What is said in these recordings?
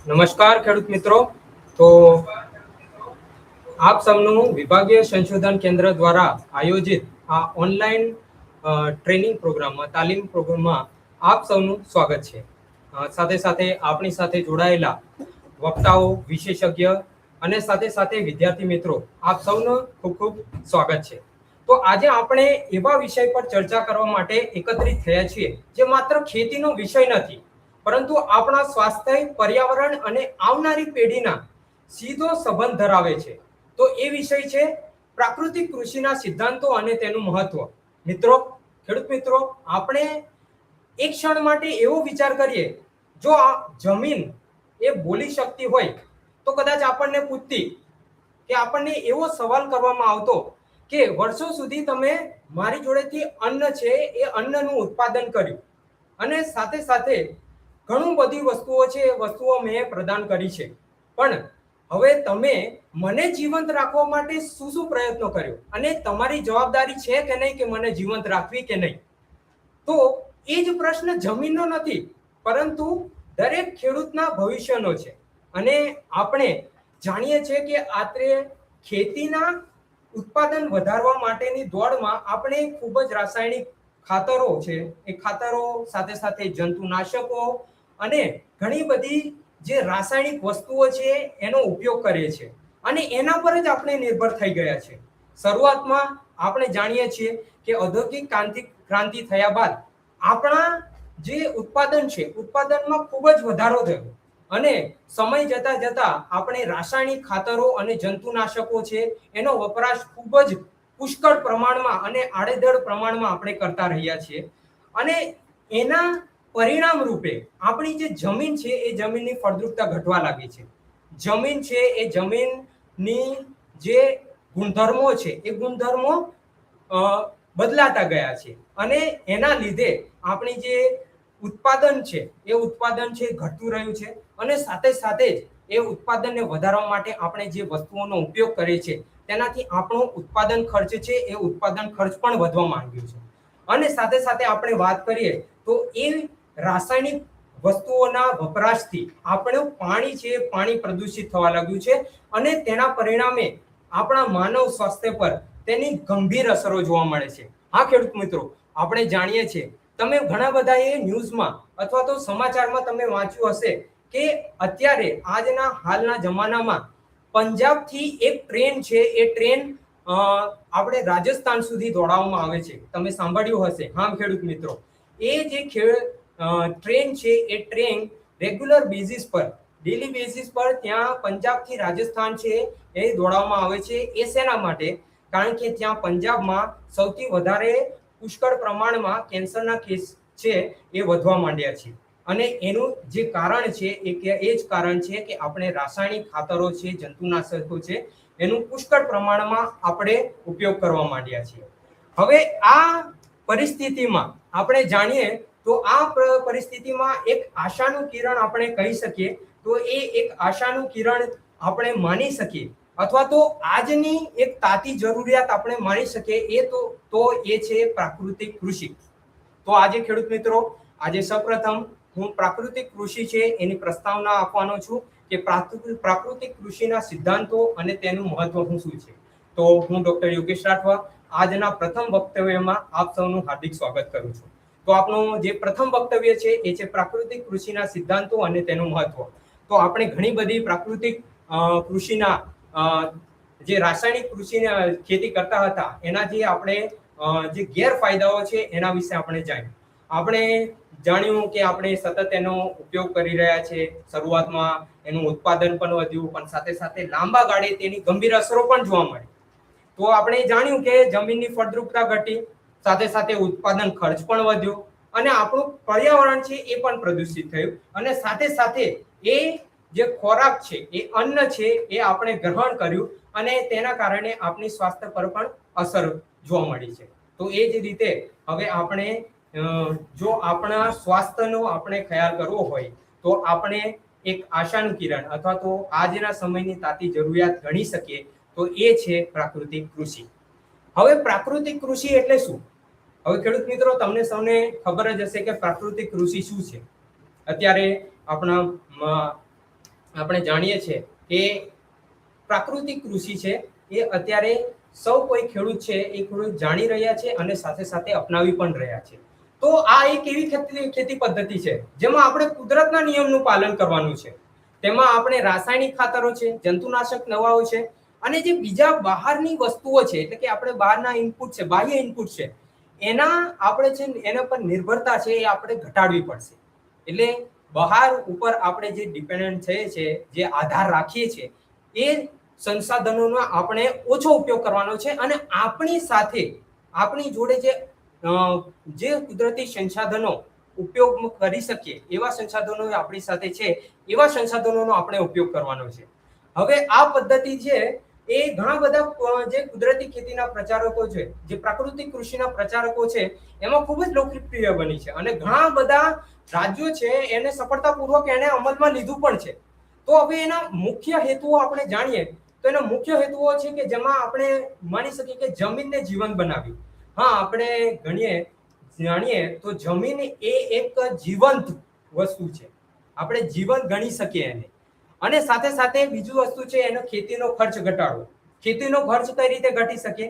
નમસ્કાર ખેડૂત મિત્રો. તો આપ સૌનું વિભાગીય સંશોધન કેન્દ્ર દ્વારા આયોજિત આ ઓનલાઈન ટ્રેનિંગ પ્રોગ્રામમાં તાલીમ પ્રોગ્રામમાં આપ સૌનું સ્વાગત છે. સાથે સાથે આપણી સાથે જોડાયેલા વક્તાઓ, વિશેષજ્ઞ અને સાથે સાથે વિદ્યાર્થી મિત્રો, આપ સૌનું ખૂબ ખૂબ સ્વાગત છે. તો આજે આપણે એવા વિષય પર ચર્ચા કરવા માટે એકત્રિત થયા છીએ જે માત્ર ખેતીનો વિષય નથી, પરંતુ આપણા સ્વાસ્થ્ય, પર્યાવરણ અને આવનારી પેઢીના સીધો સંબંધ ધરાવે છે. તો એ વિષય છે પ્રાકૃતિક કૃષિના સિદ્ધાંતો અને તેનું મહત્વ. મિત્રો, ખેડૂત મિત્રો, આપણે એક ક્ષણ માટે એવો વિચાર કરીએ, જો આ જમીન એ બોલી શકતી હોય તો કદાચ આપણને પૂછતી કે આપણને એવો સવાલ કરવામાં આવતો કે વર્ષો સુધી તમે મારી જોડેથી અન્ન છે એ અન્નનું ઉત્પાદન કર્યું અને સાથે સાથે ઘણું બધી વસ્તુઓ છે એ વસ્તુઓ મેં પ્રદાન કરી છે, પણ હવે તમે મને જીવંત રાખવા માટે શું શું પ્રયત્નો કર્યો અને તમારી જવાબદારી છે કે નહીં કે મને જીવંત રાખવી કે નહીં. તો એ જ પ્રશ્ન જમીનનો નથી, પરંતુ દરેક ખેડૂતના ભવિષ્યનો છે. અને આપણે જાણીએ છીએ કે આત્રે ખેતીના ઉત્પાદન વધારવા માટેની દોડમાં આપણે ખૂબ જ રાસાયણિક ખાતરો છે, એ ખાતરો સાથે સાથે જંતુનાશકો અને ઘણી બધી જે રાસાયણિક વસ્તુઓ છે એનો ઉપયોગ કરીએ છીએ અને એના પર જ આપણે નિર્ભર થઈ ગયા છે. શરૂઆતમાં આપણે જાણીએ છીએ કે ઔદ્યોગિક ક્રાંતિ થયા બાદ આપણા જે ઉત્પાદન છે, ઉત્પાદનમાં ખૂબ જ વધારો થયો અને સમય જતા જતા આપણે રાસાયણિક ખાતરો અને જંતુનાશકો છે એનો વપરાશ ખૂબ જ પુષ્કળ પ્રમાણમાં અને આડેધડ પ્રમાણમાં આપણે કરતા રહ્યા છીએ અને એના પરિણામ રૂપે આપણી જે જમીન છે એ જમીનની ફળદ્રુપતા ઘટવા લાગી છે. જમીન છે એ જમીનની જે ગુણધર્મો છે એ ગુણધર્મો બદલાતા ગયા છે અને એના લીધે આપણી જે ઉત્પાદન છે એ ઉત્પાદન છે ઘટતું રહ્યું છે અને સાથે સાથે જ એ ઉત્પાદનને વધારવા માટે આપણે જે વસ્તુઓનો ઉપયોગ કરીએ છીએ તેનાથી આપણો ઉત્પાદન ખર્ચ છે એ ઉત્પાદન ખર્ચ પણ વધવા માંડ્યો છે. અને સાથે સાથે આપણે વાત કરીએ તો એ રાસાયણિક વસ્તુઓના વપરાશથી આપણું પાણી છે પાણી પ્રદૂષિત થવા લાગ્યું છે અને તેના પરિણામે આપણા માનવ સ્વાસ્થ્ય પર તેની ગંભીર અસરો જોવા મળે છે. હા ખેડૂત મિત્રો, આપણે જાણીએ છીએ, તમે ઘણા બધા એ ન્યૂઝમાં અથવા તો સમાચારમાં તમે વાંચ્યું હશે કે અત્યારે આજના હાલના જમાનામાં પંજાબથી એક ટ્રેન છે એ ટ્રેન આપણે રાજસ્થાન સુધી દોડાવવામાં આવે છે. તમે સાંભળ્યું હશે. હા ખેડૂત મિત્રો, એ જે ટ્રેન છે એ ટ્રેન રેગ્યુલર બેઝિસ પર, ડેલી બેઝિસ પર ત્યાં પંજાબથી રાજસ્થાન છે એ દોડાવવામાં આવે છે. એ શેના માટે? કારણ કે ત્યાં પંજાબમાં સૌથી વધારે પુષ્કળ પ્રમાણમાં કેન્સરના કેસ છે એ વધવા માંડ્યા છે અને એનું જે કારણ છે એ જ કારણ છે કે આપણે રાસાયણિક ખાતરો છે, જંતુનાશકો છે એનું પુષ્કળ પ્રમાણમાં આપણે ઉપયોગ કરવા માંડ્યા છીએ. હવે આ પરિસ્થિતિમાં આપણે જાણીએ તો આ પરિસ્થિતિમાં એક આશાનું કિરણ આપણે કહી શકીએ, તો એ એક આશાનું કિરણ આપણે માની શકીએ અથવા તો આજની એક તાતી જરૂરિયાત આપણે માની શકીએ તો એ છે પ્રાકૃતિક કૃષિ. તો આજે ખેડૂત મિત્રો, આજે સૌપ્રથમ હું પ્રાકૃતિક કૃષિ છે એની પ્રસ્તાવના આપવાનો છું કે પ્રાકૃતિક કૃષિના સિદ્ધાંતો અને તેનું મહત્વ શું છે. તો હું ડોક્ટર યોગેશ રાઠવા આજના પ્રથમ વક્તવ્યમાં આપ સૌનું હાર્દિક સ્વાગત કરું છું. તો આપણું જે પ્રથમ વક્તવ્ય છે એ છે પ્રાકૃતિક કૃષિના સિદ્ધાંતો અને તેનું મહત્વ. તો આપણે ઘણી બધી પ્રાકૃતિક કૃષિના જે રાસાયણિક કૃષિની ખેતી કરતા હતા એના જે આપણે જે ગેરફાયદાઓ છે એના વિશે આપણે જાણ્યું. આપણે જાણ્યું કે આપણે સતત એનો ઉપયોગ કરી રહ્યા છે. શરૂઆતમાં એનું ઉત્પાદન પણ વધ્યું, પણ સાથે સાથે લાંબા ગાળે તેની ગંભીર અસરો પણ જોવા મળી. તો આપણે જાણ્યું કે જમીનની ફળદ્રુપતા ઘટી, સાથે સાથે ઉત્પાદન ખર્ચ પણ વધ્યો અને આપણું પર્યાવરણ છે એ પણ પ્રદૂષિત થયું અને સાથે સાથે એ જે ખોરાક છે એ અન્ન છે એ આપણે ગ્રહણ કર્યું અને તેના કારણે આપણી સ્વાસ્થ્ય પર પણ અસર જોવા મળી છે. તો એ જ રીતે હવે આપણે જો આપણા સ્વાસ્થ્યનો આપણે ખ્યાલ કરવો હોય તો આપણે એક આશાનું કિરણ અથવા તો આજના સમયની તાતી જરૂરિયાત ગણી શકીએ તો એ છે પ્રાકૃતિક કૃષિ. હવે પ્રાકૃતિક કૃષિ એટલે શું? હવે ખેડૂત મિત્રો, તમને સૌને ખબર જ હશે કે પ્રાકૃતિક કૃષિ શું છે. અત્યારે આપણે જાણીએ છીએ કે પ્રાકૃતિક કૃષિ છે એ અત્યારે સૌ કોઈ ખેડૂત છે એ ખેડૂત જાણી રહ્યા છે અને સાથે સાથે અપનાવી પણ રહ્યા છે. તો આ એક એવી ખેતી પદ્ધતિ છે જેમાં આપણે કુદરતના નિયમનું પાલન કરવાનું છે. તેમાં આપણે રાસાયણિક ખાતરો છે, જંતુનાશક દવાઓ છે અને જે બીજા બહારની વસ્તુઓ છે, એટલે કે આપણે બહારના ઇનપુટ છે, બાહ્ય ઇનપુટ છે, આપણે છે એના પર નિર્ભરતા છે એ આપણે ઘટાડવી પડશે. એટલે બહાર ઉપર આપણે જે ડિપેન્ડન્ટ છે, જે આધાર રાખીએ છીએ, એ સંસાધનોનો આપણે ઓછો ઉપયોગ કરવાનો છે અને આપણી સાથે આપણી જોડે જે કુદરતી સંસાધનો ઉપયોગ કરી શકીએ એવા સંસાધનો આપણી સાથે છે, એવા સંસાધનોનો આપણે ઉપયોગ કરવાનો છે. હવે આ પદ્ધતિ છે એ ઘણા બધા જે કુદરતી ખેતીના પ્રચારકો છે, જે પ્રાકૃતિક કૃષિના પ્રચારકો છે, એમાં ખૂબ જ લોકપ્રિય બની છે અને ઘણા બધા રાજ્યો છે એને સફળતાપૂર્વક એને અમલમાં લીધું પણ છે. તો હવે એના મુખ્ય હેતુઓ આપણે જાણીએ તો એના મુખ્ય હેતુઓ છે કે જેમાં આપણે માની શકીએ કે જમીનને જીવંત બનાવી. હા, આપણે જાણીએ તો જમીન એ એક જીવંત વસ્તુ છે, આપણે જીવંત ગણી શકીએ એને. અને સાથે સાથે બીજું વસ્તુ છે એનો ખેતીનો ખર્ચ ઘટાડવો. ખેતીનો ખર્ચ કઈ રીતે ઘટી શકે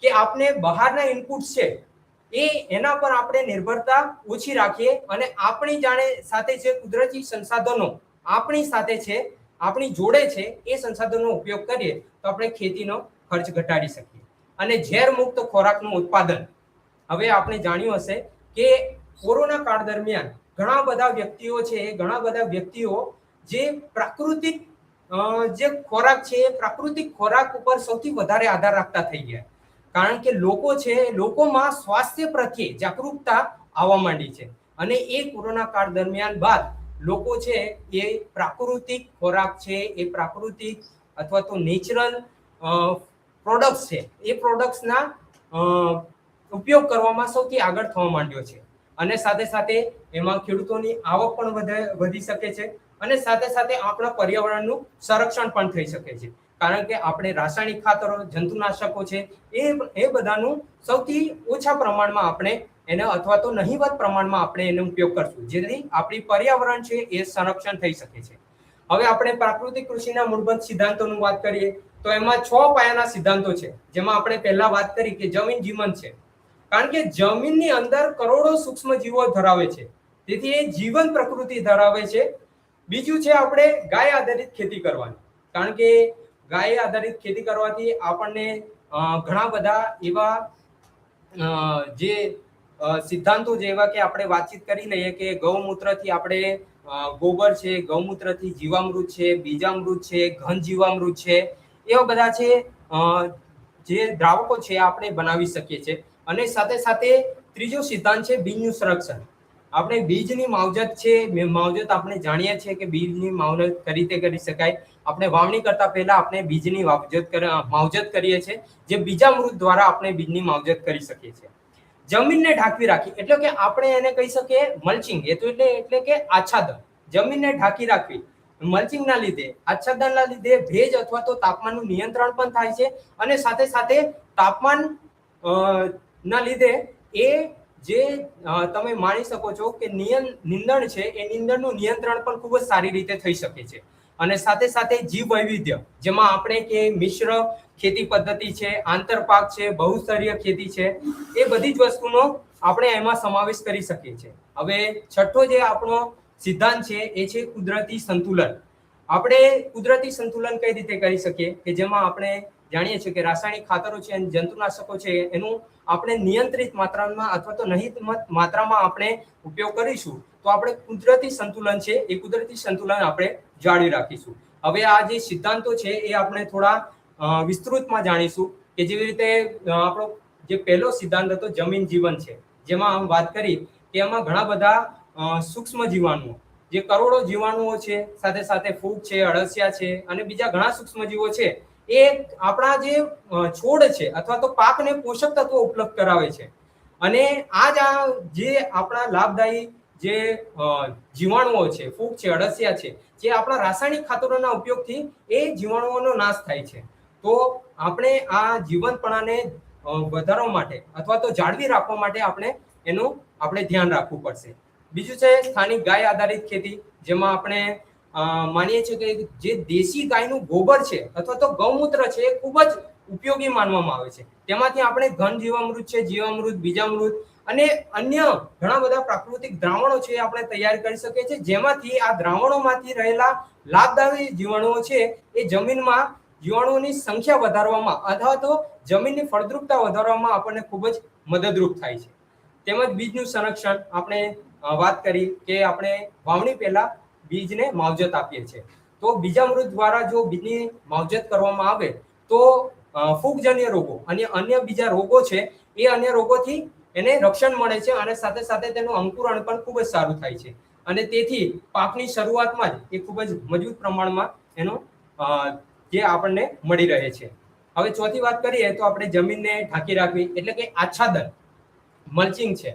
કે આપણે બહારના ઇનપુટ્સ છે એના પર આપણે નિર્ભરતા ઓછી રાખીએ અને આપણી જાણે સાથે જે કુદરતી સંસાધનો આપણી સાથે છે, આપણી જોડે છે, એ સંસાધનોનો ઉપયોગ કરીએ તો આપણે ખેતીનો ખર્ચ ઘટાડી શકીએ. અને ઝેર મુક્ત ખોરાકનું ઉત્પાદન. હવે આપણે જાણ્યું હશે કે કોરોના કાળ દરમિયાન ઘણા બધા વ્યક્તિઓ જે પ્રાકૃતિક જે ખોરાક છે એ પ્રાકૃતિક ખોરાક ઉપર સૌથી વધારે આધાર રાખતા થઈ ગયા. કારણ કે લોકોમાં સ્વાસ્થ્ય પ્રત્યે જાગૃતતા આવવા માંડી છે અને એ કોરોના કાળ દરમિયાન બાદ લોકો છે એ પ્રાકૃતિક ખોરાક છે, એ પ્રાકૃતિક અથવા તો નેચરલ પ્રોડક્ટ્સ છે, એ પ્રોડક્ટ્સના ઉપયોગ કરવામાં સૌથી આગળ થવા માંડ્યો છે. અને સાથે સાથે એમાં ખેડૂતોની આવક પણ વધી શકે છે અને સાથે સાથે આપણા પર્યાવરણનું સંરક્ષણ પણ થઈ શકે છે. કારણ કે આપણે રાસાયણિક ખાતરો, જંતુનાશકો છે એ બધાનું સૌથી ઓછા પ્રમાણમાં આપણે એને અથવા તો નહિવત પ્રમાણમાં આપણે એનો ઉપયોગ કરશું, જેથી આપણી પર્યાવરણ છે એ સંરક્ષણ થઈ શકે છે. હવે આપણે પ્રાકૃતિક કૃષિના મૂળભૂત સિદ્ધાંતોની વાત કરીએ તો એમાં 6 પાયાના સિદ્ધાંતો છે, જેમાં આપણે પહેલા વાત કરી કે જમીન જીવંત છે. કારણ કે જમીનની અંદર કરોડો સૂક્ષ્મ જીવો ધરાવે છે, તેથી એ જીવંત પ્રકૃતિ ધરાવે છે. બીજું છે આપણે ગાય આધારિત ખેતી કરવાની. કારણ કે ગાય આધારિત ખેતી કરવાથી આપણને ઘણા બધા એવા જે સિદ્ધાંતો જેવા કે આપણે વાતચીત કરી લઈએ કે ગૌમૂત્રથી આપણે ગોબર છે, ગૌમૂત્રથી જીવામૃત છે, બીજામૃત છે, ઘન જીવામૃત છે, એવા બધા છે જે દ્રાવકો છે આપણે બનાવી શકીએ છીએ. અને સાથે સાથે ત્રીજો સિદ્ધાંત છે બીજનું સંરક્ષણ. આપણે બીજની માવજત આપણે જાણીએ છીએ કે બીજની માવજત કઈ રીતે કરી શકાય. આપણે વાવણી કરતા પહેલા આપણે બીજની માવજત કરીએ છીએ, જે બીજામૃત દ્વારા આપણે બીજની માવજત કરી શકીએ છીએ. જમીનને ઢાંકી રાખી એટલે કે આપણે એને કહી શકીએ મલ્ચિંગ, એટલે કે આચ્છાદન. જમીનને ઢાંકી રાખવી મલ્ચિંગના લીધે, આચ્છાદનના લીધે ભેજ અથવા તો તાપમાનનું નિયંત્રણ પણ થાય છે અને સાથે સાથે તાપમાન ના લીધે એ જે તમે માની શકો છો કે નીંદણ છે એ નીંદણનું નિયંત્રણ પણ ખૂબ જ સારી રીતે થઈ શકે છે. અને સાથે સાથે જીવ વૈવિધ્ય, જેમાં આપણે કે મિશ્ર ખેતી પદ્ધતિ છે, આંતરપાક છે, બહુસ્તરીય ખેતી છે, એ બધી જ વસ્તુનો આપણે એમાં સમાવેશ કરી શકીએ છીએ. હવે છઠ્ઠો જે આપણો સિદ્ધાંત છે એ છે કુદરતી સંતુલન. આપણે કુદરતી સંતુલન કઈ રીતે કરી શકીએ કે જેમાં આપણે જાણીએ છીએ કે રાસાયણિક ખાતરો છે, જંતુનાશકો છે, એનું આપણે નિયંત્રિત માત્રામાં અથવા તો નહિવત માત્રામાં આપણે ઉપયોગ કરીશું તો આપણે કુદરતી સંતુલન છે એ કુદરતી સંતુલન આપણે જાળવી રાખીશું. હવે આ જે સિદ્ધાંતો છે એ આપણે થોડા વિસ્તૃતમાં જાણીશું કે જેવી રીતે આપણો જે પહેલો સિદ્ધાંત હતો જમીન જીવન છે, જેમાં વાત કરી કે એમાં ઘણા બધા સૂક્ષ્મ જીવાણુઓ, જે કરોડો જીવાણુઓ છે, સાથે સાથે ફૂગ છે, અળસિયા છે અને બીજા ઘણા સૂક્ષ્મ જીવો છે, એ આપણા જે છોડ છે અથવા તો પાકને પોષક તત્વો ઉપલબ્ધ કરાવે છે. અને જે આપણા લાભદાયી જે જીવાણુઓ છે, ફૂગ છે, અળસિયા છે, જે આપણા રાસાયણિક ખાતરોના ઉપયોગથી એ જીવાણુઓનો નાશ થાય છે. તો આપણે આ જીવંતપણાને વધારવા માટે અથવા તો જાળવી રાખવા માટે આપણે ધ્યાન રાખવું પડશે. બીજું છે સ્થાનિક ગાય આધારિત ખેતી, જેમાં આપણે માનીએ છીએ કે જે દેશી ગાયનું ગોબર છે અથવા તો ગૌમૂત્ર છે એ ખૂબ જ ઉપયોગી માનવામાં આવે છે. તેમાંથી આપણે ઘન જીવામૃત છે, જીવામૃત, બીજામૃત અને અન્ય ઘણા બધા પ્રાકૃતિક દ્રાવણો છે આપણે તૈયાર કરી શકીએ છીએ, જેમાંથી આ દ્રાવણોમાંથી રહેલા લાભદાયી જીવાણુઓ છે એ જમીનમાં જીવાણુઓની સંખ્યા વધારવામાં અથવા તો જમીનની ફળદ્રુપતા વધારવામાં આપણને ખૂબ જ મદદરૂપ થાય છે. તેમજ બીજનું સંરક્ષણ આપણે વાત કરી કે આપણે વાવણી પહેલા બીજને માવજત આપીએ છીએ. તો બીજામૃત દ્વારા જો બીજની માવજત કરવામાં આવે તો ફૂગજન્ય રોગો અને અન્ય બીજા રોગો છે એ અન્ય રોગોથી એને રક્ષણ મળે છે અને સાથે સાથે તેનું અંકુરણ પણ ખૂબ જ સારું થાય છે અને તેથી પાકની શરૂઆતમાં જ એ ખૂબ જ મજબૂત પ્રમાણમાં એનો જે આપણને મળી રહે છે. હવે ચોથી વાત કરીએ તો આપણે જમીનને ઢાંકી રાખવી એટલે કે આચ્છાદન, મલ્ચિંગ છે.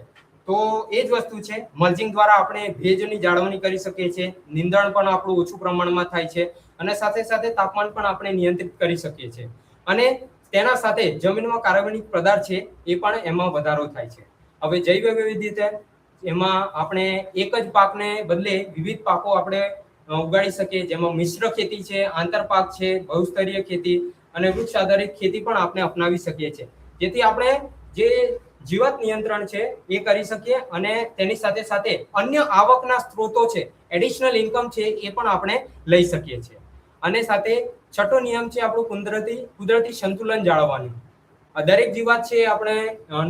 તો એ જ વસ્તુ છે. મલ્ચિંગ દ્વારા આપણે ભેજની જાળવણી કરી શકીએ છીએ, નીંદણ પણ આપણું ઓછું પ્રમાણમાં થાય છે અને સાથે સાથે તાપમાન પણ આપણે નિયંત્રિત કરી શકીએ છીએ અને તેના સાથે જમીનમાં કાર્બનિક પદાર્થ છે એ પણ એમાં વધારો થાય છે. હવે જૈવ વૈવિધ્યતા, એમાં આપણે એક જ પાકને બદલે વિવિધ પાકો આપણે ઉગાડી શકીએ, જેમાં મિશ્ર ખેતી છે, આંતરપાક છે, બહુસ્તરીય ખેતી અને વૃક્ષ આધારિત ખેતી પણ આપણે અપનાવી શકીએ છીએ, જેથી આપણે જે જીવાત નિયંત્રણ છે એ કરી શકીએ અને તેની સાથે સાથે અન્ય આવકના સ્ત્રોતો છે, એડિશનલ ઇન્કમ છે એ પણ આપણે લઈ શકીએ છીએ. અને સાથે છઠ્ઠો નિયમ છે આપણું કુદરતી સંતુલન જાળવવાનું. દરેક જીવાત છે આપણે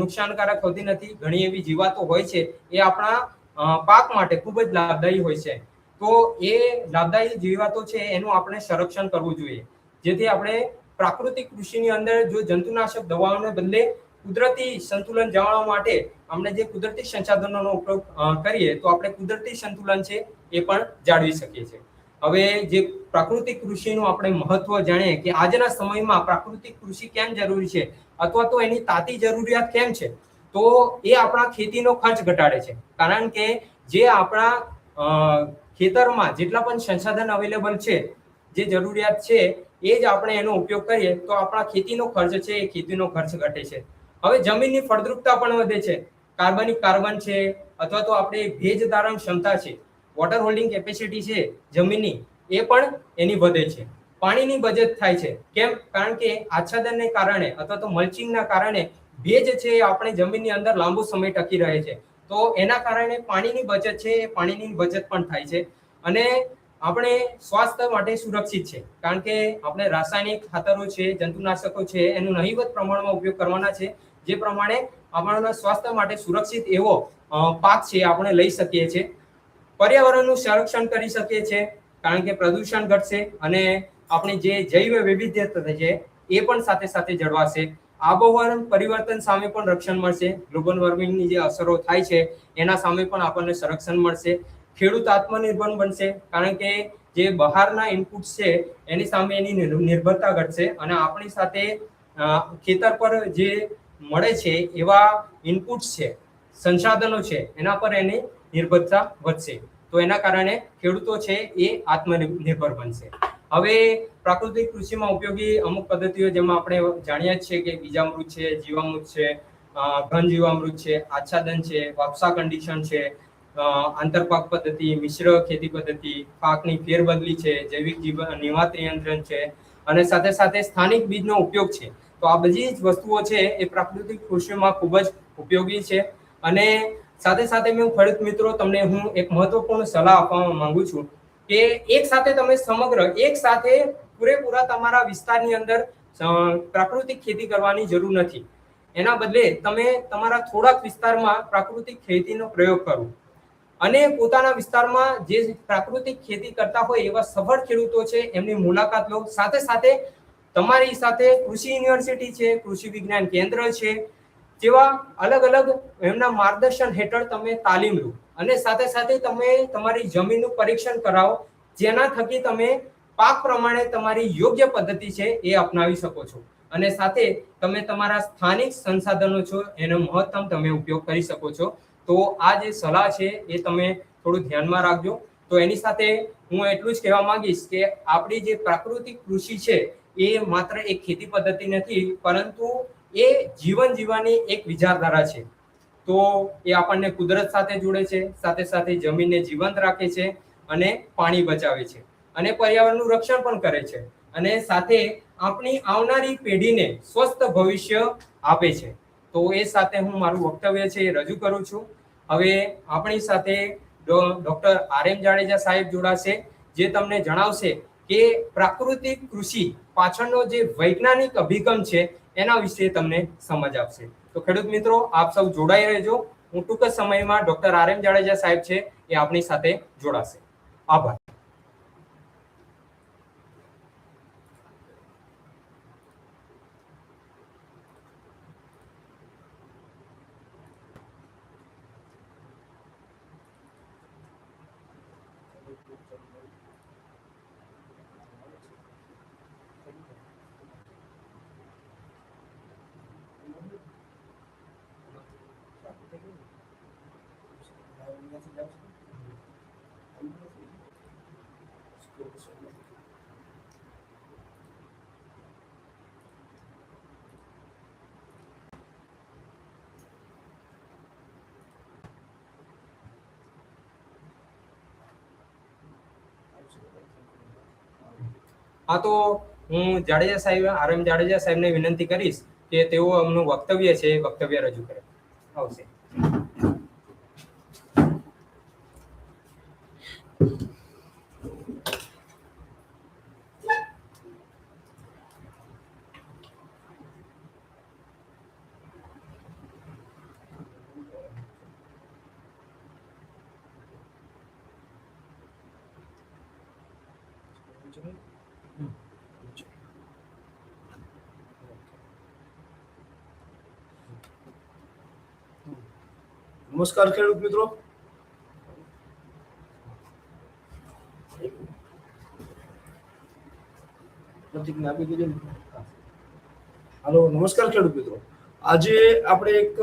નુકસાનકારક હોતી નથી. ઘણી એવી જીવાતો હોય છે એ આપણા પાક માટે ખૂબ જ લાભદાયી હોય છે. તો એ લાભદાયી જીવાતો છે એનું આપણે સંરક્ષણ કરવું જોઈએ, જેથી આપણે પ્રાકૃતિક કૃષિની અંદર જો જંતુનાશક દવાઓને બદલે કુદરતી સંતુલન જાળવવા માટે આપણે જે કુદરતી સંસાધનોનો ઉપયોગ કરીએ તો આપણે કુદરતી સંતુલન છે એ પણ જાળવી શકીએ છીએ. હવે જે પ્રાકૃતિક કૃષિનું આપણે મહત્વ જાણીએ કે આજના સમયમાં પ્રાકૃતિક કૃષિ કેમ જરૂરી છે અથવા તો એની તાતી જરૂરિયાત કેમ છે, તો એ આપણા ખેતીનો ખર્ચ ઘટાડે છે. કારણ કે જે આપણા ખેતરમાં જેટલા પણ સંસાધન અવેલેબલ છે, જે જરૂરિયાત છે એ જ આપણે એનો ઉપયોગ કરીએ તો આપણા ખેતીનો ખર્ચ છે એ ખેતીનો ખર્ચ ઘટે છે. હવે જમીનની ફળદ્રુપતા પણ વધે છે. કાર્બન છે અથવા તો આપણે ભેજ ધારણ ક્ષમતા છે, વોટર હોલ્ડિંગ કેપેસિટી છે જમીનની, એ પણ એની વધે છે. પાણીની બચત થાય છે. કેમ? કારણ કે આચ્છાદનને કારણે અથવા તો મલ્ચિંગના કારણે ભેજ છે આપણે જમીનની અંદર લાંબો સમય ટકી રહે છે. તો એના કારણે પાણીની બચત છે એ પાણીની બચત પણ થાય છે અને આપણે સ્વાસ્થ્ય માટે સુરક્ષિત છે. કારણ કે આપણે રાસાયણિક ખાતરો છે, જંતુનાશકો છે એનું નહિવત પ્રમાણમાં ઉપયોગ કરવાના છે, જે પ્રમાણે આપણા સ્વાસ્થ્ય માટે સુરક્ષિત એવો પાક છે આપણે લઈ શકીએ છીએ. પર્યાવરણનું સંરક્ષણ કરી શકીએ છીએ કારણ કે પ્રદૂષણ ઘટશે અને આપણી જે જૈવ વૈવિધ્યતા છે એ પણ સાથે સાથે જળવાશે. આબોહવા પરિવર્તન સામે પણ રક્ષણ મળશે. ગ્લોબલ વોર્મિંગની જે અસરો થાય છે એના સામે પણ આપણને સંરક્ષણ મળશે. ખેડૂત આત્મનિર્ભર બનશે કારણ કે જે બહારના ઇનપુટ છે એની સામે એની નિર્ભરતા ઘટશે અને આપણી સાથે ખેતર પર જે મળે છે એવા ઇનપુટ્સ છે, સંસાધનો છે, એના પર એની નિર્ભરતા વધશે. તો એના કારણે ખેડૂતો છે એ આત્મનિર્ભર બનશે. હવે પ્રાકૃતિક કૃષિમાં ઉપયોગી અમુક પદ્ધતિઓ જેમાં આપણે જાણીએ છીએ કે બીજામૃત છે, જીવામૃત છે, ઘન જીવામૃત છે, આચ્છાદન છે, વાપસા કન્ડિશન છે, આંતરપાક પદ્ધતિ, મિશ્ર ખેતી પદ્ધતિ, પાકની ફેરબદલી છે, જૈવિક નિવાત નિયંત્રણ છે અને સાથે સાથે સ્થાનિક બીજનો ઉપયોગ છે. તો આ બધી જ વસ્તુઓ છે એ પ્રાકૃતિક કૃષિમાં ખૂબ જ ઉપયોગી છે. અને સાથે સાથે ખેડૂત મિત્રો તમને હું એક મહત્વપૂર્ણ સલાહ આપવા માંગુ છું કે એક સાથે તમે એક સાથે પૂરેપૂરા તમારા વિસ્તારની અંદર પ્રાકૃતિક ખેતી કરવાની જરૂર નથી. એના બદલે તમે તમારા થોડાક વિસ્તારમાં પ્રાકૃતિક ખેતીનો પ્રયોગ કરો અને પોતાના વિસ્તારમાં જે પ્રાકૃતિક ખેતી કરતા હોય એવા સફળ ખેડૂતો છે એમની મુલાકાત લો. સાથે સાથે તમારી સાથે કૃષિ યુનિવર્સિટી છે, કૃષિ વિજ્ઞાન કેન્દ્ર છે, જેવા અલગ અલગ એમના માર્ગદર્શન હેઠળ તમે તાલીમ લો અને સાથે સાથે તમે તમારી જમીનનું પરીક્ષણ કરાવો, જેના થકી તમે પાક પ્રમાણે તમારી યોગ્ય પદ્ધતિ છે એ અપનાવી શકો છો અને સાથે તમે તમારા સ્થાનિક સંસાધનો છો એનો મહત્તમ તમે ઉપયોગ કરી શકો છો. તો આ જે સલાહ છે એ તમે થોડું ધ્યાનમાં રાખજો. તો એની સાથે હું એટલું જ કહેવા માંગીશ કે આપણી જે પ્રાકૃતિક કૃષિ છે એ માત્ર એક ખેતી પદ્ધતિ નથી, પરંતુ એ જીવન જીવવાની એક વિચારધારા છે. તો એ આપણને કુદરત સાથે જોડે છે, સાથે સાથે જમીનને જીવંત રાખે છે અને પાણી બચાવે છે અને પર્યાવરણનું રક્ષણ પણ કરે છે અને સાથે આપણી આવનારી પેઢીને સ્વસ્થ ભવિષ્ય આપે છે. તો એ સાથે હું મારું વક્તવ્ય છે એ રજૂ કરું છું. હવે આપણી સાથે ડોક્ટર RM જાડેજા સાહેબ જોડાશે, જે તમને જણાવશે કે પ્રાકૃતિક કૃષિ પાછળનો જે વૈજ્ઞાનિક અભિગમ છે એના વિશે તમને સમજ આપશે. તો ખેડૂત મિત્રો, આપ સૌ જોડાઈ રહેજો. હું ટૂંક જ સમયમાં ડોક્ટર RM જાડેજા સાહેબ છે એ આપણી સાથે જોડાશે. આભાર. હા, તો હું જાડેજા સાહેબ, RM જાડેજા સાહેબને વિનંતી કરીશ કે તેઓ એમનું વક્તવ્ય છે વક્તવ્ય રજૂ કરે. આવશે. નમસ્કાર ખેડૂત મિત્રો. હાલો, નમસ્કાર ખેડૂત મિત્રો. આજે આપણે એક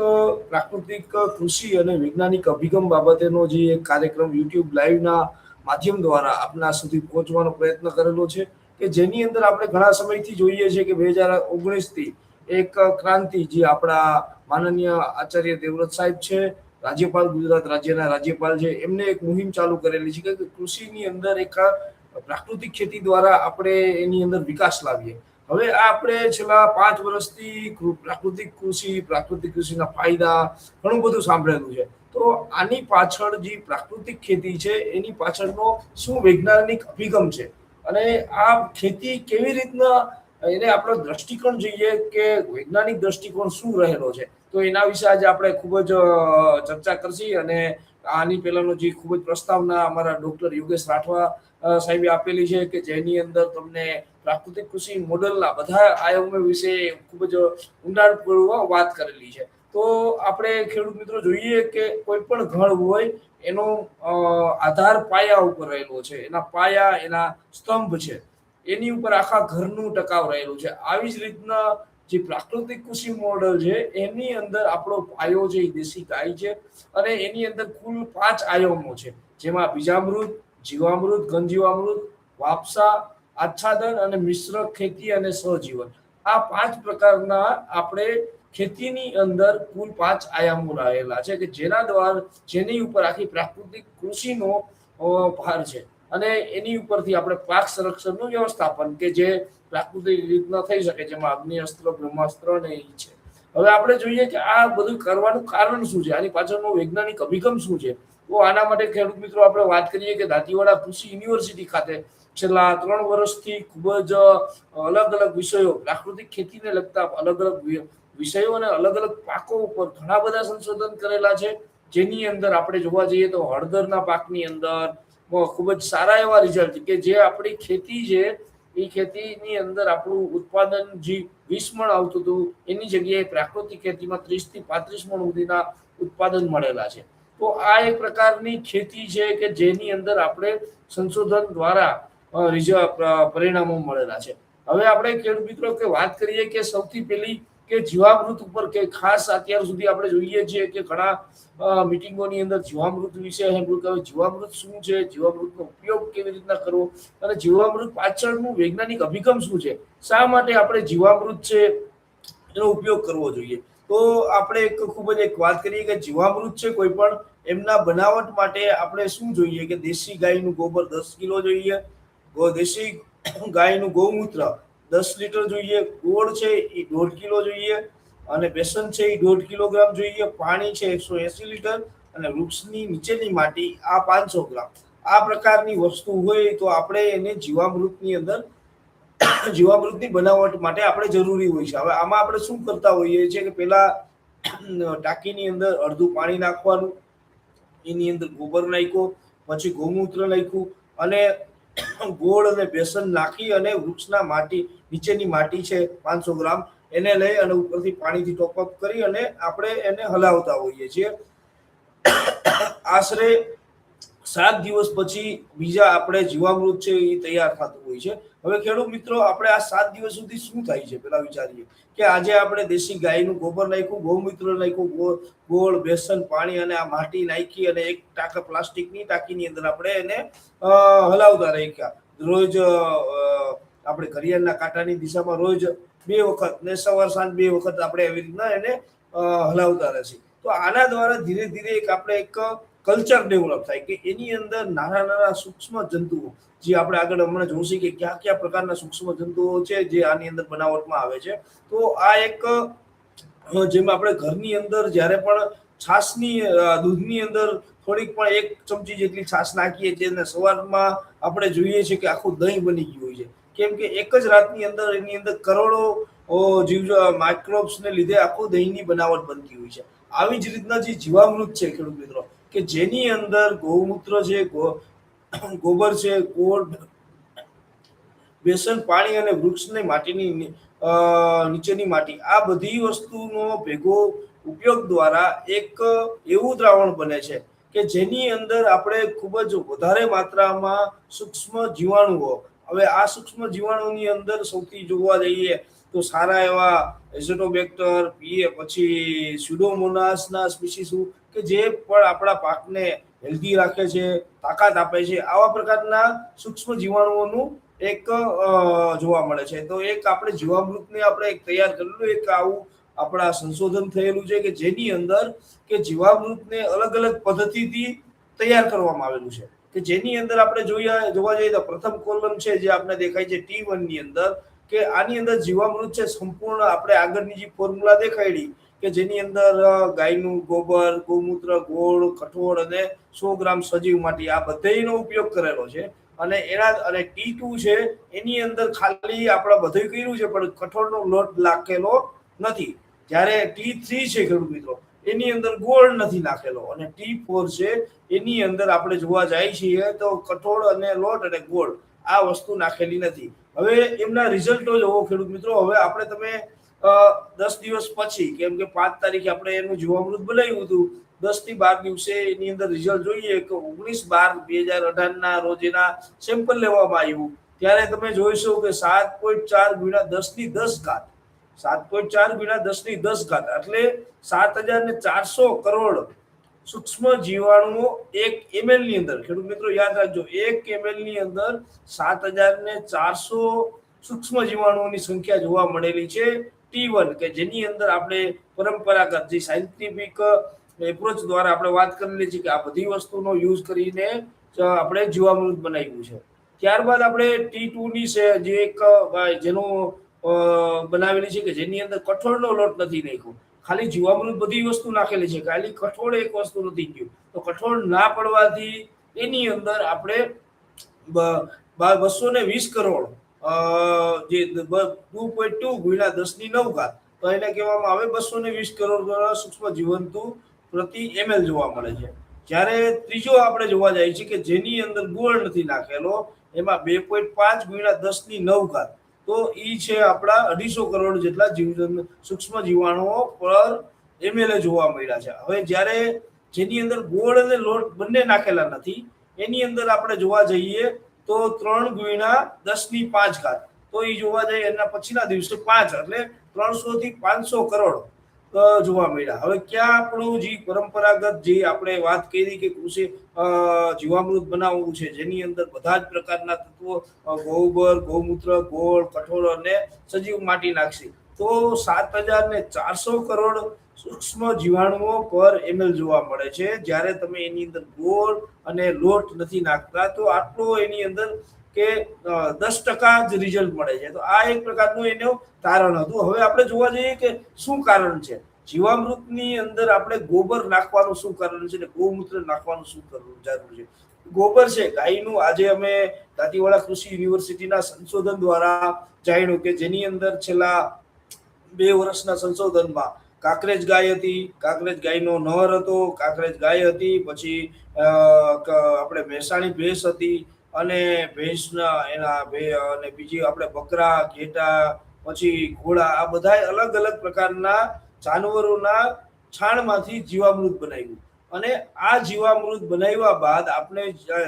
પ્રાકૃતિક કૃષિ અને વૈજ્ઞાનિક અભિગમ બાબતેનો જે એક કાર્યક્રમ યુટ્યુબ લાઈવના માધ્યમ દ્વારા આપના સુધી પહોંચવાનો પ્રયત્ન કરેલો છે, કે જેની અંદર આપણે ઘણા સમયથી જોઈએ છીએ કે 2019 થી એક ક્રાંતિ, જે આપણા માનનીય આચાર્ય દેવવ્રત સાહેબ છે, રાજ્યપાલ, ગુજરાત રાજ્યના રાજ્યપાલ છે, એમને એક મુહિમ ચાલુ કરેલી છે કે કૃષિની અંદર એક પ્રાકૃતિક ખેતી દ્વારા આપણે એની અંદર વિકાસ લાવીએ. હવે આ આપણે છેલ્લા 5 વર્ષથી પ્રાકૃતિક કૃષિના ફાયદા ઘણું બધું સાંભળેલું છે. તો આની પાછળ જે પ્રાકૃતિક ખેતી છે એની પાછળનો શું વૈજ્ઞાનિક અભિગમ છે અને આ ખેતી કેવી રીતના, એને આપણો દ્રષ્ટિકોણ જોઈએ કે વૈજ્ઞાનિક દ્રષ્ટિકોણ શું રહેલો છે, તો એના વિશે આજે આપણે ખૂબ જ ચર્ચા કરશી. અને આની પહેલાનો જે ખૂબ જ પ્રસ્તાવના અમારા ડોક્ટર યોગેશ રાઠવા સાહેબે આપેલી છે, કે જેની અંદર તમને પ્રાકૃતિક કૃષિ મોડલના બધા આયામો વિશે ખૂબ જ ઊંડાણપૂર્વક વાત કરેલી છે. તો આપણે ખેડૂત મિત્રો જોઈએ કે કોઈ પણ ઘર હોય એનો આધાર પાયા ઉપર રહેલો છે, એના પાયા, એના સ્તંભ છે, એની ઉપર આખા ઘરનું ટકાવ રહેલું છે. આવી જ રીતના જે પ્રાકૃતિક કૃષિ મોડલ છે એની અંદર આપણો પાયો છે એ દેશી ગાય છે અને એની અંદર કુલ 5 આયામો છે, જેમાં બીજામૃત, જીવામૃત, ઘનજીવામૃત, વાપસા, આચ્છાદન અને મિશ્ર ખેતી અને સહજીવન. આ 5 પ્રકારના આપણે ખેતીની અંદર કુલ 5 આયામો રહેલા છે, કે જેની ઉપર આખી પ્રાકૃતિક કૃષિનો ભાર છે. અને એની ઉપરથી આપણે પાક સંરક્ષણનું વ્યવસ્થાપન, કે જે પ્રાકૃતિક રીતના થઈ શકે, જેમાં અગ્નિ અસ્ત્ર, બ્રહ્માસ્ત્ર અને એ છે. હવે આપણે જોઈએ કે આ બધું કરવાનું કારણ શું છે, આની પાછળનો વૈજ્ઞાનિક અભિગમ શું છે. તો આના માટે ખેડૂત મિત્રો આપણે વાત કરીએ કે દાંતીવાડા કૃષિ યુનિવર્સિટી ખાતે છેલ્લા 3 વર્ષથી ખૂબ જ અલગ અલગ વિષયો, પ્રાકૃતિક ખેતીને લગતા અલગ અલગ વિષયો અને અલગ અલગ પાકો ઉપર ઘણા બધા સંશોધન કરેલા છે. જેની અંદર આપણે જોવા જઈએ તો હળદરના પાકની અંદર ખૂબ જ સારા એવા રિઝલ્ટ, કે જે આપણી ખેતી છે એ ખેતીની અંદર આપણું ઉત્પાદન જે 20 મણ આવતું હતું એની જગ્યાએ પ્રાકૃતિક ખેતીમાં 30 થી 35 મણ સુધીના ઉત્પાદન મળેલા છે. તો આ એક પ્રકારની ખેતી છે કે જેની અંદર આપણે સંશોધન દ્વારા પરિણામો મળેલા છે. હવે આપણે ખેડૂત મિત્રો કે વાત કરીએ કે સૌથી પહેલી કે જીવામૃત ઉપર, કે ખાસ અત્યાર સુધી આપણે જોઈએ છીએ કે ઘણા મિટિંગોની અંદર જીવામૃત વિશે જીવામૃત શું છે, જીવામૃતનો ઉપયોગ કેવી રીતના કરવો અને જીવામૃત પાછળનું વૈજ્ઞાનિક અભિગમ શું છે, શા માટે આપણે જીવામૃત છે એનો ઉપયોગ કરવો જોઈએ. તો આપણે એક ખૂબ જ એક વાત કરીએ કે જીવામૃત છે કોઈ પણ એમના બનાવટ માટે આપણે શું જોઈએ કે દેશી ગાયનું ગોબર 10 કિલો જોઈએ, દેશી ગાયનું ગૌમૂત્ર 10 લીટર જોઈએ, ગોળ છે એ 1.5 કિલો જોઈએ, અને બેસન છે એ 1.5 કિલોગ્રામ જોઈએ, પાણી છે 180 લીટર, અને વૃક્ષની નીચેની માટી આ 500 ગ્રામ. આ પ્રકારની વસ્તુ હોય તો આપણે એને જીવામૃતની અંદર જીવામૃતની બનાવટ માટે આપણે જરૂરી હોય છે. હવે આમાં આપણે શું કરતા હોઈએ છીએ કે પેલા ટાંકીની અંદર અડધું પાણી નાખવાનું, એની અંદર ગોબર નાખ્યો, પછી ગૌમૂત્ર નાખ્યું, અને ગોળ અને બેસન નાખી અને વૃક્ષના માટી નીચેની માટી છે 500 ગ્રામ એને લઈ અને ઉપરથી પાણીથી ટોપઅપ કરી અને આપણે એને હલાવતા હોઈએ છીએ. આશરે 7 દિવસ પછી બીજા આપણે જીવામૃત છે એ તૈયાર થતું હોય છે. હવે ખેડૂત મિત્રો, આપણે આ 7 દિવસ સુધી શું થાય છે પેલા વિચારીએ કે આજે આપણે દેશી ગાયનું ગોબર નાખ્યું, ગૌમૂત્ર નાખ્યું, ગોળ, બેસન, પાણી અને આ માટી નાખી અને એક ટાંકા પ્લાસ્ટિકની ટાંકીની અંદર આપણે એને હલાવતા રાખ્યા. રોજ આપણે ઘડિયાળના કાંટાની દિશામાં રોજ 2 વખત ને સવાર સાંજ 2 વખત આપણે એવી રીતના એને હલાવતા રહેશે. તો આના દ્વારા ધીરે ધીરે એક કલ્ચર ડેવલપ થાય કે એની અંદર નાના નાના સૂક્ષ્મ જંતુઓ, જે આપણે આગળ હમણાં જોઈશું કે કયા કયા પ્રકારના સૂક્ષ્મ જંતુઓ છે જે આની અંદર બનાવટમાં આવે છે. તો આ એક જેમ આપણે ઘરની અંદર જ્યારે પણ છાશની દૂધની અંદર થોડીક પણ 1 ચમચી જેટલી છાશ નાખીએ છીએ અને સવારમાં આપણે જોઈએ છીએ કે આખું દહીં બની ગયું હોય છે. કેમ કે એક જ રાતની અંદર એની અંદર કરોડો જીવ માઇક્રોબ્સને લીધે આખું દહીંની બનાવટ બનતી હોય છે. આવી જ રીતના જે જીવામૃત છે ખેડૂત મિત્રો, કે જેની અંદર ગૌમૂત્ર છે, ગોબર છે, ગોળ, બેસન, પાણી અને વૃક્ષની માટીની નીચેની માટી, આ બધી વસ્તુનો ભેગો ઉપયોગ દ્વારા એક એવું દ્રાવણ બને છે કે જેની અંદર આપણે ખૂબ જ વધારે માત્રામાં સૂક્ષ્મ જીવાણુઓ, હવે આ સૂક્ષ્મ જીવાણુની અંદર સૌથી જોવા જઈએ તો સારા એવા એઝોટોબેક્ટર, પછી સ્યુડોમોનાસના સ્પીસીસ કે જે પણ આપણા પાકને હેલ્ધી રાખે છે, તાકાત આપે છે, આવા પ્રકારના સૂક્ષ્મ જીવાણુઓનું એક જોવા મળે છે. તો એક આપણે જીવામૃતને આપણે એક તૈયાર કરેલું એક આવું આપણા સંશોધન થયેલું છે કે જેની અંદર કે જીવામૃતને અલગ અલગ પદ્ધતિથી તૈયાર કરવામાં આવેલું છે. કે જેની અંદર આપણે જોવા જઈએ તો પ્રથમ કોલમ છે જે આપણે દેખાય છે T1 ની અંદર, કે આની અંદર જીવામૃત છે સંપૂર્ણ આપણે આગળની જે ફોર્મ્યુલા દેખાડી કે જેની અંદર ગાયનું ગોબર, ગૌમૂત્ર, ગોળ, કઠોળ અને 100 ગ્રામ સજીવ માટી, આ બધાનો ઉપયોગ કરેલો છે. અને T2 છે એની અંદર ખાલી આપણે બધું કર્યું છે પણ કઠોળનો લોટ નાખેલો નથી. જ્યારે T3 છે ખેડૂત મિત્રો, એની અંદર ગોળ નથી નાખેલો, અને T4 છે એની અંદર આપણે જોવા જાય છીએ તો કઠોળ અને લોટ અને ગોળ આ વસ્તુ નાખેલી નથી. હવે એમના રિઝલ્ટો જોવો ખેડૂત મિત્રો. હવે આપણે તમે 10 દિવસ પછી, કેમ કે 5 તારીખે આપણે એનું જીવામૃત બનાવ્યું હતું, 10 થી 12 દિવસે એની અંદર રિઝલ્ટ જોઈએ કે 19/12/2018 ના રોજ એના સેમ્પલ લેવામાં આવ્યું, ત્યારે તમે જોઈશો કે 7.4 ગુણ્યા 10 ઘાત 7.4 ગુણ્યા 10 ઘાત એટલે 7400 કરોડ સૂક્ષ્મ જીવાણુઓ 1 ml ની અંદર. ખેડૂત મિત્રો યાદ રાખજો, 1 ml ની અંદર 7400 સૂક્ષ્મ જીવાણુઓની સંખ્યા જોવા મળેલી છે T1, કે જેની અંદર આપણે પરંપરાગત જે સાયન્ટિફિક એપ્રોચ દ્વારા આપણે વાત કરેલી છે કે આ બધી વસ્તુનો યુઝ કરીને આપણે જીવામૃત બનાવ્યું છે. ત્યારબાદ આપણે T2 ની છે જે એક જેનું બનાવેલી છે કે જેની અંદર કઠોળનો લોટ નથી નાખ્યો, ખાલી જીવામૃત બધી વસ્તુ નાખેલી છે, ખાલી કઠોળ એક વસ્તુ નથી ગયું. તો કઠોળ ના પડવાથી એની અંદર આપણે 220 કરોડ જે 2.2 ગુણ્યા 10 ઘાત, તો એને કહેવામાં આવે 220 કરોડ સૂક્ષ્મ જીવંતુ પ્રતિ ml જોવા મળે છે. જ્યારે ત્રીજો આપણે જોવા જાય છે કે જેની અંદર ગોળ નથી નાખેલો, એમાં 2.5 ગુણ્યા 10 ઘાત, તો ઈ છે આપણા 250 કરોડ જેટલા સૂક્ષ્મ જીવાણુઓ પર ml જોવા મળ્યા છે. હવે જ્યારે જેની અંદર ગોળ અને લોટ બંને નાખેલા નથી, એની અંદર આપણે જોવા જઈએ તો 3 ગુણ્યા 10 ઘાત, તો એ જોવા જઈએ એના પછીના દિવસે 5 એટલે 300 થી 500 કરોડ જોવા મળ્યા. હવે ક્યાં આપણું જે પરંપરાગત જે આપણે વાત કરી કે કૃષિ જીવામૃત બનાવવું છે જેની અંદર બધા જ પ્રકારના તત્વો ગોબર, ગૌમૂત્ર, ગોળ, કઠોળ અને સજીવ માટી નાખશે, તો 7,400 કરોડ સૂક્ષ્મ જીવાણુઓ પર ml જોવા મળે છે. જ્યારે તમે એની અંદર ગોળ અને લોટ નથી નાખતા તો આટલો એની અંદર કે 10% જ રિઝલ્ટ મળે છે. તો આ એક પ્રકારનું એનું તારણ હતું. હવે આપણે જોવા જઈએ કે શું કારણ છે જીવામૃતની અંદર આપણે ગોબર નાખવાનું શું કારણ છે ને ગૌમૂત્ર નાખવાનું શું જરૂર છે. ગોબર છે ગાયનું. આજે અમે દાંતીવાડા કૃષિ યુનિવર્સિટીના સંશોધન દ્વારા જાણ્યું કે જેની અંદર છેલ્લા 2 વર્ષના સંશોધનમાં કાંકરેજ ગાય હતી, કાંકરેજ ગાયનો નર હતો, કાંકરેજ ગાય હતી, પછી આપણે મહેસાણી ભેંસ હતી અને ભેંસના અને બીજી આપણે બકરા, ઘેટા, પછી ઘોડા, આ બધા અલગ અલગ પ્રકારના જાનવરોના છાણમાંથી જીવામૃત બનાવ્યું. અને આ જીવામૃત બનાવ્યા બાદ આપણે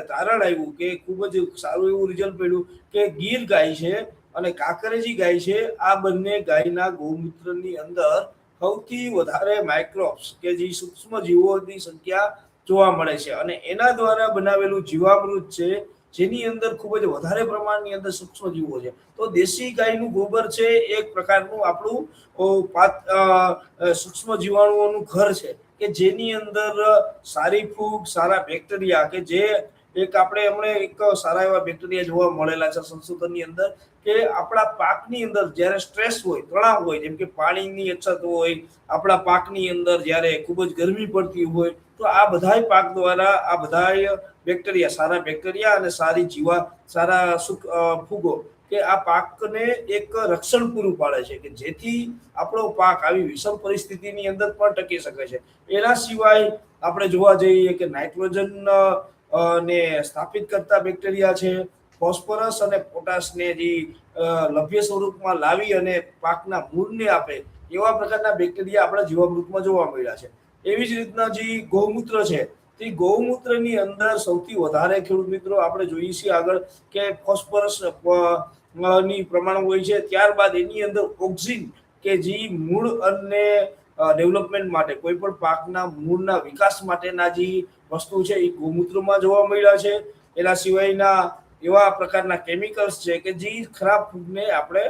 તારણ આવ્યું કે ખૂબ જ સારું એવું રિઝલ્ટ મળ્યું કે ગીર ગાય છે અને કાંકરેજી ગાય છે, આ બંને ગાયના ગૌમૂત્રની અંદર સૌથી વધારે માઇક્રોબ્સ કે જે સૂક્ષ્મ જીવોની સંખ્યા જોવા મળે છે. અને એના દ્વારા બનાવેલું જીવામૃત છે જેની અંદર ખૂબ જ વધારે પ્રમાણની અંદર સૂક્ષ્મ જીવો છે. તો દેશી ગાયનું ગોબર છે એક પ્રકારનું આપણું સૂક્ષ્મ જીવાણુઓનું ઘર છે કે જેની અંદર સારી ફૂગ, સારા બેક્ટેરિયા કે જે એક આપણે હમણાં એક સારા એવા બેક્ટેરિયા જોવા મળેલા છે સંશોધનની અંદર કે આપણા પાકની અંદર જ્યારે સ્ટ્રેસ હોય, તણાવ હોય, જેમ કે પાણીની અછત હોય, આપણા પાકની અંદર જ્યારે ખૂબ જ ગરમી પડતી હોય, તો આ બધાય પાક દ્વારા આ બધાય બેક્ટેરિયા, સારા બેક્ટેરિયા અને સારા ફૂગો કે આ પાકને એક રક્ષણ પૂરું પાડે છે કે જેથી આપણો પાક આવી વિષમ પરિસ્થિતિની અંદર પણ ટકી શકે છે. એના સિવાય આપણે જોવા જઈએ કે નાઇટ્રોજન ને સ્થાપિત કરતા બેક્ટેરિયા છે, ફોસ્ફરસ અને પોટાશને જે લભ્ય સ્વરૂપમાં લાવી અને પાકના મૂળને આપે એવા પ્રકારના બેક્ટેરિયા આપણા જીવામૃતમાં જોવા મળ્યા છે. એવી જ રીતના જે ગૌમૂત્ર છે તે ગૌમૂત્રની અંદર સૌથી વધારે ખેડૂત મિત્રો આપણે જોઈએ છીએ આગળ કે ફોસ્ફરસ ની પ્રમાણ હોય છે. ત્યારબાદ એની અંદર ઓક્સિન કે જે મૂળ અને ડેવલપમેન્ટ માટે કોઈ પણ પાકના મૂળના વિકાસ માટેના જે વસ્તુ છે એ ગૌમૂત્રમાં જોવા મળ્યા છે. એના સિવાયના એવા પ્રકારના કેમિકલ્સ છે કે જે ખરાબ ફૂગને આપણે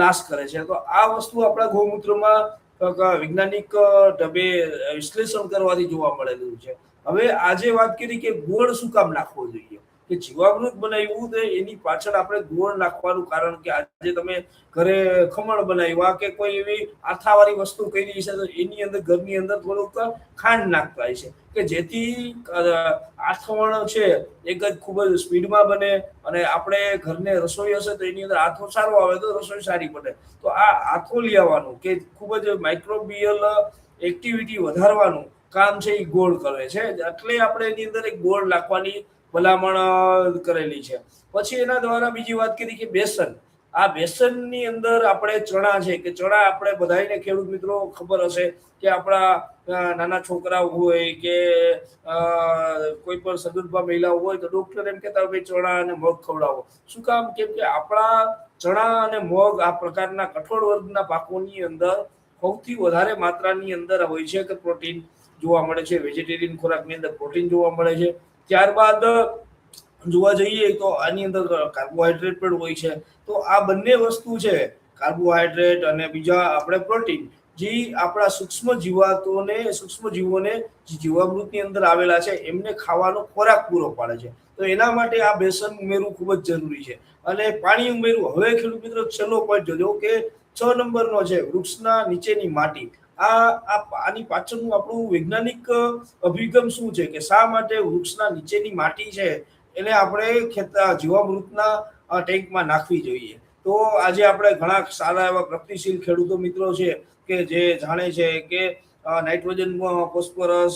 નાશ કરે છે. તો આ વસ્તુ આપણા ગૌમૂત્રમાં વૈજ્ઞાનિક ઢબે વિશ્લેષણ કરવાથી જોવા મળેલું છે. હવે આજે વાત કરી કે ગોળ શું કામ નાખવો જોઈએ કે જીવામૃત બનાવ્યું તો એની પાછળ આપણે ગોળ નાખવાનું કારણ કે આજે તમે ઘરે ખમણ બનાવ્યા કે કોઈ એવી આથાવાળી વસ્તુ કરી છે તો એની અંદર ઘરની અંદર થોડુંક ખાંડ નાખતા હોય છે કે જેથી આથવણ છે એક જ ખૂબ જ સ્પીડમાં બને અને આપણે ઘરને રસોઈ હશે તો એની અંદર આથો સારો આવે તો રસોઈ સારી બને. તો આ આથો લઈ આવવાનું કે ખૂબ જ માઇક્રોબિયલ એક્ટિવિટી વધારવાનું કામ છે એ ગોળ કરે છે. એટલે આપણે એની અંદર એક ગોળ નાખવાની ભલામણ કરેલી છે. પછી એના દ્વારા બીજી વાત કરી કે બેસન. આ બેસનની અંદર આપણે ચણા છે કે ચણા આપણે બધાને ખેડૂત મિત્રો ખબર હશે કે આપણા નાના છોકરા હોય કે કોઈ પણ સગર્ભા મહિલાઓ હોય તો ડોક્ટર એમ કહેતા હોય ચણા અને મગ ખવડાવો. શું કામ? કેમ કે આપણા ચણા અને મગ આ પ્રકારના કઠોળ વર્ગના પાકોની અંદર સૌથી વધારે માત્રાની અંદર હોય છે કે પ્રોટીન જોવા મળે છે. વેજીટેરિયન ખોરાકની અંદર પ્રોટીન જોવા મળે છે. ત્યારબાદ જોવા જઈએ તો આની અંદર કાર્બોહાઈડ્રેટ પણ હોય છે. તો આ બંને વસ્તુ છે કાર્બોહાઈડ્રેટ અને બીજા આપણે પ્રોટીન જે આપણા સૂક્ષ્મ જીવોને જીવામૃતની અંદર આવેલા છે એમને ખાવાનો ખોરાક પૂરો પાડે છે. તો એના માટે આ બેસન ઉમેરવું ખૂબ જ જરૂરી છે અને પાણી ઉમેરવું. હવે ખેડૂત મિત્રો છેલ્લો પોઈન્ટ જોજો કે 6 નંબરનો છે વૃક્ષના નીચેની માટી. આની પાછળનું આપણું વૈજ્ઞાનિક અભિગમ શું છે કે શા માટે વૃક્ષના નીચેની માટી છે એને આપણે જીવામૃતના ટેન્કમાં નાખવી જોઈએ. તો આજે આપણે ઘણા સારા એવા પ્રગતિશીલ ખેડૂતો મિત્રો છે કે જે જાણે છે કે નાઇટ્રોજન, ફોસ્ફરસ,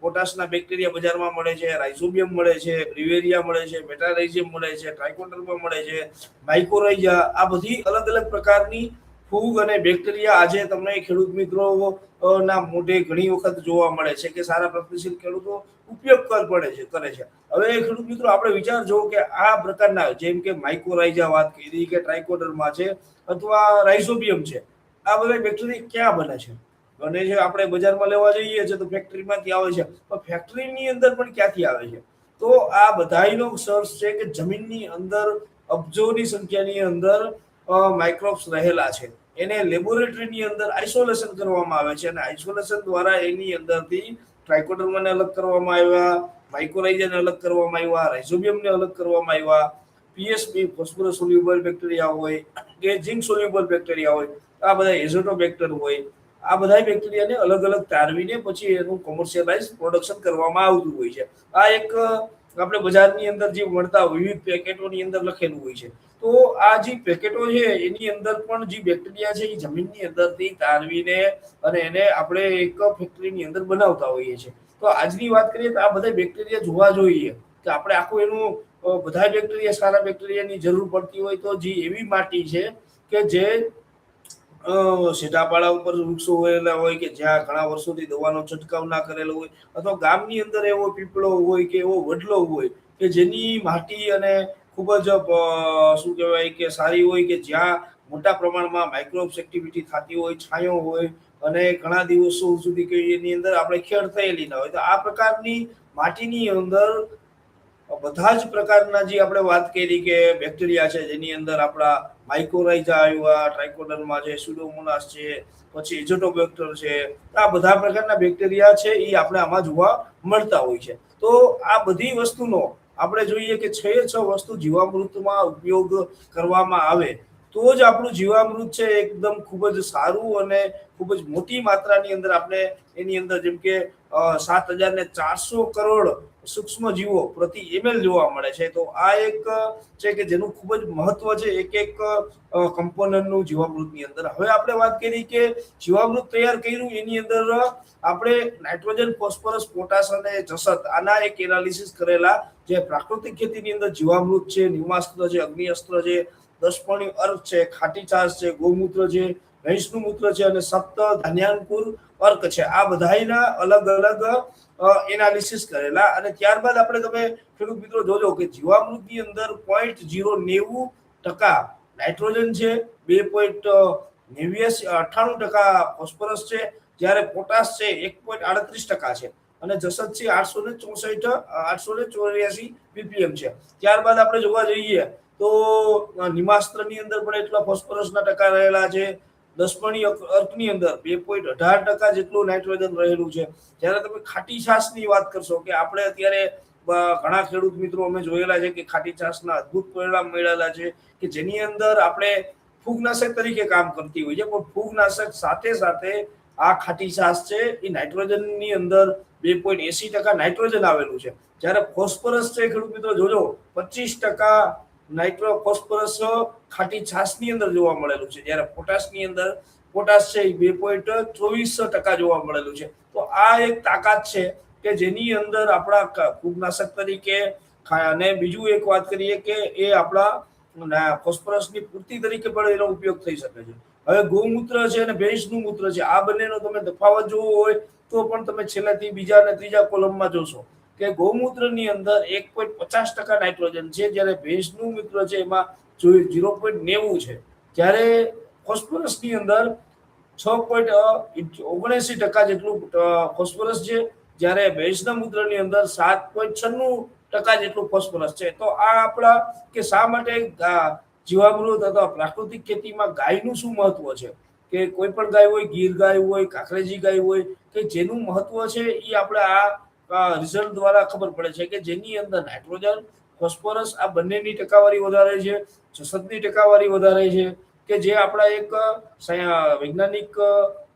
પોટાશના બેક્ટેરિયા બજારમાં મળે છે, રાઇઝોબિયમ મળે છે, બ્રિવેરિયા મળે છે, મેટારાઇઝિયમ મળે છે, ટ્રાઇકોડર્મા મળે છે, માઇકોરાઇઝા, આ બધી અલગ અલગ પ્રકારની ફૂગ અને બેક્ટેરિયા આજે તમને ખેડૂત મિત્રો ના મોઢે ઘણી વખત જોવા મળે છે કે સારા પ્રગતિશીલ ખેડૂતો ઉપયોગ કરે છે. હવે ખેડૂત મિત્રો આપણે વિચારજો કે આ પ્રકારના જેમ કે માઇકોરાઇઝા વાત કરી કે ટ્રાઇકોડર્મા છે અથવા રાઇઝોબિયમ છે, આ બધા બેક્ટેરિયા ક્યાં બને છે? આપણે બજારમાં લેવા જઈએ છીએ તો ફેક્ટરીમાંથી આવે છે, પણ ફેક્ટરીની અંદર પણ ક્યાંથી આવે છે? તો આ બધાનો સોર્સ છે કે જમીનની અંદર અબજોની સંખ્યાની અંદર માઇક્રોબ્સ રહેલા છે. એને લેબોરેટરીની અંદર આઇસોલેશન કરવામાં આવે છે અને આઇસોલેશન દ્વારા એની અંદરથી ટ્રાઇકોડર્માને અલગ કરવામાં આવ્યા, માઇકોરાઇઝાને અલગ કરવામાં આવ્યા, રાઇઝોબિયમને અલગ કરવામાં આવ્યા, પીએસબી ફોસ્ફરસ સોલ્યુબલ બેક્ટેરિયા હોય કે ઝિંક સોલ્યુબલ બેક્ટેરિયા હોય, આ બધા એઝોટોબેક્ટર હોય, આ બધા બેક્ટેરિયાને અલગ અલગ તારવીને પછી એનું કોમર્શિયલાઇઝ પ્રોડક્શન કરવામાં આવતું હોય છે. આ એક આપણે બજારની અંદર જે મળતા વિવિધ પેકેટોની અંદર લખેલું હોય છે. તો આ જે પેકેટો છે એની અંદર પણ જે બેક્ટેરિયા છે એ જમીનની અંદરથી તારવીને અને એને આપણે એક ફેક્ટરીની અંદર બનાવતા હોઈએ છીએ. તો આજની વાત કરીએ તો આ બધા બેક્ટેરિયા જોવા જોઈએ કે આપણે આખું એનું બધા બેક્ટેરિયા સારા બેક્ટેરિયાની જરૂર પડતી હોય તો જે એવી માટી છે કે જે સીધાપાડા ઉપર વૃક્ષો હોયેલા હોય કે જ્યાં ઘણા વર્ષોથી દવાનો છંટકાવ ના કરેલો હોય, અથવા ગામની અંદર એવો પીપળો હોય કે એવો વડલો હોય કે જેની માટી અને ખૂબ જ શું કહેવાય કે સારી હોય કે જ્યાં મોટા પ્રમાણમાં માઇક્રોબ્સ એક્ટિવિટી થતી હોય, છાંયો હોય અને ઘણા દિવસો સુધી કે એની અંદર આપણે ખેડ થયેલી ના હોય. તો આ પ્રકારની માટીની અંદર બધા જ પ્રકારના જે આપણે વાત કરી કે બેક્ટેરિયા છે જેની અંદર આપણા માઇકોરાઇઝા આવ્યા, ટ્રાઇકોડર્મા છે, સ્યુડોમોનાસ છે, પછી એઝોટોબેક્ટર છે, આ બધા પ્રકારના બેક્ટેરિયા છે એ આપણે આમાં જોવા મળતા હોય છે. તો આ બધી વસ્તુનો આપણે જોઈએ કે 6 વસ્તુ જીવામૃતમાં ઉપયોગ કરવામાં આવે તો જ આપણું જીવામૃત છે એકદમ ખૂબ જ સારું અને ખૂબ જ મોટી માત્રાની અંદર આપણે એની અંદર જેમ કે 7,400 કરોડ સૂક્ષ્મ જીવો પ્રતિ ml જોવા મળે છે. તો આ એક છે કે જેનું ખૂબ જ મહત્વ છે એક એક કમ્પોનન્ટનું જીવામૃતની અંદર. હવે આપણે વાત કરી કે જીવામૃત તૈયાર કર્યું એની અંદર આપણે નાઇટ્રોજન, ફોસ્ફરસ, પોટાશ અને જસત આના એક એનાલિસિસ કરેલા જે પ્રાકૃતિક ખેતીની અંદર જીવામૃત છે, નિમાસ્ત્ર છે, અગ્નિઅસ્ત્ર છે, 10 અર્ક છે, ખાટી છાશ છે, ગૌમૂત્ર છે, ભેંસનું મૂત્ર છે અને સપ્ત ધાન્યાંકુર અર્ક છે. આ બધાના અલગ અલગ એનાલિસિસ કરેલા અને ત્યારબાદ આપણે તમે ખેડૂત મિત્રો જોજો કે જીવામૃતની અંદર 0.090% નાઇટ્રોજન છે, 2.98% ફોસ્ફરસ છે, જ્યારે પોટાશ છે 1.38% છે અને જસત છે 884 ppm છે. ત્યારબાદ આપણે જોવા જઈએ તો નિમાસ્ત્રની અંદર પણ એટલા ફોસ્ફરસના ટકા રહેલા છે. 10 અર્કની અંદર 2.18% જેટલું નાઇટ્રોજન રહેલું છે. જ્યારે તમે ખાટી છાશની વાત કરશો કે આપણે અત્યારે ઘણા ખેડૂત મિત્રો અમે જોયેલા છે કે ખાટી છાશના અદ્ભુત પરિણામ મળેલા છે કે જેની અંદર આપણે ફૂગનાશક તરીકે કામ કરતી હોય છે, પણ ફૂગનાશક સાથે સાથે આ ખાટી છાશ છે એ નાઇટ્રોજનની અંદર 2.80% નાઇટ્રોજન આવેલું છે. જ્યારે ફોસ્ફરસ છે ખેડૂત મિત્રો જોજો 25% ફોસ્ફરસ ખાટી છાશની અંદર જોવા મળેલું છે, જ્યારે પોટાશની અંદર પોટાશ છે 2.24% જોવા મળેલું છે. તો આ એક તાકાત છે કે જેની અંદર આપણા ફૂગનાશક તરીકે અને બીજું એક વાત કરીએ કે એ આપણા ફોસ્ફરસની પૂર્તિ તરીકે પણ એનો ઉપયોગ થઈ શકે છે. હવે ગૌમૂત્ર છે અને ભેંસનું મૂત્ર છે, આ બંનેનો તમે તફાવત જોવો હોય તો પણ તમે છેલ્લેથી બીજા અને ત્રીજા કોલમમાં જોશો કે ગૌમૂત્રની અંદર 1.50% નાઇટ્રોજન છે, જ્યારે ભેંસનું મૂત્ર છે એમાં 0.90 છે. જ્યારે ફોસ્ફરસની અંદર 6.79% જેટલું ફોસ્ફરસ છે, જ્યારે ભેંસના મૂત્રની અંદર 7.96% જેટલું ફોસ્ફરસ છે. તો આ આપણા કે શા માટે જીવામૃત અથવા પ્રાકૃતિક ખેતીમાં ગાયનું શું મહત્વ છે કે કોઈ પણ ગાય હોય, ગીર ગાય હોય, કાંકરેજી ગાય હોય કે જેનું મહત્વ છે એ આપણે આ રિઝલ્ટ દ્વારા ખબર પડે છે કે જેની અંદર નાઇટ્રોજન, ફોસ્ફરસ આ બંનેની ટકાવારી વધારે છે, જસતની ટકાવારી વધારે છે કે જે આપણા એક વૈજ્ઞાનિક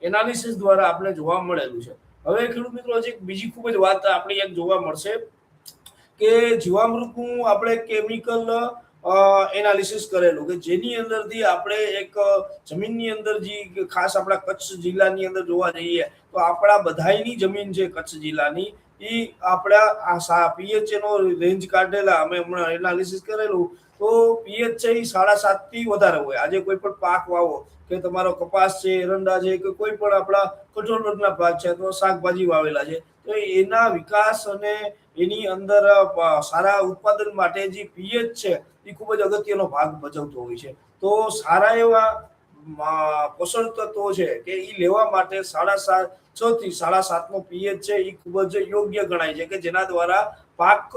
એનાલિસિસ દ્વારા આપણે જોવા મળેલું છે. હવે ખેડૂત મિત્રો હજી બીજી ખૂબ જ વાત આપણે એક જોવા મળશે કે જીવામૃતનું આપણે કેમિકલ એનાલિસિસ કરેલું કે જેની અંદરથી આપણે એક જમીનની અંદર જે ખાસ આપણા કચ્છ જિલ્લાની અંદર જોવા જઈએ તો આપણા બધાયની જમીન છે કચ્છ જિલ્લાની એ આપણા પીએચ નો રેન્જ કાઢેલા અમે હમણાં એનાલિસિસ કરેલું તો પીએચ છે એ 7.5 થી વધારે હોય. આજે કોઈ પણ પાક વાવો કે તમારો કપાસ છે, એરંડા છે કે કોઈ પણ આપણા કઠોળ વર્ગના પાક છે અથવા શાકભાજી વાવેલા છે તો એના વિકાસ અને એની અંદર સારા ઉત્પાદન માટે જે પીએચ છે એ ખૂબ જ અગત્યનો ભાગ ભજવતો હોય છે. તો સારા એવા પોષણ તત્વો છે કે એ લેવા માટે 6.5 થી 7.5 નો પીએચ છે એ ખૂબ જ યોગ્ય ગણાય છે કે જેના દ્વારા પાક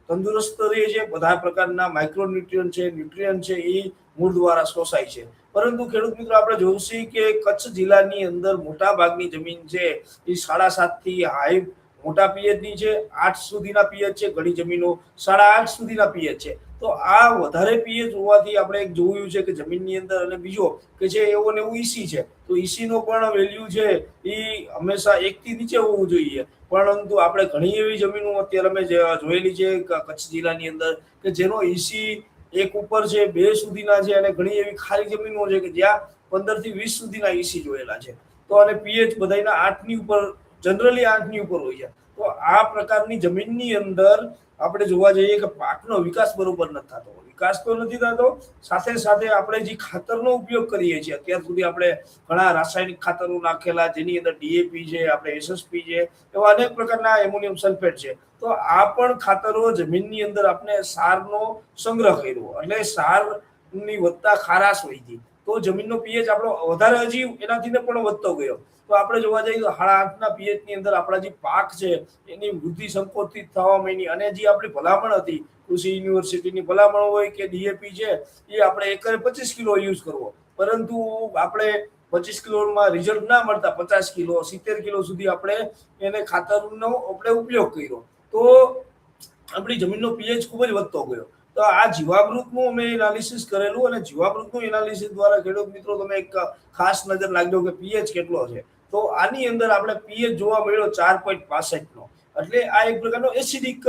તંદુરસ્ત રહે છે, બધા પ્રકારના માઇક્રોન્યુટ્રિયન્ટ છે, ન્યુટ્રિયન્ટ છે એ મૂળ દ્વારા શોષાય છે. પરંતુ ખેડૂત મિત્રો આપણે જોયું છે કે કચ્છ જિલ્લાની અંદર મોટા ભાગની જમીન છે એ 7.5 થી હાઈ મોટા પીએચની છે, 8 સુધીના પીએચ છે, ઘણી જમીનો 8.5 સુધીના પીએચ છે. તો આ વધારે પીએચ હોવાથી આપણે એક જોયું છે કે જમીનની અંદર, અને બીજો કે જે એવો ને એવું ઈસી છે, તો ઈસી નો પણ વેલ્યુ છે એ હંમેશા 1 થી નીચે હોવું જોઈએ. પરંતુ આપણે ઘણી એવી જમીનો અત્યારે અમે જોયેલી છે કચ્છ જિલ્લાની અંદર કે જેનો ઈસી 1 ઉપર છે, 2 સુધીના છે, અને ઘણી એવી ખાલી જમીનો છે કે જ્યાં 15 થી 20 સુધીના ઈસી જોયેલા છે. તો અને પીએચ બધાના 8 ની ઉપર, જનરલી 8 ની ઉપર હોય છે. તો આ પ્રકારની જમીનની અંદર આપણે જોવા જઈએ કે પાકનો વિકાસ બરોબર નથી થતો. વિકાસ તો નથી થતો, સાથે સાથે આપણે જે ખાતરનો ઉપયોગ કરીએ છીએ અત્યાર સુધી આપણે ઘણા રાસાયણિક ખાતરો નાખેલા, જેની અંદર ડીએપી છે, આપણે એસએસપી છે, એવા અનેક પ્રકારના એમોનિયમ સલ્ફેટ છે. તો આ પણ ખાતરો જમીનની અંદર આપણે સારનો સંગ્રહ કર્યો, એટલે સારની વધતા ખારાશ હોય છે. તો જમીનનો પીએચ આપણો વધારે હજી એનાથી પણ વધતો ગયો. તો આપણે જોવા જઈએ તો 8.5ના પીએચ ની અંદર આપણા જે પાક છે એની વૃદ્ધિ સંકોચિત થવા માંડી, અને જે આપણી ભલામણ હતી કૃષિ યુનિવર્સિટીની ભલામણ હોય કે ડીએપી છે એ આપણે એકરે 25 કિલો યુઝ કરવો, પરંતુ આપણે 25 કિલોમાં રિઝલ્ટ ના મળતા 50 કિલો 70 કિલો સુધી આપણે એને ખાતરનો આપણે ઉપયોગ કર્યો. તો આપણી જમીનનો પીએચ ખૂબ જ વધતો ગયો. તો આ જીવામૃતનું અમે એનાલિસિસ કરેલું, અને જીવામૃતનું એનાલિસિસ દ્વારા ખેડૂત મિત્રો તમે એક ખાસ નજર નાખજો કે પીએચ કેટલો છે. તો આની અંદર આપણે પીએચ જોવા મળ્યો 4.65 નો, એટલે આ એક પ્રકારનો એસિડિક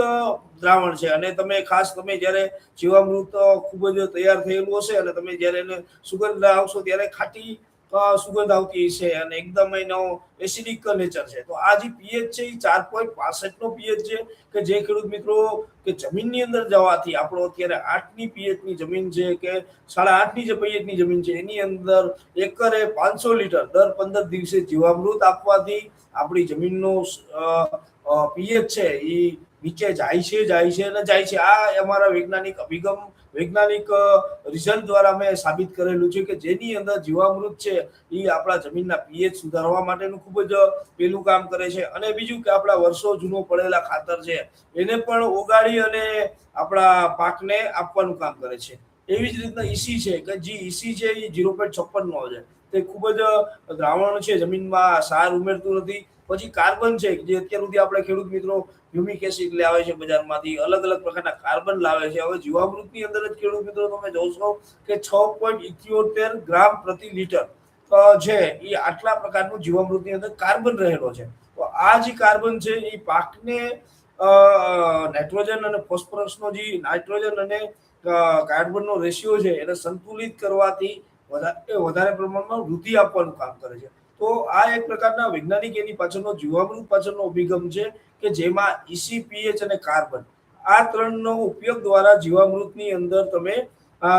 દ્રાવણ છે. અને તમે ખાસ તમે જ્યારે જીવામૃત ખૂબ જ તૈયાર થયેલું હશે અને તમે જ્યારે એને સુગંધ આવશો ત્યારે ખાટી સુગંધ આવતી છે અને એકદમ એનો એસિડિક નેચર છે. તો આ જે પીએચ છે એ 4.65 નો પીએચ છે કે જે ખેડૂત મિત્રો કે જમીનની અંદર જવાથી આપણો અત્યારે 8ની પીએચની જમીન છે કે 8.5ની જે પીએચની જમીન છે એની અંદર એકરે 500 લીટર દર 15 દિવસે જીવામૃત આપવાથી આપણી જમીનનો પીએચ છે એ નીચે જાય છે. આ અમારા વૈજ્ઞાનિક અભિગમ, વૈજ્ઞાનિક રિઝલ્ટ દ્વારા અમે સાબિત કરેલું છે કે જેની અંદર જીવામૃત છે એ આપણા જમીનના પીએચ સુધારવા માટેનું ખૂબ જ પેલું કામ કરે છે. અને બીજું કે આપણા વર્ષો જૂનો પડેલા ખાતર છે એને પણ ઓગાળી અને આપણા પાકને આપવાનું કામ કરે છે. એવી જ રીતના ઈસી છે કે જે ઈસી છે એ 0.56 નો છે, તે ખૂબ જ દ્રાવણ છે, જમીનમાં સાર ઉમેરતું નથી. પછી કાર્બન છે જે અત્યાર સુધી આપણે ખેડૂત મિત્રો હ્યુમિક એસિડ લાવે છે બજારમાંથી, અલગ અલગ પ્રકારના કાર્બન લાવે છે. હવે જીવામૃતની અંદર જ ખેડૂત મિત્રો તમે જોશો કે 6.78 ગ્રામ પ્રતિ લીટર છે એ આટલા પ્રકારનું જીવામૃતની અંદર કાર્બન રહેલો છે. તો આ જે કાર્બન છે એ પાકને નાઇટ્રોજન અને ફોસ્ફરસનો જે નાઇટ્રોજન અને કાર્બનનો રેશિયો છે એને સંતુલિત કરવાથી વધારે પ્રમાણમાં વૃદ્ધિ આપવાનું કામ કરે છે. તો આ એક પ્રકારના વૈજ્ઞાનિક એની પાછળનો જીવામૃત પાછળનો અભિગમ છે કે જેમાં ઈસી, પીએચ અને કાર્બન આ ત્રણનો ઉપયોગ દ્વારા જીવામૃતની અંદર તમે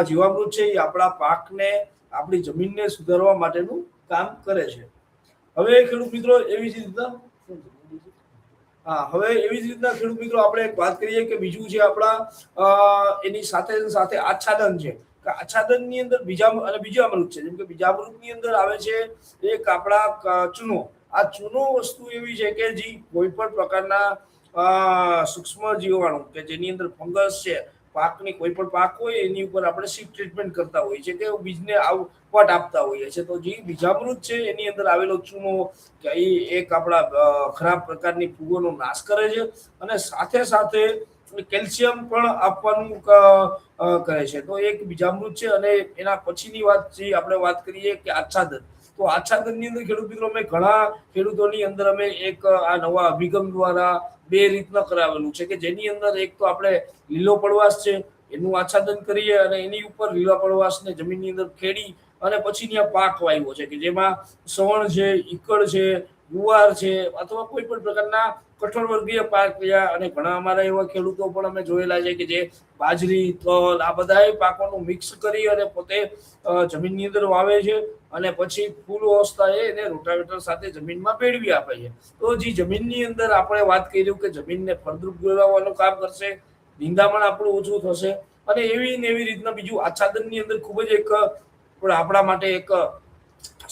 જીવામૃત છે એ આપણા પાકને, આપણી જમીનને સુધારવા માટેનું કામ કરે છે. હવે ખેડૂત મિત્રો એવી જ રીતના ખેડૂત મિત્રો આપણે એક વાત કરીએ કે બીજું છે આપણા એની સાથે આચ્છાદન છે. આચ્છાદનની અંદર બીજામૃત છે, જેમ કે બીજામૃતની અંદર આવે છે એક આપણા ચૂનો. આ ચૂનો વસ્તુ એવી છે કે જે કોઈ પણ પ્રકારના સૂક્ષ્મ જીવાણુ કે જેની અંદર ફંગસ છે, પાકની કોઈ પણ પાક હોય એની ઉપર આપણે સીડ ટ્રીટમેન્ટ કરતા હોઈએ છીએ કે બીજને આવપટ આપતા હોઈએ છીએ. તો જે બીજામૃત છે એની અંદર આવેલો ચૂનો કે એ એક આપણા ખરાબ પ્રકારની ફૂગોનો નાશ કરે છે અને સાથે સાથે કેલ્શિયમ પણ આપવાનું કરે છે. તો એક બીજામૃત છે. અને એના પછીની વાત જે આપણે વાત કરીએ કે આચ્છાદન. તો આચ્છાદનની અંદર ખેડૂત મિત્રો અમે ઘણા ખેડૂતોની અંદર અમે એક આ નવા અભિગમ દ્વારા 2 રીતના કરાવેલું છે કે જેની અંદર એક તો આપણે લીલો પડવાશ છે એનું આચ્છાદન કરીએ અને એની ઉપર લીલા પડવાશને જમીનની અંદર ખેડી અને પછી ત્યાં પાક વાવ્યો છે કે જેમાં સવણ છે, ઈકળ છે, ગુવાર છે અથવા કોઈ પણ પ્રકારના કઠોળ વર્ગીય પાક થયા. અને ઘણા અમારા એવા ખેડૂતો પણ અમે જોયેલા છે કે જે બાજરી, તલ આ બધા પાકોનું મિક્સ કરી અને પોતે જમીનની અંદર વાવે છે અને પછી ફૂલ અવસ્થાએ એને રોટાવેટર સાથે જમીનમાં ભેળવી આપે છે. તો જે જમીનની અંદર આપણે વાત કરી કે જમીનને ફળદ્રુપ બનાવવાનું કામ કરશે, નિંદામણ આપણું ઓછું થશે. અને એવી રીતના બીજું આચ્છાદનની અંદર ખૂબ જ એક આપણા માટે એક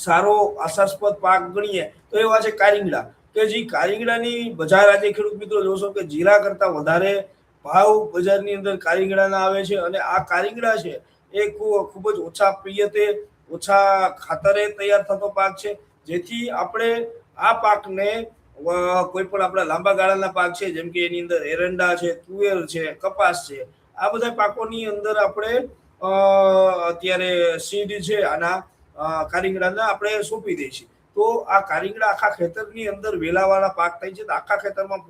સારો આશાસ્પદ પાક ગણીએ તો એવા છે કારિંગડા. કે જે કારિંગડાની બજાર આજે ખેડૂત મિત્રો જોશો કે જીરા કરતા વધારે ભાવ બજારની અંદર કારિંગડાના આવે છે. અને આ કારિંગડા છે એ ખૂબ જ ઓછા પિયતે ઓછા ખાતરે તૈયાર થતો પાક છે, જેથી આપણે આ પાકને કોઈ પણ આપણા લાંબા ગાળાના પાક છે, જેમ કે એની અંદર એરંડા છે, તુવેર છે, કપાસ છે, આ બધા પાકોની અંદર આપણે અત્યારે સીડ છે આના કારીંગડાના આપણે સોંપી દઈએ છીએ. તો આ કારીંગડા આખા ખેતરની અંદર વેલાવાળા પાક થાય છે, તો આખા ખેતરમાં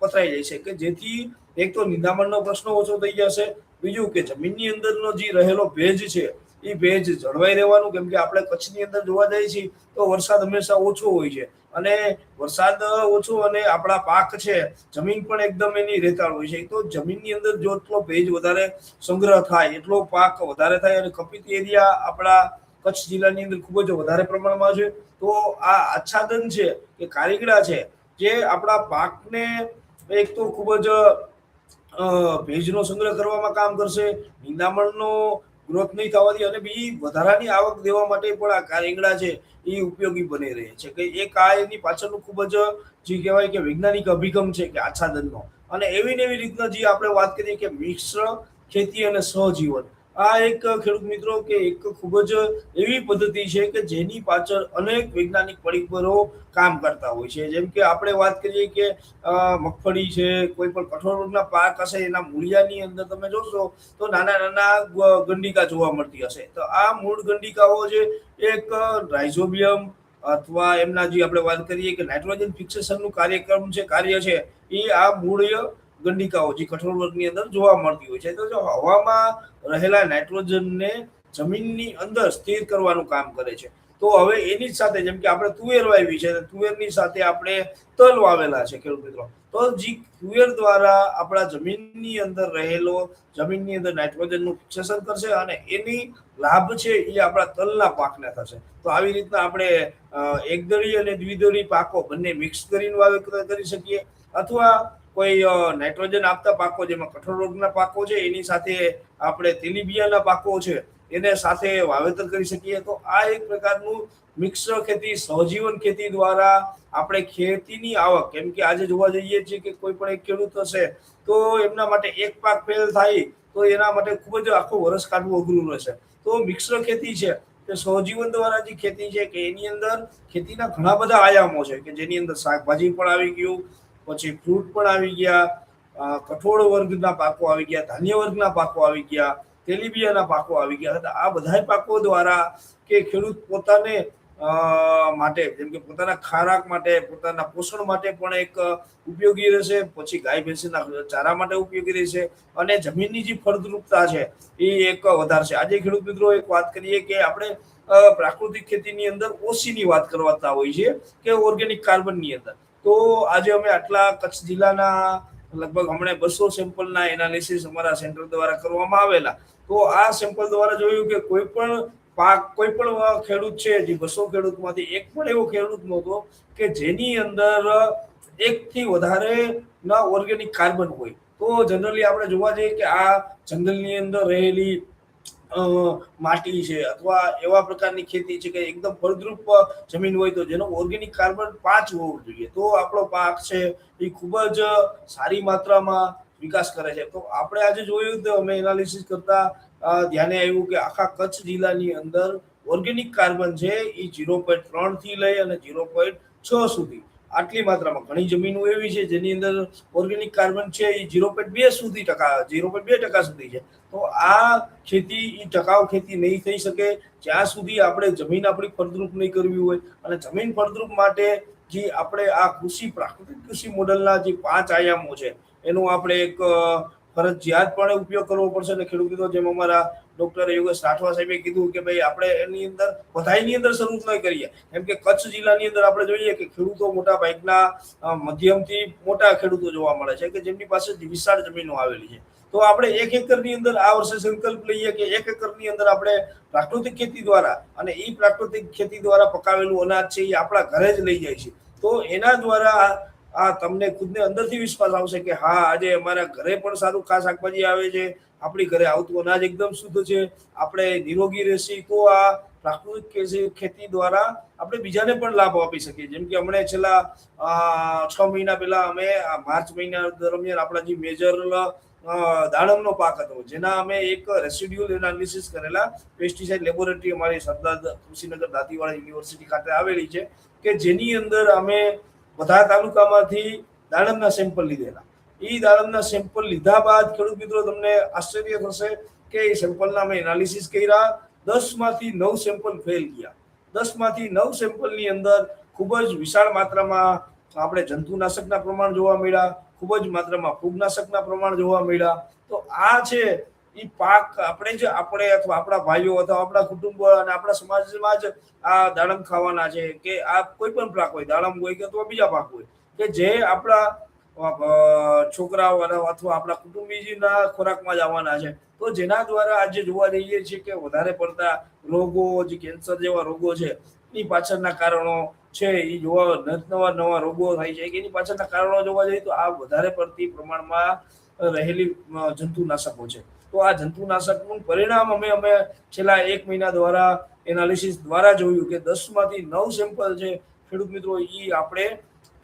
પથરાઈ જાય છે, કે જેથી એક તો નિંદામણનો પ્રશ્ન ઓછો થઈ જશે, બીજું કે જમીનની અંદરનો જે રહેલો ભેજ છે એ ભેજ જળવાઈ રહેવાનું, કેમ કે આપણે કચ્છની અંદર જોવા જઈએ છીએ તો વરસાદ હંમેશા ઓછો હોય છે, અને વરસાદ ઓછો અને આપણા પાક છે જમીન પણ એકદમ એની રેતાળ હોય છે, તો જમીનની અંદર જો એટલો ભેજ વધારે સંગ્રહ થાય એટલો પાક વધારે થાય, અને કપિત એરિયા આપણા કચ્છ જિલ્લાની અંદર ખૂબ જ વધારે પ્રમાણમાં છે. તો આ આચ્છાદન છે કે કારીગડા છે, જે આપણા પાકને એક તો ખૂબ જ ભેજનો સંગ્રહ કરવામાં કામ કરશે, નિંદામણનો ગ્રોથ નહીં થવાથી, અને બીજી વધારાની આવક દેવા માટે પણ આ કારીંગડા છે એ ઉપયોગી બની રહે છે. કે એક આ એની પાછળનું ખૂબ જ જે કહેવાય કે વૈજ્ઞાનિક અભિગમ છે કે આચ્છાદનનો. અને એવી ને એવી રીતના જે આપણે વાત કરીએ કે મિશ્ર ખેતી અને સહજીવન, આ એક ખેડૂત મિત્રો કે એક ખૂબ જ એવી પદ્ધતિ છે કે જેની પાછળ અનેક વૈજ્ઞાનિક પરિબળો કામ કરતા હોય છે. જેમ કે આપણે વાત કરીએ કે મગફળી છે, કોઈ પણ કઠોળ વર્ગના પાક હશે, એના મૂળિયાની અંદર તમે જોશો તો નાના નાના ગંડિકા જોવા મળતી હશે. તો આ મૂળ ગંડિકાઓ છે એક રાઇઝોબિયમ અથવા એમના જે આપણે વાત કરીએ કે નાઇટ્રોજન ફિક્સેશનનું કાર્ય છે એ આ મૂળ ગંડિકાઓ જે કઠોળ વર્ગની અંદર જોવા મળતી હોય છે. તો જો હવામાં રહેલા નાઇટ્રોજનને જમીનની અંદર સ્થિર કરવાનું કામ કરે છે. તો હવે એની જ સાથે જેમ કે આપણે તુવેર વાવી છે, તુવેરની સાથે આપણે તલ વાવેલા છે ખેડૂત મિત્રો, તો જે તુવેર દ્વારા આપણા જમીનની અંદર રહેલો જમીનની અંદર નાઇટ્રોજનનું ફિક્સેશન કરશે, અને એની લાભ છે એ આપણા તલના પાકને થશે. તો આવી રીતના આપણે એકદળી અને દ્વિદળી પાકો બંને મિક્સ કરીને વાવેતર કરી શકીએ, અથવા કોઈ નાઇટ્રોજન આપતા પાકો જેમાં કઠોળ વર્ગના પાકો છે એની સાથે આપણે તેલીબિયાના પાકો છે એને સાથે વાવેતર કરી શકીએ. તો આ એક પ્રકારનું મિક્સર ખેતી, સહજીવન ખેતી દ્વારા આપણે ખેતીની આવક, કેમ કે આજે જોવા જઈએ છીએ કે કોઈ પણ એક ખેડૂત હશે તો એમના માટે એક પાક ફેલ થાય તો એના માટે ખૂબ જ આખું વર્ષ કાઢવું અઘરું રહેશે. તો મિક્સર ખેતી છે કે સહજીવન દ્વારા જે ખેતી છે કે એની અંદર ખેતીના ઘણા બધા આયામો છે, કે જેની અંદર શાકભાજી પણ આવી ગયું, પછી ફ્રૂટ પણ આવી ગયા, કઠોળ વર્ગના પાકો આવી ગયા, ધાન્ય વર્ગના પાકો આવી ગયા, તેલીબિયાના પાકો આવી ગયા હતા. આ બધા પાકો દ્વારા કે ખેડૂત પોતાને માટે, જેમ કે પોતાના ખોરાક માટે, પોતાના પોષણ માટે પણ એક ઉપયોગી રહેશે, પછી ગાય ભેંસના ચારા માટે ઉપયોગી રહેશે, અને જમીનની જે ફળદ્રુપતા છે એ એક વધારશે. આજે ખેડૂત મિત્રો એક વાત કરીએ કે આપણે પ્રાકૃતિક ખેતીની અંદર ઓછીની વાત કરવાતા હોય છે કે ઓર્ગેનિક કાર્બનની અંદર. તો આજે અમે આટલા કચ્છ જિલ્લાના લગભગ હમણાં 200 સેમ્પલના એનાલિસિસ અમારા સેન્ટર દ્વારા કરવામાં આવેલા. તો આ સેમ્પલ દ્વારા જોયું કે કોઈ પણ પાક, કોઈ પણ ખેડૂત છે જે 200 ખેડૂતમાંથી એક પણ એવો ખેડૂત નહોતો કે જેની અંદર એકથી વધારે ના ઓર્ગેનિક કાર્બન હોય. તો જનરલી આપણે જોવા જઈએ કે આ જંગલની અંદર રહેલી માટી છે અથવા એવા પ્રકારની ખેતી છે કે એકદમ ફળદ્રુપ જમીન હોય તો જેનો ઓર્ગેનિક કાર્બન 5 હોવું જોઈએ, તો આપણો પાક છે એ ખૂબ જ સારી માત્રામાં વિકાસ કરે છે. તો આપણે આજે જોયું તો અમે એનાલિસિસ કરતા ધ્યાને આવ્યું કે આખા કચ્છ જિલ્લાની અંદર ઓર્ગેનિક કાર્બન છે એ 0.3 થી લઈ અને 0.6 સુધી આટલી માત્રામાં, ઘણી જમીનો એવી છે જેની અંદર ઓર્ગેનિક કાર્બન છે એ 0.2 સુધી છે. તો આ ખેતી એ ટકાઉ ખેતી નહીં થઈ શકે જ્યાં સુધી આપણે જમીન આપણી ફળદ્રુપ નહીં કરવી હોય. અને જમીન ફળદ્રુપ માટે જે આપણે આ પ્રાકૃતિક કૃષિ મોડલના જે 5 આયામો છે એનો આપણે એક ફરજિયાતપણે ઉપયોગ કરવો પડશે. અને ખેડૂત મિત્રો, જેમ અમારા ડોક્ટર યોગેશ રાઠવા સાહેબે કીધું કે ભાઈ આપણે એની અંદર બધાની અંદર શરૂ ન કરીએ, કેમ કે કચ્છ જિલ્લાની અંદર આપણે જોઈએ કે ખેડૂતો મોટા ભાગના મધ્યમથી મોટા ખેડૂતો જોવા મળે છે કે જેમની પાસે વિશાળ જમીનો આવેલી છે. તો આપણે 1 એકરની અંદર આ વર્ષે સંકલ્પ લઈએ કે 1 એકરની અંદર આપણે પ્રાકૃતિક ખેતી દ્વારા, અને એ પ્રાકૃતિક ખેતી દ્વારા પકાવેલું અનાજ છે એ આપણા ઘરે જ લઈ જાય છે. તો એના દ્વારા આ તમને ખુદને અંદરથી વિશ્વાસ આવશે કે હા, આજે અમારા ઘરે પણ સારું શાકભાજી આવે છે, આપણી ઘરે આવતું અનાજ એકદમ શુદ્ધ છે, આપણે નિરોગી રહેશી. તો આ પ્રાકૃતિક ખેતી દ્વારા આપણે બીજાને પણ લાભ આપી શકીએ. જેમ કે હમણાં છેલ્લા 6 મહિના પહેલા અમે માર્ચ મહિના દરમિયાન આપણા જે મેજર દાડમનો પાક હતો, જેના અમે એક રેસિડ્યુઅલ એનાલિસિસ કરેલા પેસ્ટિસાઇડ લેબોરેટરી અમારી સરદાર કૃષિનગર દાંતીવાડા યુનિવર્સિટી ખાતે આવેલી છે, કે જેની અંદર અમે બધા તાલુકામાંથી દાડમના સેમ્પલ લીધેલા. એ દાડમના સેમ્પલ લીધા બાદ ખેડૂત મિત્રો તમને આશ્ચર્ય થશે કે એ સેમ્પલના અમે એનાલિસિસ કર્યા. 10માંથી 9 સેમ્પલ ફેલ ગયા. 10માંથી 9 સેમ્પલની અંદર ખૂબ જ વિશાળ માત્રામાં આપણે જંતુનાશકના પ્રમાણ જોવા મળ્યા, ખૂબ જ માત્રામાં ફૂગનાશકના પ્રમાણ જોવા મળ્યા. તો આ છે એ પાક આપણે અથવા આપણા ભાઈઓ અથવા આપણા કુટુંબ અને આપણા સમાજમાં જ આ દાડમ ખાવાના છે, કે આ કોઈ પણ પાક હોય, દાડમ હોય કે અથવા બીજા પાક હોય, કે જે આપણા છોકરાઓ અથવા આપણા કુટુંબીજીના ખોરાકમાં જ આવવાના છે. તો જેના દ્વારા આજે જોવા જઈએ છીએ કે વધારે પડતા રોગો, જે કેન્સર જેવા રોગો છે, એની પાછળના કારણો છે એ જોવા નવા રોગો થાય છે, કે એની પાછળના કારણો જોવા જઈએ તો આ વધારે પડતી પ્રમાણમાં રહેલી જંતુનાશકો છે. તો આ જંતુનાશકનું પરિણામ અમે છેલ્લા 1 મહિના દ્વારા એનાલિસિસ દ્વારા જોયું કે 10માંથી 9 સેમ્પલ છે ખેડૂત મિત્રો એ આપણે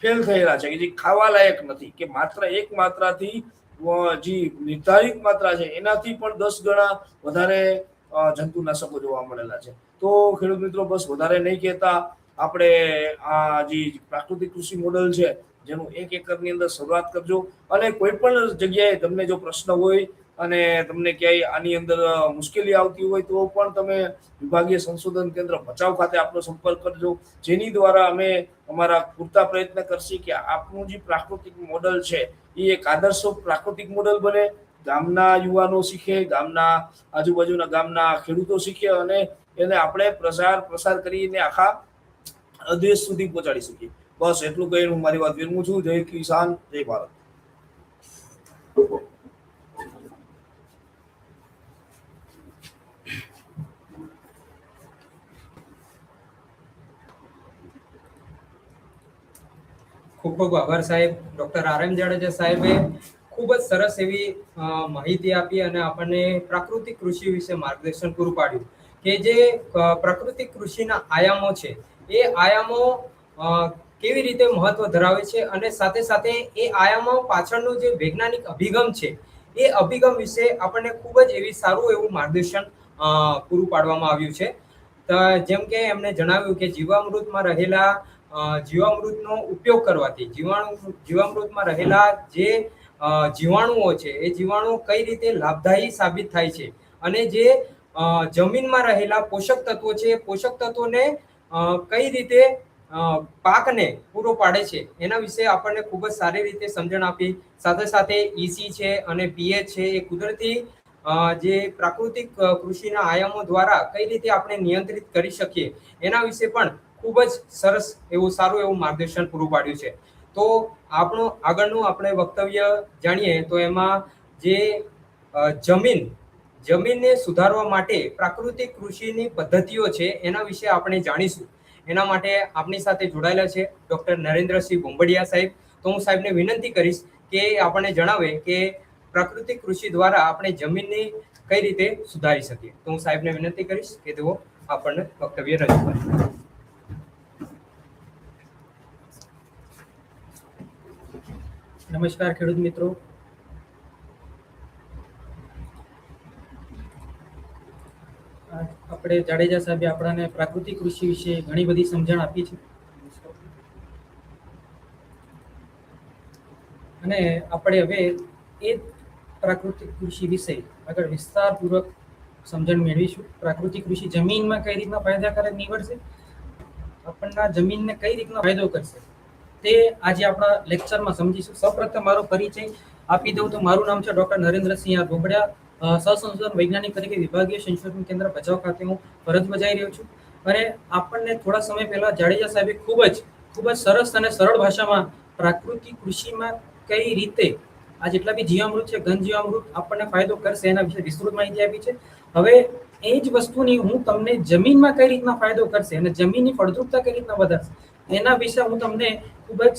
ફેલ થયેલા છે, કે જે ખાવા લાયક નથી, કે માત્ર એક માત્રાથી જે નિર્ધારિત માત્રા છે એનાથી પણ 10 ગણા વધારે જંતુનાશકો જોવા મળેલા છે. તો ખેડૂત મિત્રો બસ વધારે નહીં કહેતા, આપણે આ જે પ્રાકૃતિક કૃષિ મોડલ છે જેનું 1 એકરની અંદર શરૂઆત કરજો. અને કોઈ પણ જગ્યાએ તમને જો પ્રશ્ન હોય અને તમને ક્યાંય આની અંદર મુશ્કેલી આવતી હોય તો પણ તમે વિભાગીય સંશોધન કેન્દ્ર ભચાઉ ખાતે આપનો સંપર્ક કરજો, જેની દ્વારા અમે અમારા પૂરતા પ્રયત્ન કરશી કે આપનું જે પ્રાકૃતિક મોડલ છે એ એક આદર્શ પ્રાકૃતિક મોડલ બને, ગામના યુવાનો શીખે, ગામના આજુબાજુના ગામના ખેડૂતો શીખે અને એને આપણે પ્રસાર કરીને આખા દેશ સુધી પહોંચાડી શકીએ. બસ એટલું કહીને હું મારી વાત વિરમું છું. જય કિસાન, જય ભારત. ખૂબ ખૂબ આભાર સાહેબ. ડોક્ટર RM જાડેજા સાહેબે ખૂબ જ સરસ એવી માહિતી આપી અને આપણને પ્રાકૃતિક કૃષિ વિશે માર્ગદર્શન પૂરું પાડ્યું, કે જે પ્રાકૃતિક કૃષિના આયામો છે એ આયામો કેવી રીતે મહત્વ ધરાવે છે અને સાથે સાથે એ આયામો પાછળનું જે વૈજ્ઞાનિક અભિગમ છે એ અભિગમ વિશે આપણને ખૂબ જ એવી સારું એવું માર્ગદર્શન પૂરું પાડવામાં આવ્યું છે. જેમ કે એમણે જણાવ્યું કે જીવામૃતમાં રહેલા જીવામૃતનો ઉપયોગ કરવાથી જીવામૃતમાં રહેલા જે જીવાણુઓ છે એ જીવાણુઓ કઈ રીતે લાભદાયી સાબિત થાય છે અને જે જમીનમાં રહેલા પોષક તત્વો છે પોષક તત્વોને કઈ રીતે પાકને પૂરો પાડે છે એના વિશે આપણને ખૂબ જ સારી રીતે સમજણ આપી. સાથે સાથે EC છે અને pH છે એ કુદરતી જે પ્રાકૃતિક કૃષિના આયામો દ્વારા કઈ રીતે આપણે નિયંત્રિત કરી શકીએ એના વિશે પણ ખૂબ જ સરસ એવું સારું એવું માર્ગદર્શન પૂરું પાડ્યું છે. તો આપણું આગળનું આપણે વક્તવ્ય જાણીએ તો એમાં જે જમીનને સુધારવા માટે પ્રાકૃતિક કૃષિની પદ્ધતિઓ છે એના વિશે આપણે જાણીશું. એના માટે આપણી સાથે જોડાયેલા છે ડોક્ટર નરેન્દ્રસિંહ ભુંબડિયા સાહેબ. તો હું સાહેબને વિનંતી કરીશ કે આપણને જણાવે કે પ્રાકૃતિક કૃષિ દ્વારા આપણે જમીનને કઈ રીતે સુધારી શકીએ. તો હું સાહેબને વિનંતી કરીશ કે તેઓ આપણને વક્તવ્ય રજૂ કરે. નમસ્કાર ખેડૂત મિત્રો. આપણે જાડેજા સાહેબે આપણને પ્રાકૃતિક કૃષિ વિશે ઘણી બધી સમજણ આપી છે અને આપણે હવે એ પ્રાકૃતિક કૃષિ વિશે આગળ વિસ્તારપૂર્વક સમજણ મેળવીશું. પ્રાકૃતિક કૃષિ જમીનમાં કઈ રીતના ફાયદાકારક નીવડશે, આપણના જમીનને કઈ રીતના ફાયદો કરશે તે આજે આપણા લેક્ચરમાં સમજીશું. સૌપ્રથમ મારો પરિચય આપી દઉં તો મારું નામ છે ડોક્ટર નરેન્દ્રસિંહ ભુંબડિયા. સહસંશોધન વૈજ્ઞાનિક તરીકે વિભાગીય સંશોધન કેન્દ્ર ભચાઉ ખાતે હું ફરજ બજાવી રહ્યો છું. અને આપણને થોડા સમય પહેલા જાડેજા સાહેબે ખૂબ જ સરસ અને સરળ ભાષામાં પ્રાકૃતિક કૃષિમાં કઈ રીતે આ જેટલા બી જીવામૃત છે ઘન જીવામૃત આપણને ફાયદો કરશે એના વિશે વિસ્તૃત માહિતી આપી છે. હવે એ જ વસ્તુની હું તમને જમીનમાં કઈ રીતના ફાયદો કરશે અને જમીનની ફળદ્રુપતા કઈ રીતના વધારશે એના વિશે હું તમને ખૂબ જ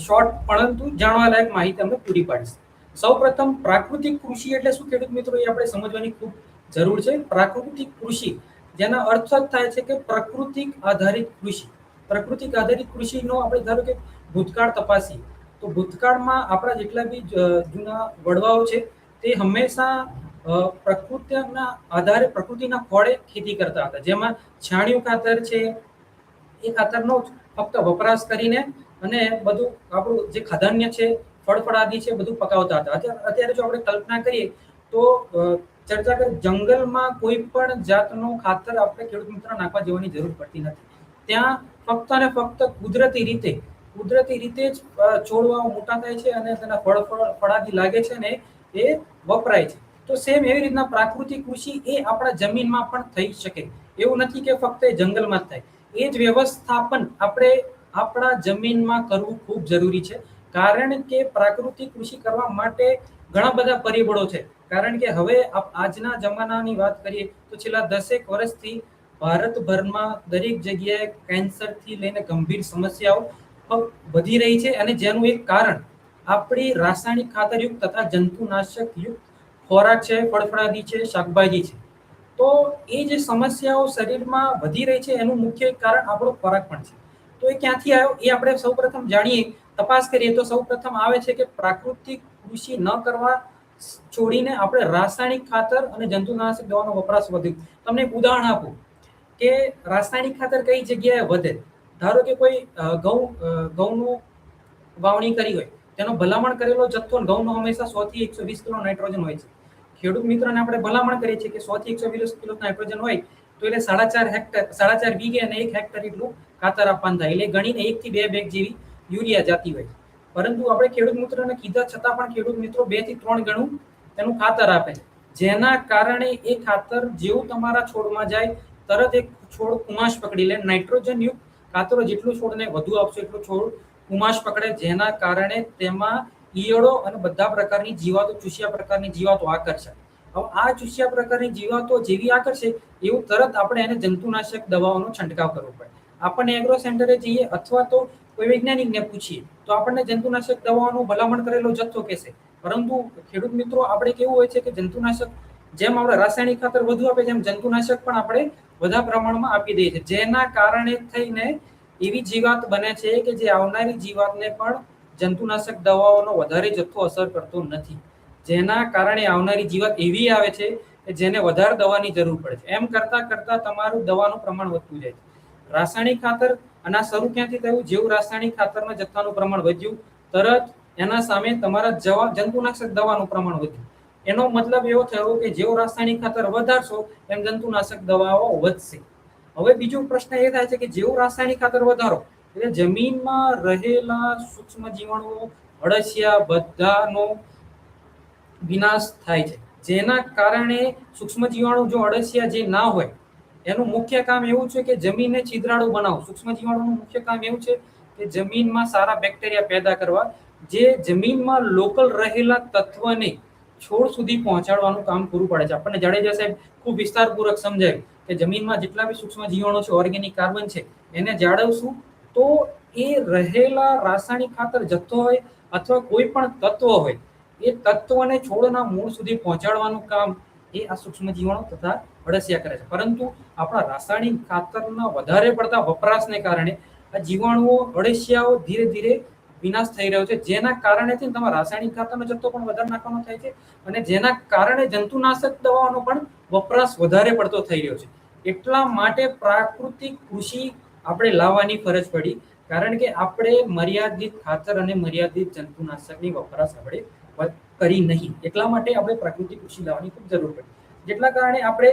શોર્ટ પરંતુ જાણવાલાયક માહિતી અમને પૂરી પાડીશ. સૌપ્રથમ પ્રાકૃતિક કૃષિ એટલે શું ખેડૂત મિત્રો એ આપણે સમજવાની ખૂબ જરૂર છે. પ્રાકૃતિક કૃષિ જેના અર્થ જ થાય છે કે પ્રાકૃતિક આધારિત કૃષિ. પ્રાકૃતિક આધારિત કૃષિનો આપણે ધારો કે ભૂતકાળ તપાસીએ તો ભૂતકાળમાં આપણા જેટલા બી જૂના વડવાઓ છે તે હંમેશા પ્રકૃતિના આધારે પ્રકૃતિના ખોળે ખેતી કરતા હતા, જેમાં છાણિયું ખાતર છે એ ખાતરનો ફક્ત વપરાશ કરીને અને બધું આપણું જે ખાધાન્ય છે, ફળફળાદી છે, બધું પકાવતા હતા. અત્યારે જો આપણે કલ્પના કરીએ તો ચર્ચા કરી, જંગલમાં કોઈ પણ જાતનું ખાતર આપણે ખેડૂત મિત્ર નાખવા જવાની જરૂર પડતી નથી. ત્યાં ફક્ત અને ફક્ત કુદરતી રીતે જ છોડવાઓ મોટા થાય છે અને તેના ફળાદી લાગે છે ને એ વપરાય છે. તો સેમ એવી રીતના પ્રાકૃતિક કૃષિ એ આપણા જમીનમાં પણ થઈ શકે. એવું નથી કે ફક્ત એ જંગલમાં જ થાય. એ જ વ્યવસ્થાપન આપણે આપણા જમીનમાં કરવું ખૂબ જરૂરી છે. કારણ કે પ્રાકૃતિક કૃષિ કરવા માટે ઘણા બધા પરિબળો છે. કારણ કે હવે આજના જમાનાની વાત કરીએ તો છેલ્લા 10 વર્ષથી ભારતભરમાં દરેક જગ્યાએ કેન્સરથી લઈને ગંભીર સમસ્યાઓ વધી રહી છે, અને જેનું એક કારણ આપણી રાસાયણિક ખાતરયુક્ત તથા જંતુનાશક યુક્ત ખોરાક છે, ફળફળાદી છે, શાકભાજી છે. તો એ જે સમસ્યાઓ શરીરમાં વધી રહી છે એનું મુખ્ય એક કારણ આપણો ખોરાક પણ છે. તો એ ક્યાંથી આવ્યો એ આપણે સૌપ્રથમ જાણીએ, તપાસ કરીએ તો સૌપ્રથમ આવે છે કે પ્રાકૃતિક કૃષિ ન કરવા છોડીને આપણે રાસાયણિક ખાતર અને જંતુનાશક દવાનો વપરાશ વધ્યો. તમને એક ઉદાહરણ આપું કે રાસાયણિક ખાતર કઈ જગ્યાએ વધે. ધારો કે કોઈ ઘઉંનું વાવણી કરી હોય, તેનો ભલામણ કરેલો જથ્થો ઘઉંનો હંમેશા 100 થી 120 કિલો નાઇટ્રોજન હોય છે. ખેડૂત મિત્રોને આપણે ભલામણ કરીએ છીએ કે 100 થી 120 કિલો નાઇટ્રોજન હોય તો એટલે 4.5 વીઘે અને 1 હેક્ટર એટલું ખાતર આપવાનું થાય. એટલે ગણીને 1 થી 2 બેગ જેવી યુરિયા જાતી હોય. પરંતુ આપણે ખેડૂત મિત્રોને કીધા છતાં પણ ખેડૂત મિત્રો 2 થી 3 ગણું તેનું ખાતર આપે છે, જેના કારણે એ ખાતર જેવું તમારા છોડમાં જાય તરત એક છોડ કુમાશ પકડી લે. નાઇટ્રોજન યુક્ત ખાતરો જેટલું છોડને વધુ આપશો એટલું છોડ કુમાશ પકડે, જેના કારણે તેમાં ઈયળો અને બધા પ્રકારની જીવાતો, ચૂસ્યા પ્રકારની જીવાતો આકર્ષાય. હવે આ ચૂસ્યા પ્રકારની જીવાતો જેવી આકર્ષે એવું તરત આપણે એને જંતુનાશક દવાઓનો છંટકાવ કરવો પડે. આપણને એગ્રો સેન્ટરે જઈએ અથવા તો કોઈ વૈજ્ઞાનિકને પૂછીએ તો આપણને જંતુનાશક દવાઓનો ભલામણ કરેલો જથ્થો કહેશે. પરંતુ ખેડૂત મિત્રો આપણે કેવું હોય છે કે જંતુનાશક જેમ આપણે રાસાયણિક ખાતર વધુ આપે જેમ જંતુનાશક પણ આપણે વધારે પ્રમાણમાં આપી દઈએ છીએ, જેના કારણે થઈને એવી જીવાત બને છે કે જે આવનારી જીવાતને પણ જંતુનાશક દવાઓનો વધારે જથ્થો અસર કરતો નથી, જેના કારણે આવનારી જીવાત એવી આવે છે કે જેને વધારે દવાની જરૂર પડે છે. એમ કરતા કરતા તમારું દવાનું પ્રમાણ વધતું જાય છે. રાસાયણિક ખાતર અને શરૂ ક્યાંથી થયું? જેવું રાસાયણિક ખાતરના જથ્થાનું પ્રમાણ વધ્યું તરત એના સામે તમારા જંતુનાશક દવાનું પ્રમાણ વધ્યું. એનો મતલબ એવો થયો કે જેવો રાસાયણિક ખાતર વધારશો એમ જંતુનાશક દવાઓ વધશે. હવે બીજો પ્રશ્ન એ થાય છે કે જેવું રાસાયણિક ખાતર વધારો એટલે જમીનમાં રહેલા સૂક્ષ્મ જીવાણુઓ, અળસિયા બધાનો વિનાશ થાય છે, જેના કારણે સૂક્ષ્મ જીવાણુ જો અળસિયા જે ના હોય એનું મુખ્ય કામ એવું છે કે જમીનને છિદ્રાળુ બનાવવું. સૂક્ષ્મ જીવાણુનું મુખ્ય કામ એવું છે કે જમીનમાં સારા બેક્ટેરિયા પેદા કરવા, જે જમીનમાં લોકલ રહેલા તત્વને છોડ સુધી પહોંચાડવાનું કામ પૂરું પાડે છે. આપણને જાડેજા સાહેબ ખૂબ વિસ્તારપૂર્વક સમજાવ્યું કે જમીનમાં જેટલા બી સૂક્ષ્મ જીવાણુ છે, ઓર્ગેનિક કાર્બન છે, એને જાળવશું તો એ રહેલા રાસાયણિક ખાતર જથ્થો હોય અથવા કોઈ પણ તત્વ હોય એ તત્વને છોડના મૂળ સુધી પહોંચાડવાનું કામ એ આ સૂક્ષ્મ જીવાણુ તથા અળસિયા કરે છે. પરંતુ આપણા રાસાયણિક ખાતરના વધારે પડતા વપરાશને કારણે આ જીવાણુઓ, અળસિયાઓ ધીરે ધીરે વિનાશ થઈ રહ્યો છે, જેના કારણે તમારા રાસાયણિક ખાતરનો જથ્થો પણ વધારે નાખવાનો થાય છે અને જેના કારણે જંતુનાશક દવાઓનો પણ વપરાશ વધારે પડતો થઈ રહ્યો છે. એટલા માટે પ્રાકૃતિક કૃષિ આપણે લાવવાની ફરજ પડી, કારણ કે આપણે મર્યાદિત ખાતર અને મર્યાદિત જંતુનાશકની વપરાશ આપણે કરી નહીં. એટલા માટે આપણે પ્રાકૃતિક કૃષિ લાવવાની ખૂબ જરૂર પડી. જેટલા કારણે આપણે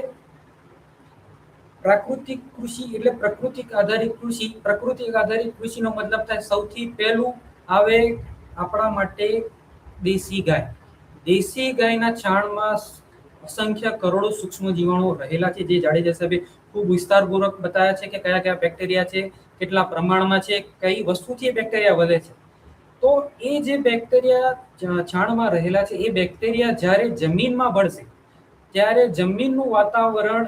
પ્રાકૃતિક કૃષિ એટલે પ્રાકૃતિક આધારિત કૃષિ. પ્રાકૃતિક આધારિત કૃષિનો મતલબ થાય સૌથી પહેલું આવે આપણા માટે દેશી ગાય. દેશી ગાયના છાણમાં અસંખ્ય કરોડો સૂક્ષ્મ જીવાણુઓ રહેલા છે, જે જાડેજા સાહેબે ખૂબ વિસ્તારપૂર્વક બતાવ્યા છે કે કયા કયા બેક્ટેરિયા છે, કેટલા પ્રમાણમાં છે, કઈ વસ્તુથી એ બેક્ટેરિયા વધે છે. તો એ જે બેક્ટેરિયા છાણમાં રહેલા છે એ બેક્ટેરિયા જ્યારે જમીનમાં ભળશે ત્યારે જમીનનું વાતાવરણ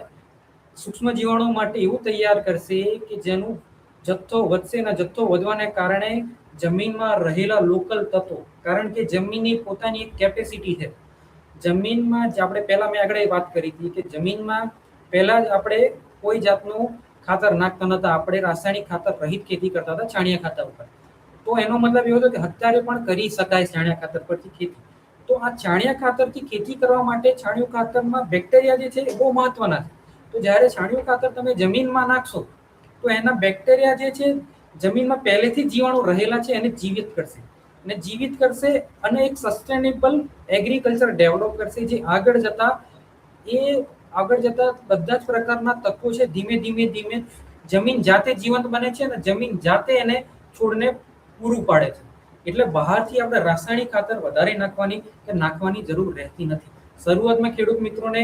સૂક્ષ્મ જીવાણુ માટે એવું તૈયાર કરશે કે જેનું જથ્થો વધશે ને જથ્થો વધવાને કારણે જમીનમાં રહેલા લોકલ તત્વો, કારણ કે જમીનની પોતાની એક કેપેસિટી છે. જમીનમાં જ આપણે પહેલા મેં આગળ વાત કરી હતી કે જમીનમાં પહેલા જ આપણે કોઈ જાતનું ખાતર નાખતા નતા, આપણે રાસાયણિક ખાતર રહિત ખેતી કરતા હતા છાણિયા ખાતર ઉપર. તો એનો મતલબ એવો હતો કે અત્યારે પણ કરી શકાય છાણિયા ખાતર પરથી ખેતી. તો આ છાણિયા ખાતરથી ખેતી કરવા માટે છાણિયું ખાતરમાં બેક્ટેરિયા જે છે એ બહુ મહત્વના છે. તો જ્યારે છાણિયું ખાતર તમે જમીનમાં નાખશો તો એના બેક્ટેરિયા જે છે જમીનમાં પહેલેથી જીવાણુ રહેલા છે એને જીવિત કરશે અને એક સસ્ટેનેબલ એગ્રીકલ્ચર ડેવલપ કરશે, જે આગળ જતા બધા જ પ્રકારના તત્વો છે ધીમે ધીમે જમીન જાતે જીવંત બને છે અને જમીન જાતે એને છોડને પૂરું પાડે છે. એટલે બહારથી આપણે રાસાયણિક ખાતર વધારે નાખવાની જરૂર રહેતી નથી. શરૂઆતમાં ખેડૂત મિત્રોને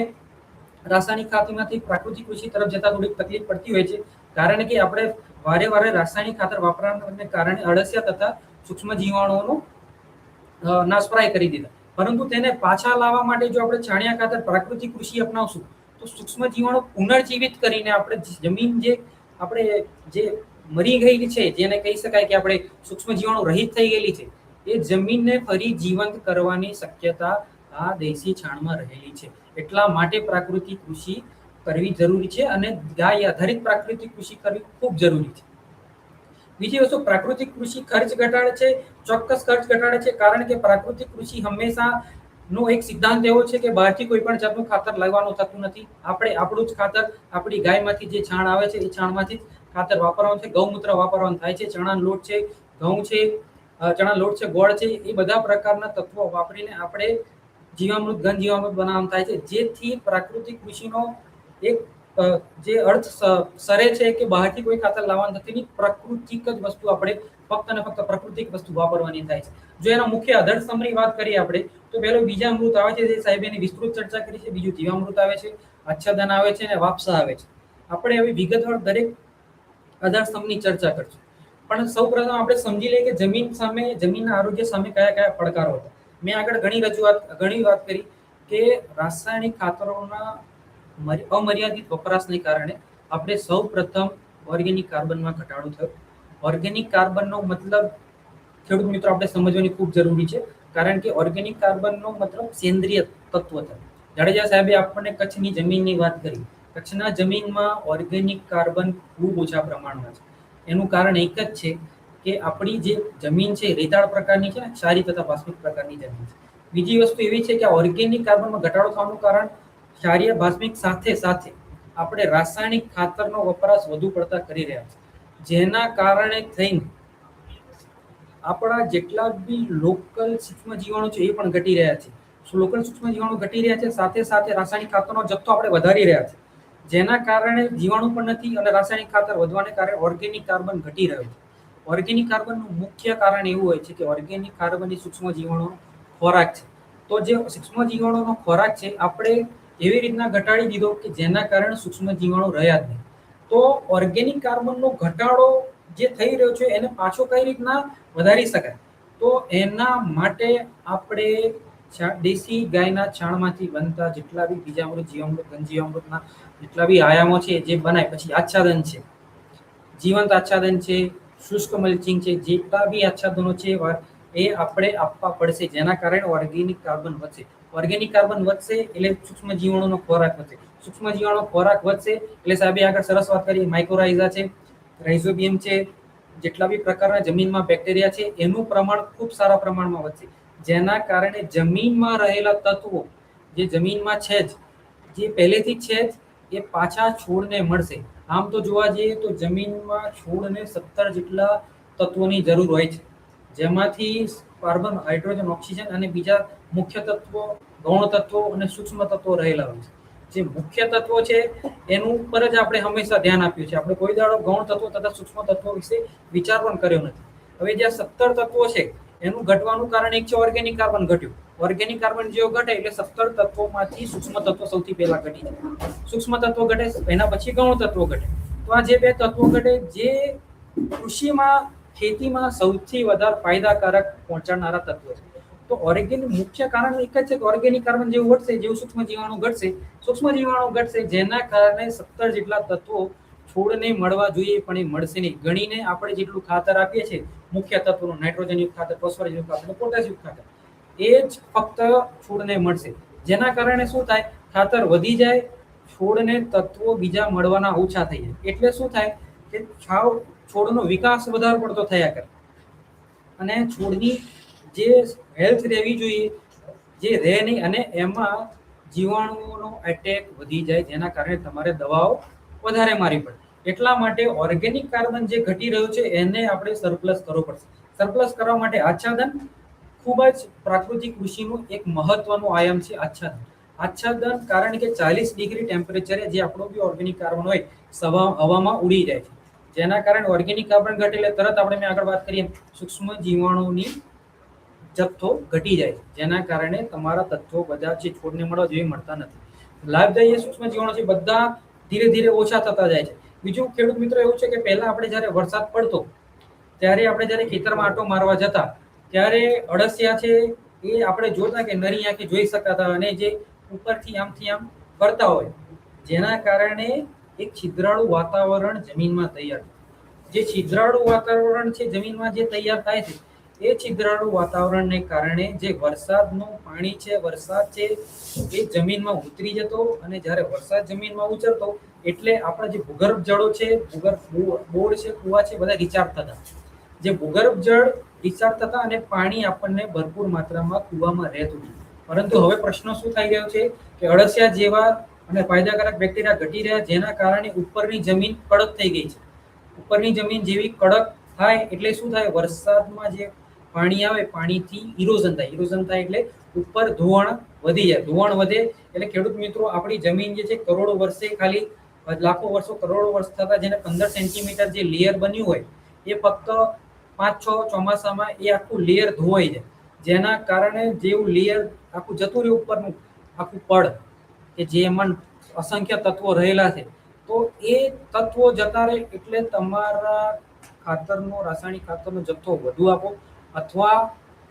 રાસાયણિક ખાતરમાંથી પ્રાકૃતિક કૃષિ તરફ જતા થોડીક તકલીફ પડતી હોય છે, કારણ કે આપણે વારે રાસાયણિક ખાતર વાપરવાને કારણે અળસિયા તથા સૂક્ષ્મ જીવાણુઓનો નાશપ્રાય કરી દીધા. પરંતુ તેને પાછા લાવવા માટે જો આપણે છાણિયા ખાતર પ્રાકૃતિક કૃષિ અપનાવશું તો સૂક્ષ્મ જીવાણુ પુનર્જીવિત કરીને આપણે જમીન જે મરી ગયેલી છે, જેને કહી શકાય કે આપણે સૂક્ષ્મ જીવાણુ રહિત થઈ ગયેલી છે, એ જમીનને ફરી જીવંત કરવાની શક્યતા આ દેશી છાણમાં રહેલી છે. એટલા માટે પ્રાકૃતિક કૃષિ કરવી જરૂરી છે અને ગાય આધારિત પ્રાકૃતિક કૃષિ કરવી ખૂબ જરૂરી છે. બીજી વસ્તુ, પ્રાકૃતિક કૃષિ ખર્ચ ઘટાડે છે, ચોક્કસ ખર્ચ ઘટાડે છે, કારણ કે પ્રાકૃતિક કૃષિ હંમેશા નો એક સિદ્ધાંત એવો છે કે બહારથી કોઈ પણ જાતનું ખાતર લાવવાનું થતું નથી. આપણે આપણું જ ખાતર, આપણી ગાયમાંથી જે છાણ આવે છે એ છાણમાંથી જ ખાતર વાપરવાનું છે, ગૌમૂત્ર વાપરવાનું થાય છે, ચણાનો લોટ છે, ઘઉં છે, ગોળ છે, એ બધા પ્રકારના તત્વો વાપરીને આપણે જીવામૃત, ઘન જીવામૃત બનાવવાનું થાય છે, જેથી પ્રાકૃતિક કૃષિનો એક જે અર્થ સરે છે કે બહારથી કોઈ ખાતર લાવવાનું નથી, પ્રાકૃતિક જ વસ્તુ આપણે ફક્ત અને ફક્ત પ્રાકૃતિક વસ્તુ વાપરવાની થાય છે. જો એના મુખ્ય આધારસ્તંભની વાત કરીએ આપણે તો પહેલો બીજામૃત આવે છે, જે સાહેબે એની વિસ્તૃત ચર્ચા કરી છે. બીજું જીવામૃત આવે છે, આચ્છાદન આવે છે અને વાપસા આવે છે. આપણે હવે વિગતવાર દરેક આધારસ્તંભની ચર્ચા કરશું. પણ સૌપ્રથમ આપણે સમજી લઈએ કે જમીનના આરોગ્ય સામે કયા કયા પડકારો હતા. મેં આગળ ઘણી વાત કરી કે રાસાયણિક ખાતરોના અમર્યાદિત વપરાશને કારણે આપણે સૌપ્રથમ ઓર્ગેનિક કાર્બનમાં ઘટાડો થયો. ઓર્ગેનિક કાર્બનનો મતલબ ખેડૂત મિત્રો આપણે સમજવાની ખૂબ જરૂરી છે, કારણ કે ઓર્ગેનિક કાર્બનનો મતલબ સેન્દ્રિય તત્વ થાય. જાડેજા સાહેબે આપણને કચ્છની જમીનની વાત કરી. કચ્છના જમીનમાં ઓર્ગેનિક કાર્બન ખૂબ ઓછા પ્રમાણમાં છે. એનું કારણ એક જ છે કે આપણી જે જમીન છે રેતાળ પ્રકારની છે, ક્ષારી તથા ભાસ્મિક પ્રકારની જમીન છે. બીજી વસ્તુ એવી છે કે ઓર્ગેનિક કાર્બનમાં ઘટાડો થવાનું કારણ ક્ષારીય ભાસ્મિક સાથે આપણે રાસાયણિક ખાતરનો વપરાશ વધુ પડતા કરી રહ્યા છે, જેના કારણે થઈને આપણા જેટલા બી લોકલ સૂક્ષ્મ જીવાણુ છે એ પણ ઘટી રહ્યા છે. લોકલ સૂક્ષ્મ જીવાણુ ઘટી રહ્યા છે, સાથે રાસાયણિક ખાતરનો જથ્થો આપણે વધારી રહ્યા છે, જેના કારણે જીવાણુ પણ નથી અને રાસાયણિક ખાતર વધવાને કારણે ઓર્ગેનિક કાર્બન ઘટી રહ્યો છે. ઓર્ગેનિક કાર્બનનું મુખ્ય કારણ એવું હોય છે કે ઓર્ગેનિક કાર્બન એ સૂક્ષ્મ જીવાણુનો ખોરાક છે. તો જે સૂક્ષ્મ જીવાણુનો ખોરાક છે આપણે એવી રીતના ઘટાડી દીધો કે જેના કારણે સૂક્ષ્મ જીવાણુ રહ્યા જ નહીં. તો ઓર્ગેનિક કાર્બનનો ઘટાડો જે થઈ રહ્યો છે એને પાછો કઈ રીતના વધારી શકાય? તો એના માટે આપણે દેશી ગાયના છાણમાંથી બનતા જેટલા બી બીજામૃત, જીવામૃત, ઘન જીવામૃતના જેટલા બી આયામો છે જે બનાય, પછી આચ્છાદન છે, જીવંત આચ્છાદન છે, શુષ્ક મલ્ચિંગ છે, જેટલા બી આચ્છાદનો છે એ આપણે આપવા પડશે, જેના કારણે ઓર્ગેનિક કાર્બન વધશે. ઓર્ગેનિક કાર્બન વધશે એટલે સૂક્ષ્મ જીવાણુનો ખોરાક વધશે. સૂક્ષ્મ જીવાણુ ખોરાક વધશે એટલે સાહેબે આગળ સરસ વાત કરી, માઇક્રોરાઇઝા છે, રાઇઝોબિયમ છે, જેટલા બી પ્રકારના જમીનમાં બેક્ટેરિયા છે એનું પ્રમાણ ખૂબ સારા પ્રમાણમાં વધશે, જેના કારણે જમીનમાં રહેલા તત્વો જે જમીનમાં છે જે પહેલેથી છે એ પાછા છોડને મળશે. આમ તો જોવા જઈએ તો જમીનમાં છોડને 17 જેટલા તત્વોની જરૂર હોય છે, જેમાંથી કાર્બન, હાઇડ્રોજન, ઓક્સિજન અને બીજા મુખ્ય તત્વો, ગૌણ તત્વો અને સૂક્ષ્મ તત્વો રહેલા હોય છે. જે મુખ્ય તત્વો છે એનું ઉપર જ આપણે હંમેશા ધ્યાન આપ્યું છે. આપણે કોઈ દાડો ગૌણ તત્વો તથા સૂક્ષ્મ તત્વો વિશે વિચાર પણ કર્યો નથી. હવે જ્યાં 17 તત્વો છે એનું ઘટવાનું કારણ એક છે ઓર્ગેનિક કાર્બન ઘટ્યું. ઓર્ગેનિક કાર્બન જેવો ઘટે એટલે 17 તત્વોમાંથી સૂક્ષ્મ તત્વો સૌથી પહેલા ઘટી જાય. સૂક્ષ્મ તત્વો ઘટે એના પછી ગૌણ તત્વો ઘટે. તો આ જે બે તત્વો ઘટે જે કૃષિમાં, ખેતીમાં સૌથી વધારે ફાયદાકારક પહોંચાડનારા તત્વો છે. તો ઓર્ગેનિક મુખ્ય કારણ એક જ છે કે ઓર્ગેનિક કાર્બન જેવું ઘટશે, જેવું સૂક્ષ્મ જીવાણુ ઘટશે, જેના કારણે 17 જેટલા તત્વો છોડને મળવા જોઈએ પણ એ મળશે નહીં. ગણીને આપણે જેટલું ખાતર આપીએ છીએ મુખ્ય તત્વોનું, નાઇટ્રોજનયુક્ત ખાતર, ફોસ્ફરસયુક્ત ખાતર, પોટેશયુક્ત ખાતર, એ જ ફક્ત છોડને મળશે. જેના કારણે શું થાય? ખાતર વધી જાય, છોડને તત્વો બીજા મળવાના ઓછા થઈ જાય. એટલે શું થાય કે છોડનો વિકાસ વધારે પડતો થયા કરે અને છોડની જે હેલ્થ રહેવી જોઈએ જે રહે નહીં અને એમાં જીવાણુઓનો એટેક વધી જાય, જેના કારણે તમારે દવાઓ વધારે મારવી પડે. એટલા માટે ઓર્ગેનિક કાર્બન જે ઘટી રહ્યું છે એને આપણે સરપ્લસ કરવો પડશે. સરપ્લસ કરવા માટે આચ્છાદન ખૂબ જ પ્રાકૃતિક કૃષિનું એક મહત્વનું આયામ છે. આચ્છાદન કારણ કે 40 ડિગ્રી ટેમ્પરેચરે જે આપણો બી ઓર્ગેનિક કાર્બન હોય હવામાં ઉડી જાય છે, જેના કારણે ઓર્ગેનિક કાર્બન ઘટે એટલે તરત આપણે મેં આગળ વાત કરીએ સૂક્ષ્મ જીવાણુની જથ્થો ઘટી જાય છે, જેના કારણે તમારા તત્વો બધા જે છોડને મળવા જોઈએ મળતા નથી. લાભદાયી સૂક્ષ્મ જીવાણુ છે બધા ધીરે ધીરે ઓછા થતા જાય છે. બીજું ખેડૂત મિત્રો એવું છે કે પહેલા આપણે જ્યારે વરસાદ પડતો ત્યારે આપણે જ્યારે ખેતરમાં આંટો મારવા જતા ત્યારે અળસિયા છે એ આપણે જોતા કે નરી આંખે જોઈ શકાતા અને જે ઉપરથી આમથી આમ ફરતા હોય, જેના કારણે એક છિદ્રાળુ વાતાવરણ જમીનમાં તૈયાર થાય. જે છિદ્રાળુ વાતાવરણ છે જમીનમાં જે તૈયાર થાય છે એ છિદ્રાળુ વાતાવરણને કારણે જે વરસાદનું પાણી છે, વરસાદ છે એ જમીનમાં ઉતરી જતો અને જ્યારે વરસાદ જમીનમાં ઉતરતો એટલે આપણા જે ભૂગર્ભ જળો છે, બોર છે, કુવા છે, બધા રિચાર્જ થતા. જે ભૂગર્ભ જળ રિચાર્જ થતા અને પાણી આપણને ભરપૂર માત્રામાં કુવામાં રહેતું. પરંતુ હવે પ્રશ્ન શું થઈ ગયો છે કે અળસિયા જેવા અને ફાયદાકારક બેક્ટેરિયા ઘટી રહ્યા, જેના કારણે ઉપરની જમીન કડક થઈ ગઈ છે. ઉપરની જમીન જેવી કડક થાય એટલે શું થાય, વરસાદમાં જે પાણી આવે પાણીથી ઇરોઝન થાય એટલે ઉપર ધોવાણ વધી જાય. ધોવાણ વધે એટલે ખેડૂત મિત્રો આપણી જમીન જે છે કરોડો વર્ષે ખાલી લાખો વર્ષો કરોડો વર્ષ થતા જેને 15 સેન્ટીમીટર જે લેયર બન્યું હોય એ ફક્ત 5-6 ચોમાસામાં એ આખું લેયર ધોવાઈ જાય, જેના કારણે જેવું લેયર આખું જતું રહ્યું ઉપરનું આખું પડ કે જેમાં અસંખ્ય તત્વો રહેલા છે, તો એ તત્વો જતા રહે એટલે તમારા ખાતરનો રાસાયણિક ખાતરનો જથ્થો વધુ આપો અથવા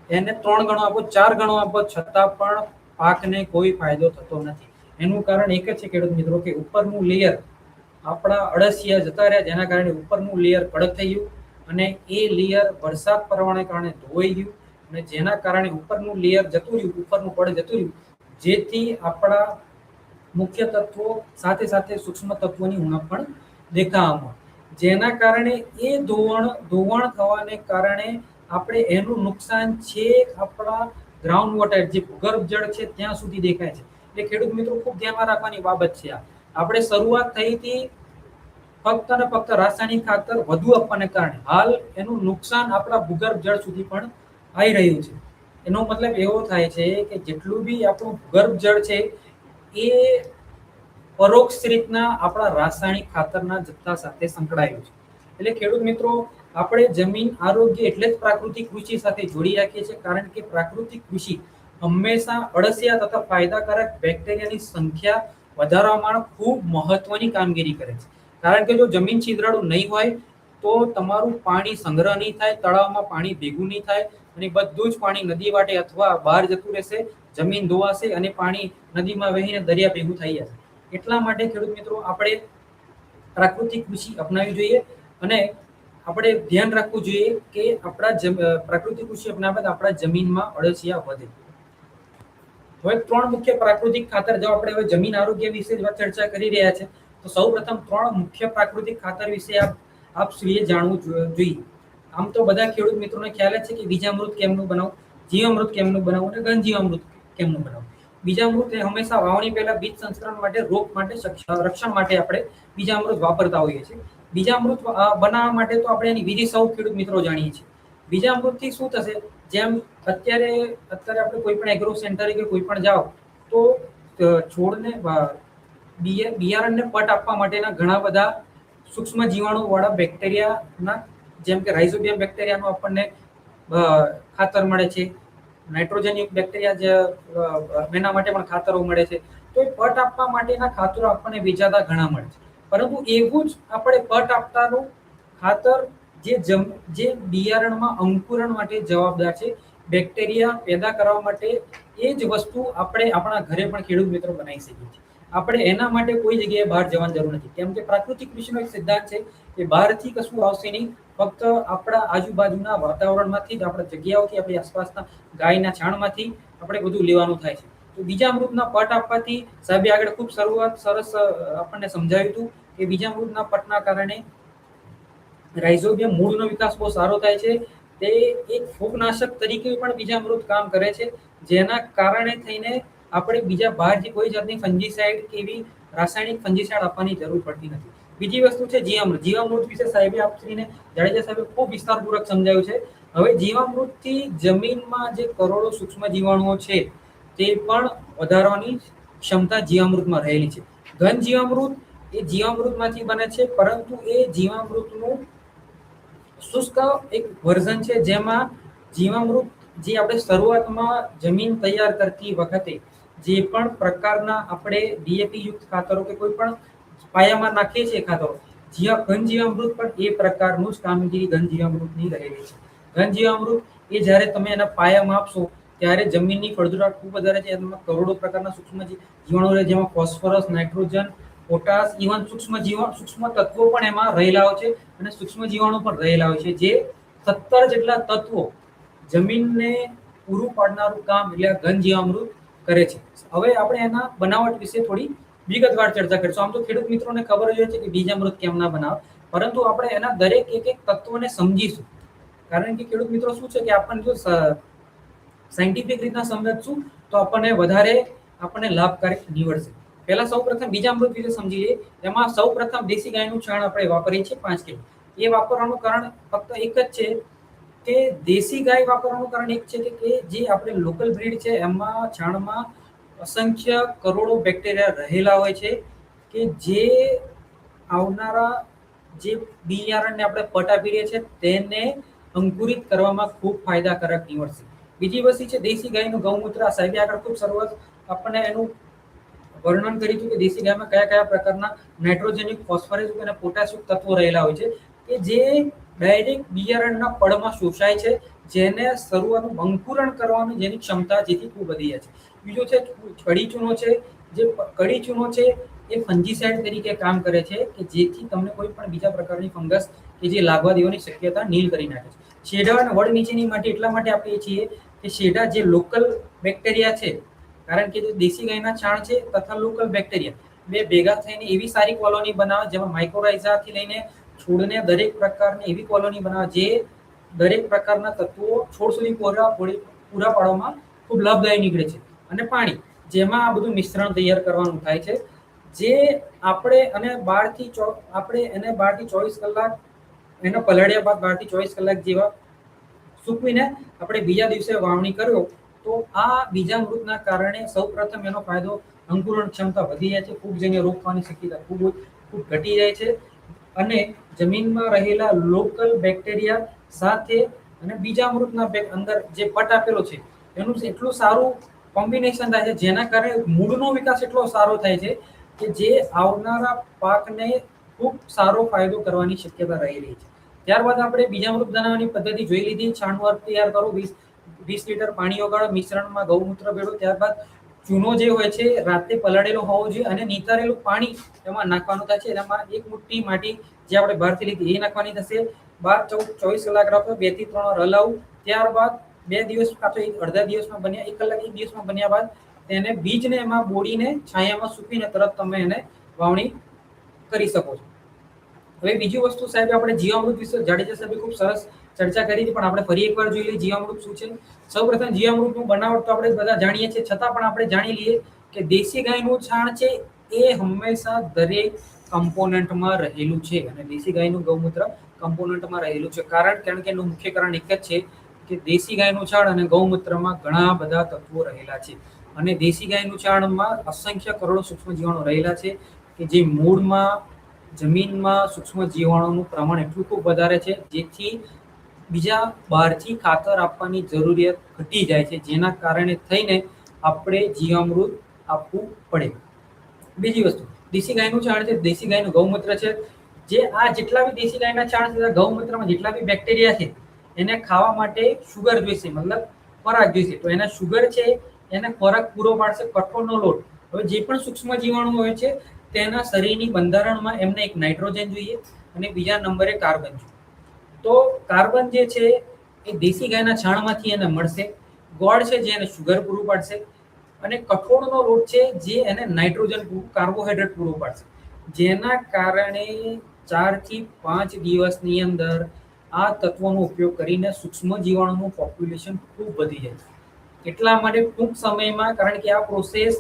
એને 3 ગણો આપો, 4 ગણો આપો, છતાં પણ પાકને કોઈ ફાયદો થતો નથી. એનું કારણ એક જ છે ખેડૂત મિત્રો કે ઉપરનું લેયર આપણા અળસિયા જતા રહ્યા, જેના કારણે ઉપરનું લેયર કડક થઈ ગયું અને એ લેયર વરસાદ પડવાને કારણે ધોવાઈ ગયું અને જેના કારણે ઉપરનું લેયર જતું રહ્યું, ઉપરનું પડ જતું રહ્યું, જેથી આપણા મુખ્ય તત્વો સાથે સાથે સૂક્ષ્મ તત્વોની ઉણપ પણ દેખાવામાં, જેના કારણે એ ધોવાણ થવાને કારણે આપણે એનું નુકસાન છે આપણા ગ્રાઉન્ડ વોટર જે ભૂગર્ભ જળ છે ત્યાં સુધી દેખાય છે. એટલે ખેડૂત મિત્રો ખૂબ ધ્યાનમાં રાખવાની બાબત છે. આપણે શરૂઆત થઈ હતી ફક્ત અને ફક્ત રાસાયણિક ખાતર વધુ આપવાને કારણે હાલ એનું નુકસાન આપણા ભૂગર્ભ જળ સુધી પણ આવી રહ્યું છે. એનો મતલબ એવો થાય છે કે જેટલું બી આપણું ભૂગર્ભ જળ છે એ પરોક્ષ રીતના આપણા રાસાયણિક ખાતરના જથ્થા સાથે સંકળાયેલું છે. એટલે ખેડૂત મિત્રો આપણે જમીન આરોગ્ય એટલે જ પ્રાકૃતિક કૃષિ સાથે જોડી રાખીએ છીએ, કારણ કે પ્રાકૃતિક કૃષિ હંમેશા અળસિયા તથા ફાયદાકારક બેક્ટેરિયાની સંખ્યા વધારવામાં ખૂબ મહત્વની કામગીરી કરે છે. કારણ કે જો જમીન છિદ્રાળુ નહીં હોય તો તમારું પાણી સંગ્રહ નહીં થાય, તળાવમાં પાણી ભેગું નહીં થાય અને બધું જ પાણી નદી વાટે અથવા બહાર જતું રહેશે, જમીન ધોવાશે અને પાણી નદીમાં વહીને દરિયા ભેગું થઈ જશે. એટલા માટે ખેડૂત મિત્રો આપણે પ્રાકૃતિક કૃષિ અપનાવવી જોઈએ અને આપણે ધ્યાન રાખવું જોઈએ કે આપણા પ્રાકૃતિક કૃષિ અપનાવવા આપણા જમીનમાં અળસિયા વધે. હવે 3 મુખ્ય પ્રાકૃતિક ખાતર જો આપણે હવે જમીન આરોગ્ય વિશે ચર્ચા કરી રહ્યા છે તો સૌપ્રથમ 3 મુખ્ય પ્રાકૃતિક ખાતર વિશે આપ સૌએ જાણવું જોઈએ. આમ તો બધા ખેડૂત મિત્રોને ખ્યાલ જ છે કે બીજામૃત કેમનું બનાવવું, જીવામૃત કેમનું બનાવવું અને ઘનજીવામૃત કેમનું બનાવવું. બીજામૃત એ હંમેશા વાવણી પહેલા બીજ સંસ્કરણ માટે, રોગ માટે, રક્ષણ માટે આપણે બીજામૃત વાપરતા હોઈએ છીએ. બીજામૃત બનાવવા માટે તો આપણે એની વિધિ સૌ ખેડૂત મિત્રો જાણીએ છીએ. બીજામૃતથી શું થશે, જેમ અત્યારે આપણે કોઈ પણ એગ્રો સેન્ટરે કે કોઈ પણ જાઓ તો છોડને બિયારણને પટ આપવા માટેના ઘણા બધા સૂક્ષ્મ જીવાણુ વાળા બેક્ટેરિયાના જેમ કે રાઇઝોબિયમ બેક્ટેરિયાનું આપણને ખાતર મળે છે, નાઇટ્રોજનયુક્ત બેક્ટેરિયા એના માટે પણ ખાતરો મળે છે. તો એ પટ આપવા માટેના ખાતરો આપણને વેચાતા ઘણા મળે છે, પરંતુ એવું જ આપણે પટ આપતાનું ખાતર જે બિયારણમાં અંકુરણ માટે જવાબદાર છે, બેક્ટેરિયા પેદા કરવા માટે, એ જ વસ્તુ આપણે આપણા ઘરે પણ ખેડૂત મિત્રો બનાવી શકીએ છીએ. આપણે એના માટે કોઈ જગ્યાએ બહાર જવાની જરૂર નથી, કેમ કે પ્રાકૃતિક કૃષિનો એક સિદ્ધાંત છે કે બહારથી કશું આવશે નહીં, ફક્ત આપણા આજુબાજુના વાતાવરણમાંથી જ, આપણા જગ્યાઓથી, આપણી આસપાસના ગાયના છાણમાંથી આપણે બધું લેવાનું થાય છે. તો બીજામૃતના પટ આપવાથી સાહેબે આગળ ખૂબ સરસ આપણને સમજાવ્યું હતું કે બીજામૃતના પટના કારણે રાઇઝોબિયમ મૂળનો વિકાસ બહુ સારો થાય છે, તે એક ફૂગનાશક તરીકે પણ બીજામૃત કામ કરે છે, જેના કારણે થઈને આપણે બીજા બહારથી કોઈ જાતની ફંજીસાઇડ કે એવી રાસાયણિક ફંજીસાઇડ આપવાની જરૂર પડતી નથી. બીજી વસ્તુ છે જીવામૃત. જીવામૃત વિશે સાહેબે આપશ્રીને જાડેજા સાહેબે ખૂબ વિસ્તારપૂર્વક સમજાવ્યું છે. હવે જીવામૃતથી જમીનમાં જે કરોડો સૂક્ષ્મ જીવાણુઓ છે તે પણ વધારવાની ક્ષમતા જીવામૃતમાં રહેલી છે. ઘન જીવામૃત એ જીવામૃતમાંથી બને છે, પરંતુ એ જીવામૃતનું શુષ્ક એક વર્ઝન છે, જેમાં જીવામૃત જે આપણે શરૂઆતમાં જમીન તૈયાર કરતી વખતે જે પણ પ્રકારના આપણે ડીએપી યુક્ત ખાતરો કે કોઈ પણ પાયામાં નાખીએ છીએ ખાતરો, ઘન જીવામૃત પણ એ પ્રકારનું જ કામગીરી ઘન જીવામૃતની રહેલી છે. ઘન જીવામૃત એ જ્યારે તમે એના પાયામાં આપશો ત્યારે જમીનની ફળદ્રુપતા ખૂબ વધારે છે. એમાં કરોડો પ્રકારના સૂક્ષ્મ જીવાણુ રહે, જેમાં ફોસ્ફરસ, નાઇટ્રોજન, પોટાશ, ઇવન સૂક્ષ્મ તત્વો પણ એમાં રહેલા હોય છે અને સૂક્ષ્મ જીવાણુ પણ રહેલા હોય છે, જે 17 જેટલા તત્વો જમીનને પૂરું પાડનારું કામ એટલે ઘન જીવામૃત કરે છે. હવે આપણે એના બનાવટ વિશે થોડી વિગતવાર ચર્ચા કરીશું. આમ તો ખેડૂત મિત્રોને ખબર જ હોય છે કે બીજામૃત કેમ ના બનાવે, પરંતુ આપણે એના દરેક એક તત્વોને સમજીશું. કારણ કે ખેડૂત મિત્રો શું છે કે આપણને જો સાયન્ટિફિક રીતના સમજશું તો આપણને લાભકારક નીવડશે. પહેલા સૌપ્રથમ બીજામૃત વિશે સમજી લઈએ. એમાં સૌપ્રથમ દેશી ગાયનું છાણ આપણે વાપરીએ છીએ 5 કિલો. એ વાપરવાનું કારણ ફક્ત એક જ છે કે દેશી ગાય વાપરવાનું કારણ એક છે કે જે આપણે લોકલ બ્રીડ છે એમાં છાણમાં અસંખ્ય કરોડો બેક્ટેરિયા રહેલા હોય છે કે જે આવનારા જે બિયારણને આપણે પટ આપી રહ્યા છે તેને અંકુરિત કરવામાં ખૂબ ફાયદાકારક નીવડશે. બીજી વસ્તુ છે દેશી ગાયનું ગૌમૂત્ર. સાહેબે આગળ ખૂબ સરસ આપણને એનું વર્ણન કર્યું હતું કે દેશી ગાયમાં કયા કયા પ્રકારના નાઇટ્રોજનયુક્ત, ફોસ્ફરસયુક્ત અને પોટાશયુક્ત તત્વો રહેલા હોય છે કે જે ડાયરેક્ટ બિયારણના પડમાં શોષાય છે, જેને શરૂઆતનું અંકુરણ કરવાની જેની ક્ષમતા જેથી ખૂબ વધી જાય છે. બીજો છે કડી ચૂનો છે. જે કડી ચૂનો છે એ ફંજીસાઇડ તરીકે કામ કરે છે કે જેથી તમને કોઈ પણ બીજા પ્રકારની ફંગસ કે જે લાગવા દેવાની શક્યતા નીલ કરી નાખે છે. શેઢા અને વડ નીચેની માટી એટલા માટે આપીએ છીએ કે શેઢા જે લોકલ બેક્ટેરિયા છે, કારણ કે જે દેશી ગાયના છાણ છે તથા લોકલ બેક્ટેરિયા બે ભેગા થઈને એવી સારી કોલોની બનાવે, જેમાં માઇક્રોરાઇઝાથી લઈને છોડને દરેક પ્રકારની એવી કોલોની બનાવે જે દરેક પ્રકારના તત્વો છોડ સુધી પૂરા પાડવામાં ખૂબ લાભદાયી નીકળે છે. અને પાણી, જેમાં આ બધું મિશ્રણ તૈયાર કરવાનું થાય છે, જે આપણે એને 12 થી 24 કલાક એને પલાળ્યા બાદ 12 થી 24 કલાક જેવા સૂકવીને આપણે બીજા દિવસે વાવણી કર્યો તો આ બીજામૃતના કારણે સૌપ્રથમ એનો ફાયદો અંકુરણ ક્ષમતા વધી જાય છે, ફૂગજન્ય રોગ થવાની શક્યતા ખૂબ ઘટી જાય છે અને જમીનમાં રહેલા લોકલ બેક્ટેરિયા સાથે અને બીજામૃતના અંદર જે પટ આપેલો છે એનું એટલું સારું કોમ્બિનેશન થાય છે, જેના કારણે મૂળનો વિકાસ એટલો સારો થાય છે કે જે આવનારા પાકને ખૂબ સારો ફાયદો કરવાની શક્યતા રહેલી છે. ત્યારબાદ આપણે બીજામૃત બનાવવાની પદ્ધતિ જોઈ લીધી. છાણનું અર્ક તૈયાર કરો, 20 લીટર પાણી ઓગાળો, મિશ્રણમાં ગૌમૂત્ર ભેળવો, ત્યારબાદ ચૂનો જે હોય છે રાતે પલાળેલો હોવો જોઈએ અને નીતારેલું પાણી એમાં નાખવાનું થાય છે. એમાં 1 મુઠ્ઠી માટી જે આપણે બહારથી લીધી એ નાખવાની થશે. 12-24 કલાક રાખો, 2 થી 3 વાર હલાવું. ત્યારબાદ 2 દિવસ કાં તો અડધા દિવસમાં બન્યા, 1 કલાક 1 દિવસમાં બન્યા બાદ તેને બીજને એમાં બોડીને છાયામાં સૂકવીને તરત તમે એને વાવણી કરી શકો છો. હવે બીજી વસ્તુ સાહેબ આપણે જીવામૃત વિશે જાડેજા સાહેબે ખૂબ સરસ ચર્ચા કરી હતી, પણ આપણે ફરી એકવાર જોઈ લઈએ જીવામૃત શું છે. સૌપ્રથમ જીવામૃતનું બનાવટ તો આપણે બધા જાણીએ છીએ, છતાં પણ આપણે જાણી લઈએ કે દેશી ગાયનું છાણ છે એ હંમેશા દરેક કમ્પોનન્ટમાં રહેલું છે અને દેશી ગાયનું ગૌમૂત્ર કમ્પોનન્ટમાં રહેલું છે. કારણ કે એનું મુખ્ય કારણ એક જ છે કે દેશી ગાયનું છાણ અને ગૌમૂત્રમાં ઘણા બધા તત્વો રહેલા છે અને દેશી ગાયનું છાણમાં અસંખ્ય કરોડો સૂક્ષ્મ જીવાણુ રહેલા છે કે જે મૂળમાં જમીનમાં સૂક્ષ્મ જીવાણુનું પ્રમાણ એટલું ખૂબ વધારે છે જેથી બીજા બહારથી ખાતર આપવાની જરૂરિયાત ઘટી જાય છે, જેના કારણે થઈને આપણે જીવામૃત આપવું પડે. બીજી વસ્તુ દેશી ગાયનું છાણ છે, દેશી ગાયનું ગૌમૂત્ર છે, જે આ જેટલા બી દેશી ગાયના છાણ છે ગૌમૂત્રમાં જેટલા બી બેક્ટેરિયા છે એને ખાવા માટે શુગર જોઈશે, મતલબ ખોરાક જોઈશે. તો એના શુગર છે એને ખોરાક પૂરો પાડશે કઠોળનો લોટ. હવે જે પણ સૂક્ષ્મ જીવાણુ હોય છે તેના શરીરની બંધારણમાં એમને એક નાઇટ્રોજન જોઈએ અને બીજા નંબરે કાર્બન જોઈએ. તો કાર્બન જે છે એ દેશી ગાયના છાણમાંથી એને મળશે, ગોળ છે જે એને શુગર પૂરું પાડશે અને કઠોળનો લોટ છે જે એને નાઇટ્રોજન કાર્બોહાઈડ્રેટ પૂરું પાડશે, જેના કારણે 4 થી 5 દિવસની અંદર આ તત્વોનો ઉપયોગ કરીને સૂક્ષ્મ જીવાણુનું પોપ્યુલેશન ખૂબ વધી જાય છે. એટલા માટે ટૂંક સમયમાં, કારણ કે આ પ્રોસેસ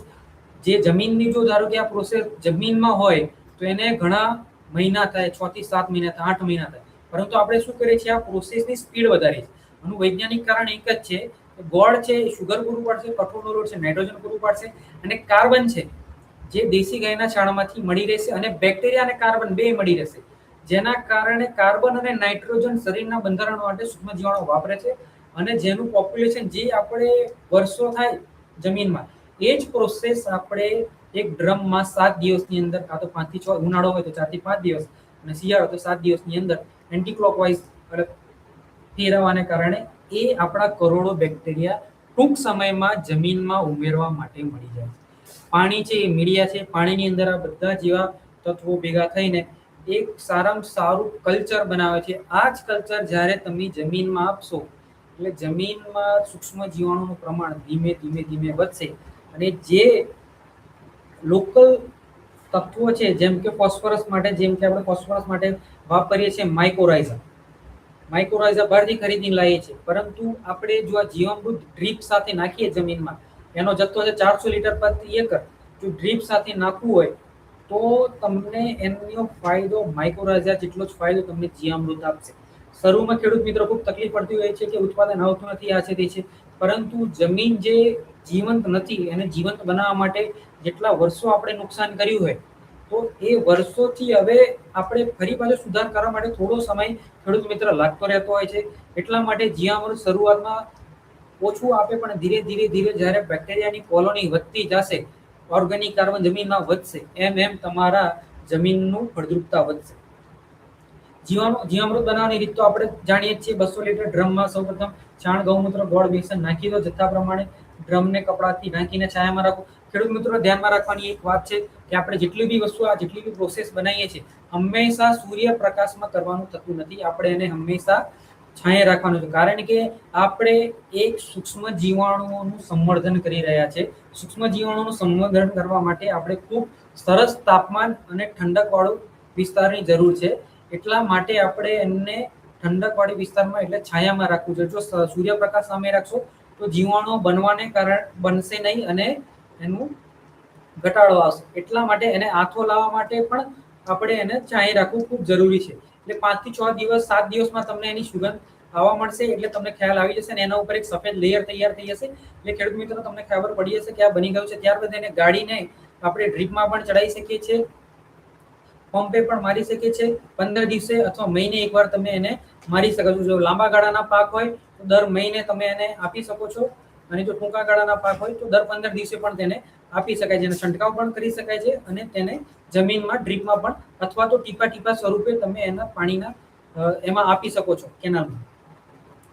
જે જમીનની, જો ધારો કે આ પ્રોસેસ જમીનમાં હોય તો એને ઘણા મહિના થાય, 6 થી 7 મહિના થાય, 8 મહિના થાય. પરંતુ આપણે શું કરીએ છીએ, આ પ્રોસેસની સ્પીડ વધારીએ છીએ. આનું વૈજ્ઞાનિક કારણ એક જ છે કે ગોળ છે એ શુગર પૂરું પાડશે, કઠોળનો લોટ છે નાઇટ્રોજન પૂરું પાડશે, અને કાર્બન છે જે દેશી ગાયના છાણમાંથી મળી રહેશે, અને બેક્ટેરિયા અને કાર્બન બે મળી રહેશે, જેના કારણે કાર્બન અને નાઇટ્રોજન શરીરના બંધારણ માટે સૂક્ષ્મ જીવાણુ વાપરે છે, અને જેનું પોપ્યુલેશન જે આપણે વર્ષો થાય જમીનમાં, એ જ પ્રોસેસ આપણે એક ડ્રમમાં 7 દિવસની અંદર, કાં તો 5 થી 6, ઉનાળો હોય તો 4 થી 5 દિવસ, અને શિયાળો તો 7 દિવસની અંદર એન્ટી ક્લોકવાઇઝ ફેરવવાને કારણે એ આપણા કરોડો બેક્ટેરિયા ટૂંક સમયમાં જમીનમાં ઉમેરવા માટે મળી જાય છે. પાણી છે એ મીડિયા છે, પાણીની અંદર આ બધા જેવા તત્વો ભેગા થઈને એક સારામાં સારું કલ્ચર બનાવે છે. આ જ કલ્ચર જ્યારે તમે જમીનમાં આપશો એટલે જમીનમાં સૂક્ષ્મ જીવાણુનું પ્રમાણ ધીમે ધીમે ધીમે વધશે, અને જે લોકલ તત્વો છે, જેમ કે ફોસ્ફરસ માટે, વાપરીએ છીએ માઇક્રોરાઇઝા બહારથી ખરીદીને લાવીએ છીએ, પરંતુ આપણે જો આ જીવામૃત ડ્રીપ સાથે નાખીએ જમીનમાં, એનો જથ્થો છે 400 લીટર પ્રતિ એકર, જો ડ્રીપ સાથે નાખવું હોય તો તમને એનો ફાયદો માઇક્રોરાઇઝા જેટલો જ ફાયદો તમને જીવામૃત આપશે. શરૂમાં ખેડૂત મિત્રો ખૂબ તકલીફ પડતી હોય છે કે ઉત્પાદન આવતું નથી, આ છે તે છે, પરંતુ જમીન જે જીવંત નથી એને જીવંત બનાવવા માટે જેટલા વર્ષો આપણે નુકસાન કર્યું હોય, તો એ વર્ષોથી હવે આપણે ફરી પાછો સુધાર કરવા માટે થોડો સમય ખેડૂત મિત્ર લાગતો રહેતો હોય છે. એટલા માટે જીવામૃત શરૂઆતમાં ઓછું આપે, પણ ધીરે ધીરે ધીરે જ્યારે બેક્ટેરિયાની કોલોની વધતી જશે, ઓર્ગેનિક કાર્બન જમીનમાં વધશે, એમ એમ તમારા જમીનનું ફળદ્રુપતા વધશે. જીવામૃત બનાવવાની રીત તો આપણે જાણીએ છીએ. 200 લીટર ડ્રમમાં સૌપ્રથમ છાણ, ગૌમૂત્ર, ગોળ, બેસન નાખી દો જથ્થા પ્રમાણે. ડ્રમને કપડાથી ઢાંકીને છાયામાં રાખો. ખેડૂત મિત્રો ધ્યાનમાં રાખવાની એક વાત છે કે આપણે જેટલી બી વસ્તુ, આ જેટલી બી પ્રોસેસ બનાવીએ છીએ, હંમેશા સૂર્યપ્રકાશમાં કરવાનું થતું નથી. આપણે એને હંમેશા છાંયે રાખવાનું છે, કારણ કે આપણે એક સૂક્ષ્મ જીવાણુઓનું સંવર્ધન કરી રહ્યા છે. સૂક્ષ્મ જીવાણુનું સંવર્ધન કરવા માટે આપણે ખૂબ સરસ તાપમાન અને ઠંડકવાળું વિસ્તારની જરૂર છે. એટલા માટે આપણે એમને ઠંડકવાળી વિસ્તારમાં, એટલે છાયામાં રાખવું જોઈએ. જો સૂર્યપ્રકાશ સામે રાખશો તો જીવાણુઓ બનશે નહીં, અને એનું ઘટાડો આવશે. એટલા માટે એને આથો લાવવા માટે પણ આપણે એને છાંયે રાખવું ખૂબ જરૂરી છે. એટલે 5 થી 6 દિવસ, 7 દિવસમાં તમને એની સુગંધ આવવા મળશે, એટલે તમને ખ્યાલ આવી જશે, અને એના ઉપર એક સફેદ લેયર તૈયાર થઈ જશે. એટલે ખેડૂત મિત્રો તમને ખબર પડી જશે કે આ બની ગયું છે. ત્યારબાદ એને ગાળીને આપણે ડ્રીપમાં પણ ચડાવી શકીએ છીએ, પંપે પણ મારી શકીએ છીએ. 15 દિવસે અથવા મહિને એકવાર તમે એને મારી શકો છો. જો લાંબા ગાળાના પાક હોય તો દર મહિને તમે એને આપી શકો છો, અને જો ટૂંકા ગાળાના પાક હોય તો દર 15 દિવસે પણ તેને આપી શકાય છે. એને છંટકાવ પણ કરી શકાય છે, અને તેને જમીનમાં ડ્રીપમાં પણ, અથવા તો ટીપા ટીપા સ્વરૂપે તમે એના પાણીના એમાં આપી શકો છો, કેનાલમાં.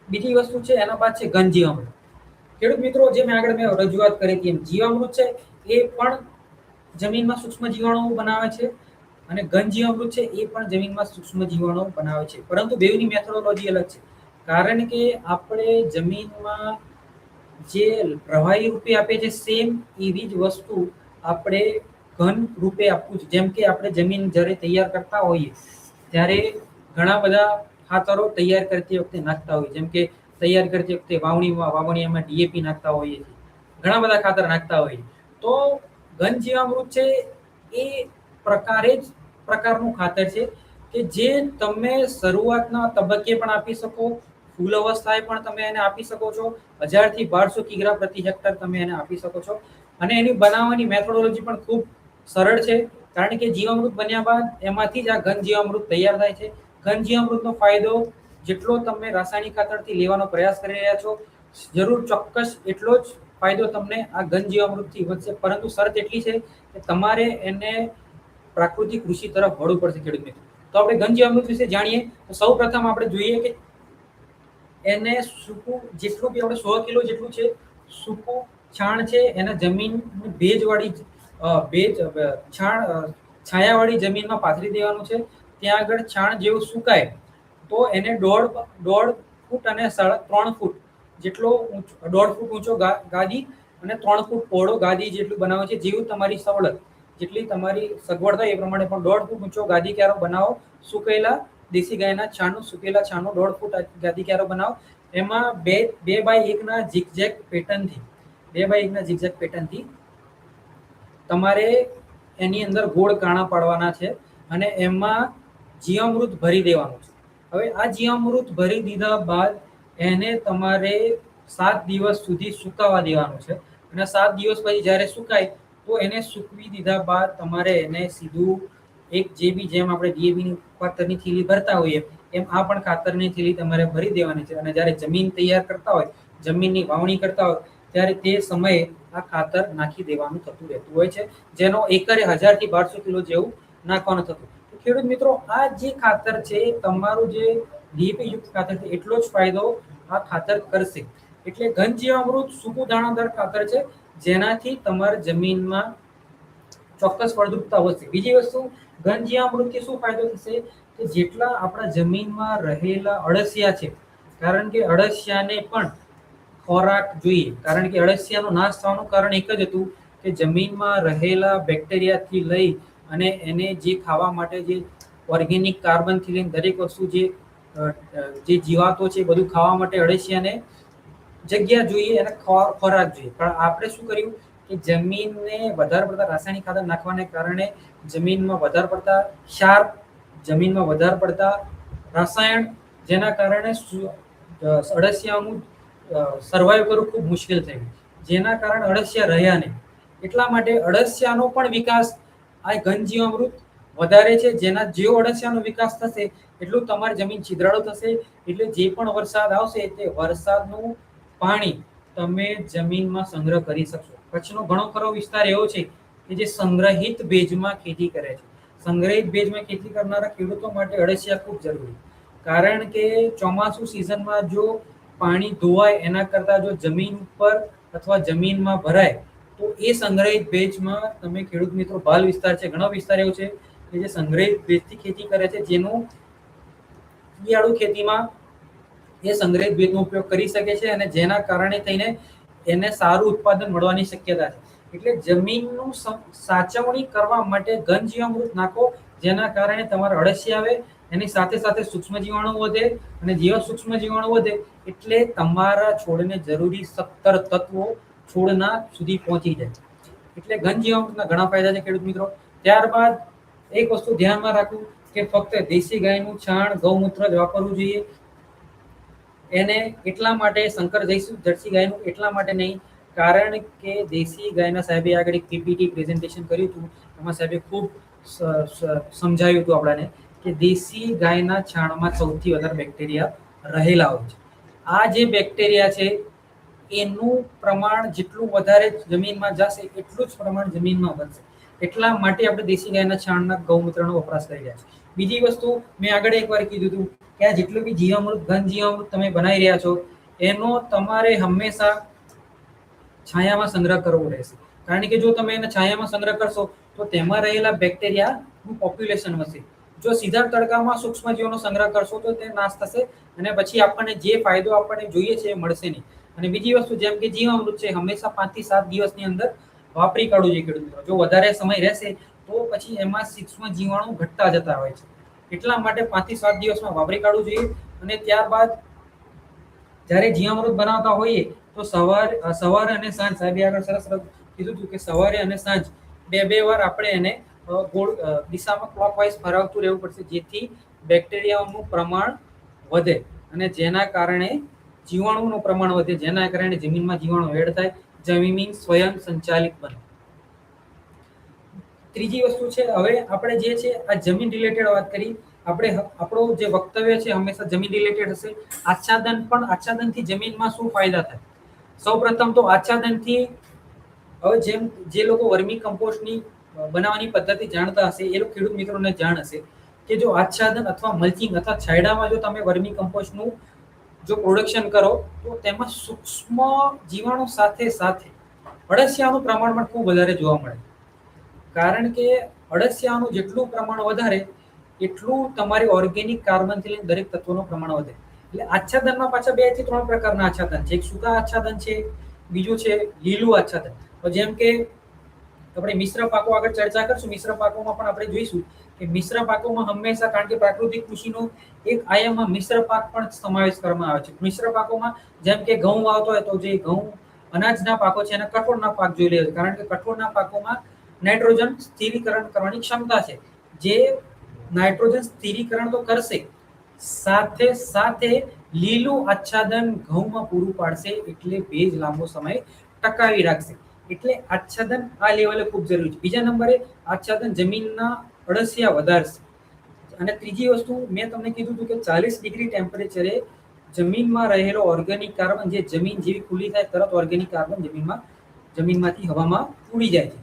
બીજી વસ્તુ છે એના બાદ છે ઘન જીવામૃત. ખેડૂત મિત્રો, જે મેં રજૂઆત કરી હતી એમ જીવામૃત છે એ પણ જમીનમાં સૂક્ષ્મ જીવાણુઓ બનાવે છે, અને ઘન જીવામૃત છે એ પણ જમીનમાં સૂક્ષ્મ જીવાણુઓ બનાવે છે, પરંતુ બેવની મેથોડોલોજી અલગ છે. કારણ કે આપણે જમીનમાં જે પ્રવાહી રૂપે આપે છે, સેમ એવી જ વસ્તુ આપણે ઘન રૂપે આપવું છે. જેમ કે આપણે જમીન જ્યારે તૈયાર કરતા હોઈએ ત્યારે ઘણા બધા ખાતરો તૈયાર કરતી વખતે નાખતા હોઈએ. જેમ કે તૈયાર કરતી વખતે વાવણીયામાં ડીએપી નાખતા હોઈએ છીએ, ઘણા બધા ખાતર નાખતા હોઈએ. તો ઘન જીવામૃત છે એ પ્રકારનું ખાતર છે કે જે તમે શરૂઆતના તબક્કે પણ આપી શકો, ફૂલ અવસ્થાએ પણ તમે એને આપી શકો છો. 1000 થી 1200 કિગ્રા પ્રતિ હેક્ટર તમે એને આપી શકો છો. અને એની બનાવવાની મેથોડોલોજી પણ ખૂબ સરળ છે, કારણ કે જીવામૃત બન્યા બાદ એમાંથી જ આ ઘન જીવામૃત તૈયાર થાય છે. ઘન જીવામૃતનો ફાયદો જેટલો તમે રાસાયણિક ખાતરથી લેવાનો પ્રયાસ કરી રહ્યા છો, જરૂર ચોક્કસ એટલો જ ફાયદો તમને આ ઘન જીવામૃતથી વધશે. પરંતુ શરત એટલી છે કે તમારે એને પ્રાકૃતિક કૃષિ તરફ વળવું પડશે ખેડૂત મિત્રો. તો આપણે ઘન જીવામૃત વિશે જાણીએ તો સૌ પ્રથમ આપણે જોઈએ કે એને સૂકું, જેટલું બી આપણે 100 કિલો જેટલું છે સૂકું છાણ છે, એને જમીન છાયાવાળી જમીનમાં પાથરી દેવાનું છે. ત્યાં આગળ છાણ જેવું સુકાય તો એને 1.5 ફૂટ અને 3 ફૂટ જેટલો 1.5 ફૂટ ઊંચો ગાદી અને 3 ફૂટ પહોળો ગાદી જેટલું બનાવે છે. જેવું તમારી સવડત, જેટલી તમારી સગવડ થાય એ પ્રમાણે, પણ 1.5 ફૂટ ઊંચો ગાદી ક્યારો બનાવો સુકેલા દેશી ગાયના છાણનું સુકેલા છાણનું 1.5 ફૂટ ગાદી ક્યારો બનાવો. એમાં 2x1 ઝિગઝેગ પેટર્નથી તમારે એની અંદર ગોળ કાણા પાડવાના છે અને એમાં જીવામૃત ભરી દેવાનું છે. હવે આ જીવામૃત ભરી દીધા બાદ એને તમારે 7 દિવસ સુધી સુકાવા દેવાનું છે અને 7 દિવસ પછી જ્યારે સુકાય તો એને સૂકવી દીધા બાદ તમારે એને સીધું એક જેમ આપણે ડીએપીની ખાતરની થેલી ભરતા હોઈએ એમ આ પણ ખાતરની થેલી તમારે ભરી દેવાની છે અને જ્યારે જમીન તૈયાર કરતા હોય, જમીનની વાવણી કરતા હોય ત્યારે તે સમયે આ ખાતર નાખી દેવાનું થતું રહેતું હોય છે, જેનો એકરે 1000 થી 1200 કિલો જેવું નાખવાનું થતું. તો ખેડૂત મિત્રો, આ જે ખાતર છે તમારું જે ડીએપી યુક્ત ખાતર છે એટલો જ ફાયદો આ ખાતર કરશે. એટલે ઘન જીવામૃત સૂકું દાણાદાર ખાતર છે જેનાથી તમારા જમીનમાં ચોક્કસ ફળદ્રુપતા વધશે. બીજી વસ્તુ, ઘન જીવામૃતથી શું ફાયદો થશે કે જેટલા આપણા જમીનમાં રહેલા અળસિયા છે, કારણ કે અળસિયાને પણ ખોરાક જોઈએ, કારણ કે અળસિયાનો નાશ થવાનું કારણ એક જ હતું કે જમીનમાં રહેલા બેક્ટેરિયાથી લઈ અને એને જે ખાવા માટે જે ઓર્ગેનિક કાર્બનથી લઈને દરેક વસ્તુ જે જીવાતો છે બધું ખાવા માટે અળસિયાને જગ્યા જોઈએ અને ખોરાક જોઈએ. પણ આપણે શું કર્યું કે જમીનને વધારે પડતા રાસાયણિક ખાતર નાખવાને કારણે જમીનમાં વધારે પડતા ક્ષાર, જમીનમાં વધારે પડતા રસાયણ, જેના કારણે અળસિયાનું સર્વાઈવ કરવું ખૂબ મુશ્કેલ થઈ ગયું, જેના કારણે અળસિયા રહ્યા નહીં. એટલા માટે અળસિયાનો પણ વિકાસ આ ઘન જીવામૃત વધારે છે. જેના જેવો અળસિયાનો વિકાસ થશે એટલું તમારી જમીન છિદ્રાળુ થશે, એટલે જે પણ વરસાદ આવશે તે વરસાદનું પાણી તમે જમીનમાં સંગ્રહ કરી શકશો. કચ્છનો ઘણો ખરો વિસ્તાર એવો છે કે જે સંગ્રહિત ભેજમાં ખેતી કરે છે. સંગ્રહિત ભેજમાં ખેતી કરનારા ખેડૂતો માટે અળસિયા ખૂબ જરૂરી, કારણ કે ચોમાસું સિઝનમાં જો પાણી ધોવાય એના કરતાં જો જમીન ઉપર અથવા જમીનમાં ભરાય તો એ સંગ્રહિત ભેજમાં તમે ખેડૂત મિત્રો, ભાલ વિસ્તાર છે, ઘણો વિસ્તાર એવો છે કે જે સંગ્રહિત ભેજથી ખેતી કરે છે, જેનું શિયાળુ ખેતીમાં એ સંગ્રહિત ભેજનો ઉપયોગ કરી શકે છે અને જેના કારણે થઈને એને સારું ઉત્પાદન મળવાની શક્યતા છે. એટલે જમીનનું સાચવણી કરવા માટે ઘન જીવામૃત નાખો, જેના કારણે તમારા અળસિયા આવે, એની સાથે સાથે સૂક્ષ્મ જીવાણુ વધે અને જેવા સૂક્ષ્મ જીવાણુ વધે એટલે તમારા છોડને જરૂરી 17 તત્વો છોડના સુધી પહોંચી જાય. એટલે ઘન જીવામૃતના ઘણા ફાયદા છે ખેડૂત મિત્રો. ત્યારબાદ એક વસ્તુ ધ્યાનમાં રાખવું કે ફક્ત દેશી ગાયનું છાણ, ગૌમૂત્ર જ વાપરવું જોઈએ. એને એટલા માટે શંકર જર્સી ગાયનું એટલા માટે નહીં, કારણ કે દેશી ગાયના સાહેબે આગળ એક પીપીટી પ્રેઝન્ટેશન કર્યું હતું, એમાં સાહેબે ખૂબ સમજાવ્યું હતું આપણાને કે દેશી ગાયના છાણમાં સૌથી વધારે બેક્ટેરિયા રહેલા હોય છે. આ જે બેક્ટેરિયા છે એનું પ્રમાણ જેટલું વધારે જમીનમાં જશે એટલું જ પ્રમાણ જમીનમાં વધશે. એટલા માટે આપણે દેશી ગાયના છાણના ગૌમૂત્રનો વપરાશ કરી રહ્યા છીએ. બીજી વસ્તુ મેં આગળ એકવાર કીધું હતું કે આ જેટલું બી જીવામૃત, ઘન જીવામૃત તમે બનાવી રહ્યા છો એનો તમારે હંમેશા છાયામાં સંગ્રહ કરવો રહેશે, કારણ કે જો તમે એને છાયામાં સંગ્રહ કરશો તો તેમાં રહેલા બેક્ટેરિયાનું પોપ્યુલેશન વધશે. જો સીધા તડકામાં સૂક્ષ્મજીવોનો સંગ્રહ કરશો તો તે નાશ થશે અને પછી આપણને જે ફાયદો આપણને જોઈએ છે એ મળશે નહીં. અને બીજી વસ્તુ, જેમ કે જીવામૃત છે, હંમેશા 5 થી 7 દિવસની અંદર વાપરી કાઢવું જોઈએ ખેડૂત મિત્રો. જો વધારે સમય રહેશે તો પછી એમાં સૂક્ષ્મ જીવાણુ ઘટતા જતા હોય છે. એટલા માટે 5 થી 7 દિવસમાં વાપરી કાઢવું જોઈએ. અને ત્યારબાદ જ્યારે જીવામૃત બનાવતા હોઈએ તો સવારે અને સાંજ, સાહેબે આગળ સરસ કીધું હતું કે સવારે અને સાંજ બે વાર આપણે એને ગોળ દિશામાં ક્લોકવાઇઝ ફરાવતું રહેવું પડશે, જેથી બેક્ટેરિયાનું પ્રમાણ વધે અને જેના કારણે જીવાણુનું પ્રમાણ વધે, જેના કારણે જમીનમાં જીવાણુ એડ થાય, જમીન સ્વયં સંચાલિત બને. ત્રીજી વસ્તુ છે, હવે આપણે જે છે આ જમીન રિલેટેડ વાત કરી, આપણે આપણું જે વક્તવ્ય છે હંમેશા જમીન રિલેટેડ હશે. આચ્છાદનથી જમીનમાં શું ફાયદા થાય? સૌપ્રથમ તો આચ્છાદનથી, હવે જે લોકો વર્મી કમ્પોસ્ટની બનાવવાની પદ્ધતિ જાણતા હશે એ લોકો ખેડૂત મિત્રોને જાણ હશે કે જો આચ્છાદન અથવા મલ્ચિંગ અથવા છાંયડામાં જો તમે વર્મી કમ્પોસ્ટનું જો પ્રોડક્શન કરો તો તેમાં સૂક્ષ્મ જીવાણુ સાથે સાથે અળસિયાનું પ્રમાણ પણ ખૂબ વધારે જોવા મળે, કારણ કે અળસિયાનું જેટલું પ્રમાણ વધારે એટલું તમારી ઓર્ગેનિક કાર્બનથી લઈને દરેક તત્વોનું પ્રમાણ વધે. એટલે આચ્છાદનમાં પાછા 2 થી 3 પ્રકારના આચ્છાદન છે. એક સૂકા આચ્છાદન છે, બીજું છે લીલું આચ્છાદન. જેમ કે આપણે મિશ્ર પાકો આગળ ચર્ચા કરશું, મિશ્ર પાકોમાં પણ આપણે જોઈશું કે મિશ્ર પાકોમાં હંમેશા, કારણ કે પ્રાકૃતિક કૃષિનો એક આયામમાં મિશ્ર પાક પણ સમાવેશ કરવામાં આવે છે. મિશ્ર પાકોમાં જેમ કે ઘઉં વાવતો હોય તો જે ઘઉં અનાજના પાકો છે એના કઠોળના પાક જોઈ લે, કારણ કે કઠોળના પાકોમાં નાઇટ્રોજન સ્થિરીકરણ કરવાની ક્ષમતા છે, જે નાઇટ્રોજન સ્થિરીકરણ તો કરશે, સાથે સાથે લીલું આચ્છાદન ઘઉંમાં પૂરું પાડશે, એટલે ભેજ લાંબો સમય ટકાવી રાખશે. એટલે આચ્છાદન આ લેવલે ખૂબ જરૂરી છે. બીજા નંબરે આચ્છાદન જમીનના અળસિયા વધારશે. અને ત્રીજી વસ્તુ મેં તમને કીધું હતું કે 40 ડિગ્રી ટેમ્પરેચરે જમીનમાં રહેલો ઓર્ગેનિક કાર્બન, જે જમીન જેવી ખુલ્લી થાય તરત ઓર્ગેનિક કાર્બન જમીનમાંથી હવામાં ઉડી જાય છે,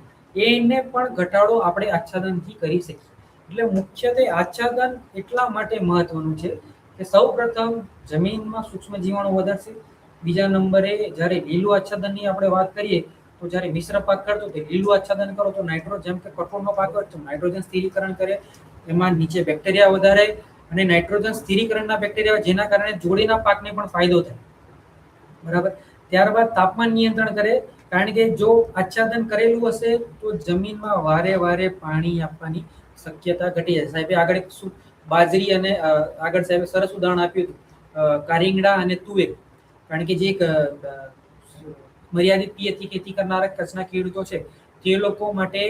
એને પણ ઘટાડો આપણે આચ્છાદનથી કરી શકીએ. એટલે મુખ્યત્વે આચ્છાદન એટલા માટે મહત્વનું છે કે સૌ પ્રથમ જમીનમાં સૂક્ષ્મ જીવાણુ વધારશે. બીજા નંબરે જ્યારે લીલું આચ્છાદનની આપણે વાત કરીએ તો જ્યારે મિશ્ર પાક કરતો તો લીલું આચ્છાદન કરો તો નાઇટ્રોજન, જેમ કે કઠોળનો પાક હોય તો નાઇટ્રોજન સ્થિરીકરણ કરે, એમાં નીચે બેક્ટેરિયા વધારે અને નાઇટ્રોજન સ્થિરીકરણના બેક્ટેરિયા, જેના કારણે જોડીના પાકને પણ ફાયદો થાય. બરાબર. ત્યારબાદ તાપમાન નિયંત્રણ કરે, કારણ કે જો આચ્છાદન કરેલું હશે તો જમીનમાં વારે વારે પાણી આપવાની શક્યતા ઘટી જાય. સાહેબે આગળ એક બાજરી અને આગળ સાહેબે સરસ ઉદાહરણ આપ્યું હતું કારિંગડા અને તુવેર, કારણ કે જે એક મર્યાદિત પિયતથી ખેતી કરનારા કચ્છના ખેડૂતો છે તે લોકો માટે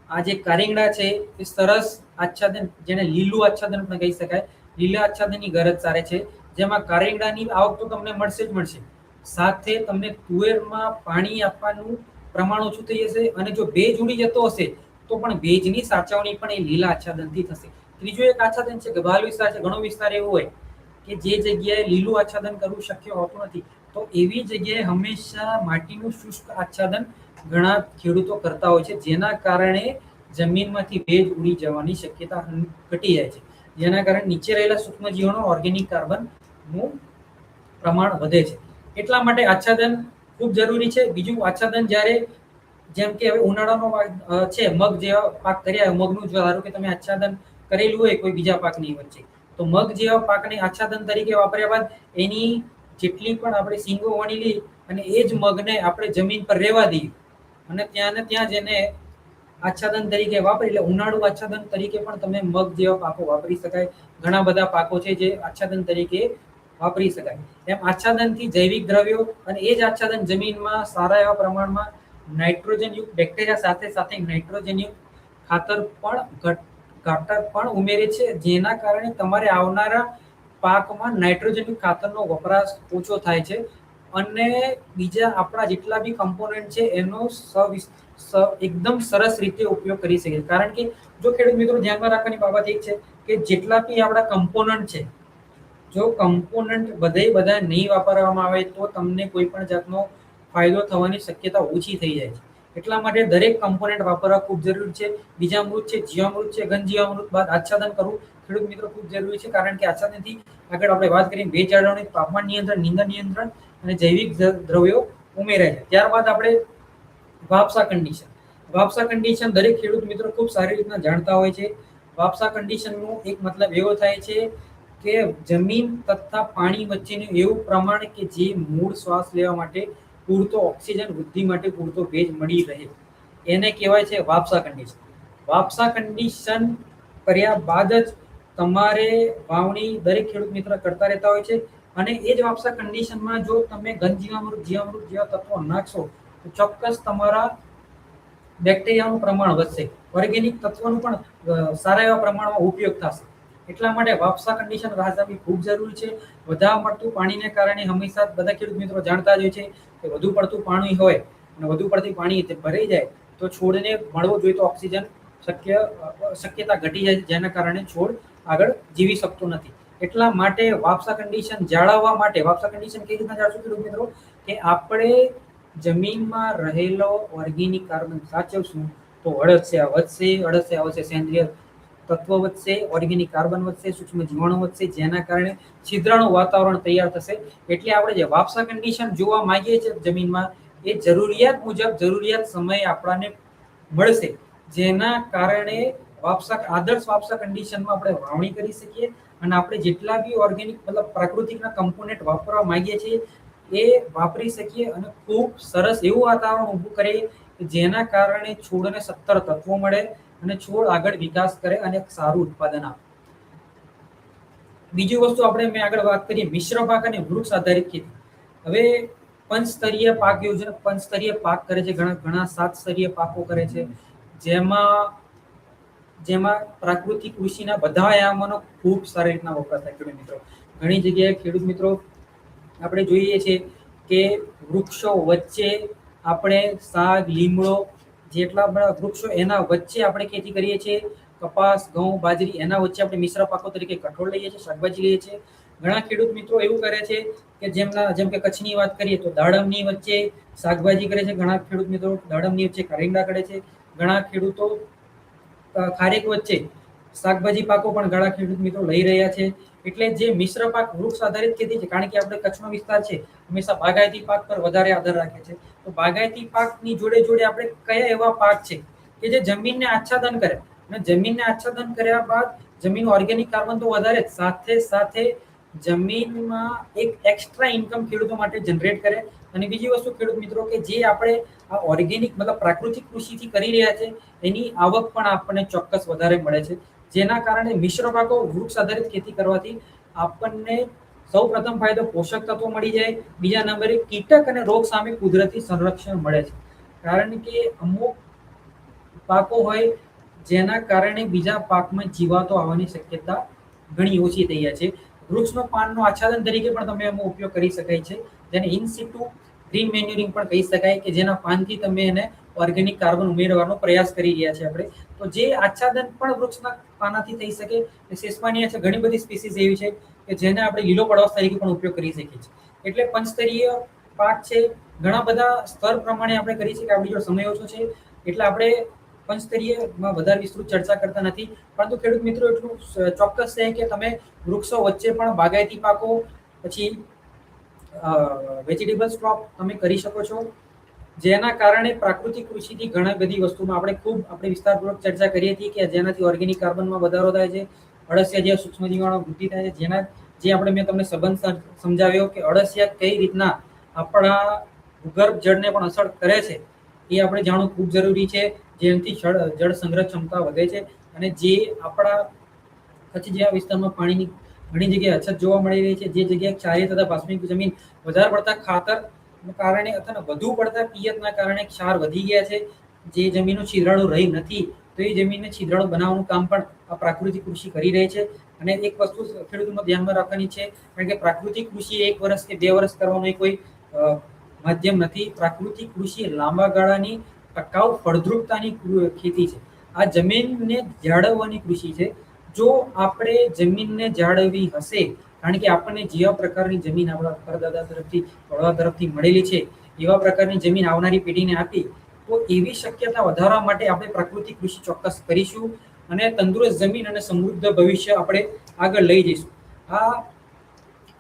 આ જે કારિંગડા છે એ સરસ આચ્છાદન, જેને લીલું આચ્છાદન પણ કહી શકાય, લીલા આચ્છાદનની ગરજ સારે છે, જેમાં કારિંગડાની આવક તો તમને મળશે જ મળશે, સાથે તમને તુવેરમાં પાણી આપવાનું પ્રમાણ ઓછું થઈ જશે, અને જો ભેજ ઉડી જતો હશે તો પણ ભેજની સાચવણી પણ એ લીલા આચ્છાદનથી થશે. ત્રીજું એક આચ્છાદન છે કે બાલ વિસ્તાર છે. ઘણો વિસ્તાર એવો હોય કે જે જગ્યાએ લીલું આચ્છાદન કરવું શક્ય હોતું નથી, તો એવી જગ્યાએ હંમેશા માટીનું શુષ્ક આચ્છાદન ઘણા ખેડૂતો કરતા હોય છે, જેના કારણે જમીનમાંથી ભેજ ઉડી જવાની શક્યતા ઘટી જાય છે, જેના કારણે નીચે રહેલા સૂક્ષ્મ જીવાણુ ઓર્ગેનિક કાર્બનનું પ્રમાણ વધે છે. એટલા માટે આચ્છાદન ખૂબ જરૂરી છે. બીજું, આચ્છાદન જ્યારે, જેમ કે હવે ઉનાળાનો છે, મગ જેવા પાક કર્યા, મગનું જો ધારો કે તમે આચ્છાદન કરેલું હોય કોઈ બીજા પાકની વચ્ચે, તો મગ જેવા પાકને આચ્છાદન તરીકે વાપર્યા બાદ એની જેટલી પણ આપણે સિંગો વણી લઈ અને એ જ મગને આપણે જમીન પર રહેવા દઈએ અને ત્યાં ને ત્યાં જેને આચ્છાદન તરીકે વાપરી, એટલે ઉનાળુ આચ્છાદન તરીકે પણ તમે મગ જેવા પાકો વાપરી શકાય. ઘણા બધા પાકો છે જે આચ્છાદન તરીકે વાપરી શકાય. એમ આચ્છાદનથી જૈવિક દ્રવ્યો અને એ જ આચ્છાદન જમીનમાં સારા એવા પ્રમાણમાં નાઇટ્રોજનયુક્ત બેક્ટેરિયા સાથે સાથે નાઇટ્રોજનયુક્ત ખાતર પણ ઉમેરે છે, જેના કારણે તમારે આવનારા પાકમાં નાઇટ્રોજનયુક્ત ખાતરનો વપરાશ ઓછો થાય છે, અને બીજા આપણા જેટલા બી કમ્પોનન્ટ છે એનો એકદમ સરસ રીતે ઉપયોગ કરી શકે. કારણ કે જો ખેડૂત મિત્રો ધ્યાનમાં રાખવાની બાબત એક છે કે જેટલા બી આપણા કમ્પોનન્ટ છે, જો કમ્પોનન્ટ બધા નહીં વાપરવામાં આવે તો તમને કોઈ પણ જાતનો ફાયદો થવાની શક્યતા ઓછી થઈ જાય છે. એટલા માટે દરેક કમ્પોનન્ટ વાપરવા ખૂબ જરૂરી છે. બીજામૃત છે, જીવામૃત છે, ઘન જીવામૃત બાદ આચ્છાદન કરવું ખેડૂત મિત્રો ખૂબ જરૂરી છે, કારણ કે આચ્છાદનથી આગળ આપણે વાત કરીએ ભેજ જાળવણી, તાપમાન નિયંત્રણ, નીંદણ નિયંત્રણ અને જૈવિક દ્રવ્યો ઉમેરાય છે. ત્યારબાદ આપણે વાપસા કન્ડિશન. વાપસા કન્ડિશન દરેક ખેડૂત મિત્રો ખૂબ સારી રીતના જાણતા હોય છે. વાપસા કન્ડિશનનો એક મતલબ એવો થાય છે કે જમીન તથા પાણી વચ્ચેનું એવું પ્રમાણ કે જે મૂળ શ્વાસ લેવા માટે પૂરતો ઓક્સિજન, વૃદ્ધિ માટે પૂરતો ભેજ મળી રહે, એને કહેવાય છે વાપસા કન્ડિશન. વાપસા કન્ડિશન કર્યા બાદ જ તમારે વાવણી દરેક ખેડૂત મિત્ર કરતા રહેતા હોય છે, અને એ જ વાપસા કન્ડિશનમાં જો તમે ઘન જીવામૃત જેવા તત્વો નાખશો તો ચોક્કસ તમારા બેક્ટેરિયાનું પ્રમાણ વધશે, ઓર્ગેનિક તત્વોનું પણ સારા એવા પ્રમાણમાં ઉપયોગ થશે. એટલા માટે વાપસા કન્ડિશન રાહસાબી ખૂબ જરૂરી છે. વધારે પડતું પાણીને કારણે હંમેશા બધા ખેડૂત મિત્રો જાણતા જ હોય છે કે વધુ પડતું પાણી હોય અને વધુ પડતી પાણી ભરાઈ જાય તો છોડને મળવો જોઈએ તો ઓક્સિજન શક્યતા ઘટી જાય છે, જેના કારણે છોડ આગળ જીવી શકતો નથી. એટલા માટે વાપસા કન્ડિશન જાળવવા માટે, વાપસા કન્ડિશન કેવી રીતના જાળવશું ખેડૂત મિત્રો, કે આપણે જમીનમાં રહેલો ઓર્ગેનિક કાર્બન સાચવશું તો અળસિયા વધશે, અળસિયા વધશે, સેન્દ્રિય તત્વ વધશે, ઓર્ગેનિક કાર્બન વધશે, સૂક્ષ્મ જીવાણુ વધશે, જેના કારણે છિદ્રાળુ વાતાવરણ તૈયાર થશે. એટલે આપણે જે વાપસા કન્ડિશન જોવા માંગીએ છીએ જમીનમાં, એ જરૂરિયાત મુજબ જરૂરિયાત સમયે આપણને મળશે, જેના કારણે આદર્શ વાપસા કન્ડિશનમાં આપણે વાવણી કરી શકીએ અને આપણે જેટલા બી ઓર્ગેનિક મતલબ પ્રાકૃતિકના કમ્પોનન્ટ વાપરવા માંગીએ છીએ એ વાપરી શકીએ અને ખૂબ સરસ એવું વાતાવરણ ઊભું કરીએ જેના કારણે છોડને 70 તત્વો મળે અને છોડ આગળ વિકાસ કરે અને એક સારું ઉત્પાદન આપે. બીજી વસ્તુ આપણે મેં આગળ વાત કરી મિશ્ર પાક અને વૃક્ષ આધારિત ખેતી. હવે પંચસ્તરીય પાક યોજના પંચસ્તરીય પાક કરે છે, ઘણા 7 સ્તરીય પાકો કરે છે, જેમાં પ્રાકૃતિક કૃષિના બધા આયામોનો ખૂબ સારી રીતના વપરાશ થાય. ખેડૂત મિત્રો, ઘણી જગ્યાએ ખેડૂત મિત્રો આપણે જોઈએ છીએ કે વૃક્ષો વચ્ચે આપણે શાક, લીમડો જેટલા બધા વૃક્ષો એના વચ્ચે આપણે ખેતી કરીએ છીએ. કપાસ, ઘઉં, બાજરી એના વચ્ચે આપણે મિશ્ર પાકો તરીકે કઠોળ લઈએ છીએ, શાકભાજી લઈએ છીએ. ઘણા ખેડૂત મિત્રો એવું કરે છે કે જેમ કે કચ્છની વાત કરીએ તો દાડમની વચ્ચે શાકભાજી કરે છે. ઘણા ખેડૂત મિત્રો દાડમની વચ્ચે કારેંડા કરે છે. ઘણા ખેડૂતો ખારેક વચ્ચે શાકભાજી પાકો પણ ઘણા ખેડૂત મિત્રો લઈ રહ્યા છે. એટલે જે મિશ્ર પાક વૃક્ષ આધારિત ખેતી છે, કારણ કે આપણે કચ્છનો વિસ્તાર છે હંમેશા બાગાયતી પાક પર વધારે આધાર રાખે છે. તો બાગાયતી પાકની જોડે જોડે આપણે કયા એવા પાક છે કે જે જમીનને આચ્છાદન કરે, અને જમીનને આચ્છાદન કર્યા બાદ જમીન ઓર્ગેનિક કાર્બન તો વધારે જ, સાથે સાથે જમીનમાં એક એક્સ્ટ્રા ઇન્કમ ખેડૂતો માટે જનરેટ કરે. અને બીજી વસ્તુ ખેડૂત મિત્રો કે જે આપણે આ ઓર્ગેનિક મતલબ પ્રાકૃતિક કૃષિથી કરી રહ્યા છે એની આવક પણ આપણને ચોક્કસ વધારે મળે છે. જેના કારણે મિશ્ર પાકો વૃક્ષ આધારિત ખેતી કરવાથી આપણને સૌ પ્રથમ ફાયદો પોષક તત્વો મળી જાય, બીજા નંબરે કીટક અને રોગ સામે કુદરતી સંરક્ષણ મળે છે. કારણ કે અમુક પાકો હોય જેના કારણે બીજા પાકમાં જીવાતો આવવાની શક્યતા ઘણી ઓછી થઈ જાય છે. વૃક્ષનો પાનનો આચ્છાદન તરીકે પણ તમે એનો ઉપયોગ કરી શકાય છે, જેને ઇન સિટુ ગ્રીન મેન્યુરિંગ પણ કહી શકાય, કે જેના પાનથી તમે એને ઓર્ગેનિક કાર્બન ઉમેરવાનો પ્રયાસ કરી રહ્યા છે આપણે. તો જે આચ્છાદન પણ વૃક્ષના પાનાથી થઈ શકે. સેસ્માનિયા છે, ઘણી બધી સ્પીસીસ એવી છે કે જેને આપણે લીલો પડવાસ તરીકે પણ ઉપયોગ કરી શકીએ છીએ. એટલે પંચસ્તરીય પાક છે, ઘણા બધા સ્તર પ્રમાણે આપણે કરી શકીએ. આપણી જોડે સમય ઓછો છે એટલે આપણે પંચસ્તરીયમાં વધારે વિસ્તૃત ચર્ચા કરતા નથી. પરંતુ ખેડૂત મિત્રો એટલું ચોક્કસ છે કે તમે વૃક્ષો વચ્ચે પણ બાગાયતી પાકો, પછી વેજીટેબલ્સ ક્રોપ તમે કરી શકો છો. જેના કારણે પ્રાકૃતિક કૃષિથી ઘણી બધી વસ્તુમાં આપણે વિસ્તારપૂર્વક ચર્ચા કરી હતી કે જેનાથી ઓર્ગેનિક કાર્બનમાં વધારો થાય છે, અળસિયા જેવા સૂક્ષ્મ જીવાણુ વૃદ્ધિ થાય છે. મેં તમને સંબંધ સમજાવ્યો કે અળસિયા કઈ રીતના આપણા ભૂગર્ભ જળને પણ અસર કરે છે, એ આપણે જાણવું ખૂબ જરૂરી છે. જેનાથી જળ સંગ્રહ ક્ષમતા વધે છે, અને જે આપણા કચ્છ જેવા વિસ્તારમાં પાણીની ઘણી જગ્યાએ અછત જોવા મળી રહી છે, જે જગ્યાએ ક્ષારીય તથા બાષ્પીય જમીન વધારે પડતા ખાતર કારણે અથવા વધુ પડતા પિયતના કારણે ક્ષાર વધી ગયા છે, જે જમીનો છિદ્રાળુ રહી નથી, તો એ જમીનને છિદ્રાળુ બનાવવાનું કામ પણ આ પ્રાકૃતિક કૃષિ કરી રહી છે. અને એક વસ્તુ ખેડૂતોને ધ્યાનમાં રાખવાની છે, કારણ કે પ્રાકૃતિક કૃષિ 1 વર્ષ કે 2 વર્ષ કરવાનો કોઈ માધ્યમ નથી. પ્રાકૃતિક કૃષિ લાંબા ગાળાની ટકાઉ ફળદ્રુપતાની ખેતી છે. આ જમીનને જાળવવાની કૃષિ છે. જો આપણે જમીનને જાળવવી હશે, કારણ કે આપણને જેવા પ્રકારની જમીન આપણા પરદાદા તરફથી વડવા તરફથી મળેલી છે, એવા પ્રકારની જમીન આવનારી પેઢીને આપી, તો એવી શક્યતા વધારવા માટે આપણે પ્રાકૃતિક કૃષિ ચોક્કસ કરીશું અને તંદુરસ્ત જમીન અને સમૃદ્ધ ભવિષ્ય આપણે આગળ લઈ જઈશું.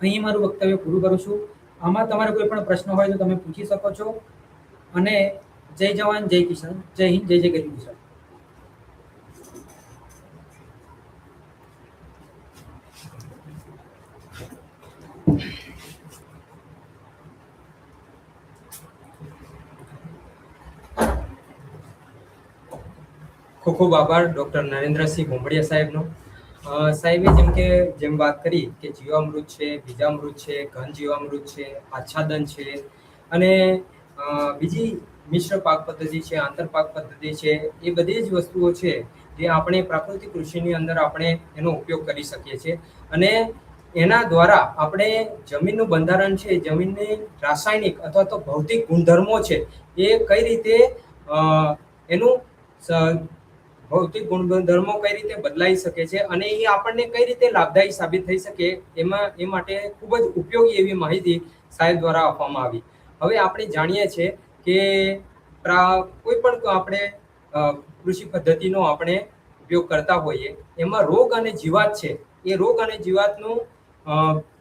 અહીં મારું વક્તવ્ય પૂરું કરું છું. આમાં તમારે કોઈ પણ પ્રશ્ન હોય તો તમે પૂછી શકો છો. અને જય જવાન, જય કિસાન, જય હિન્દ, જય જય ગરીબ ગુજરાત. ખૂબ ખૂબ આભાર ડૉક્ટર નરેન્દ્રસિંહ ભોંભડિયા સાહેબનો. સાહેબે જેમ વાત કરી કે જીવામૃત છે, બીજામૃત છે, ઘન જીવામૃત છે, આચ્છાદન છે, અને બીજી મિશ્ર પાક પદ્ધતિ છે, આંતર પાક પદ્ધતિ છે, એ બધી જ વસ્તુઓ છે જે આપણે પ્રાકૃતિક કૃષિની અંદર આપણે એનો ઉપયોગ કરી શકીએ છીએ. અને એના દ્વારા આપણે જમીનનું બંધારણ છે, જમીનની રાસાયણિક અથવા તો ભૌતિક ગુણધર્મો છે, એ કઈ રીતે એનું ભૌતિક ગુણધર્મો કઈ રીતે બદલાઈ શકે છે અને એ આપણને કઈ રીતે લાભદાયી સાબિત થઈ શકે, એ માટે ખૂબ જ ઉપયોગી એવી માહિતી સાહેબ દ્વારા આપવામાં આવી. હવે આપણે જાણીએ છીએ કે કોઈ પણ આપણે કૃષિ પદ્ધતિનો આપણે ઉપયોગ કરતા હોઈએ, એમાં રોગ અને જીવાત છે, એ રોગ અને જીવાતનું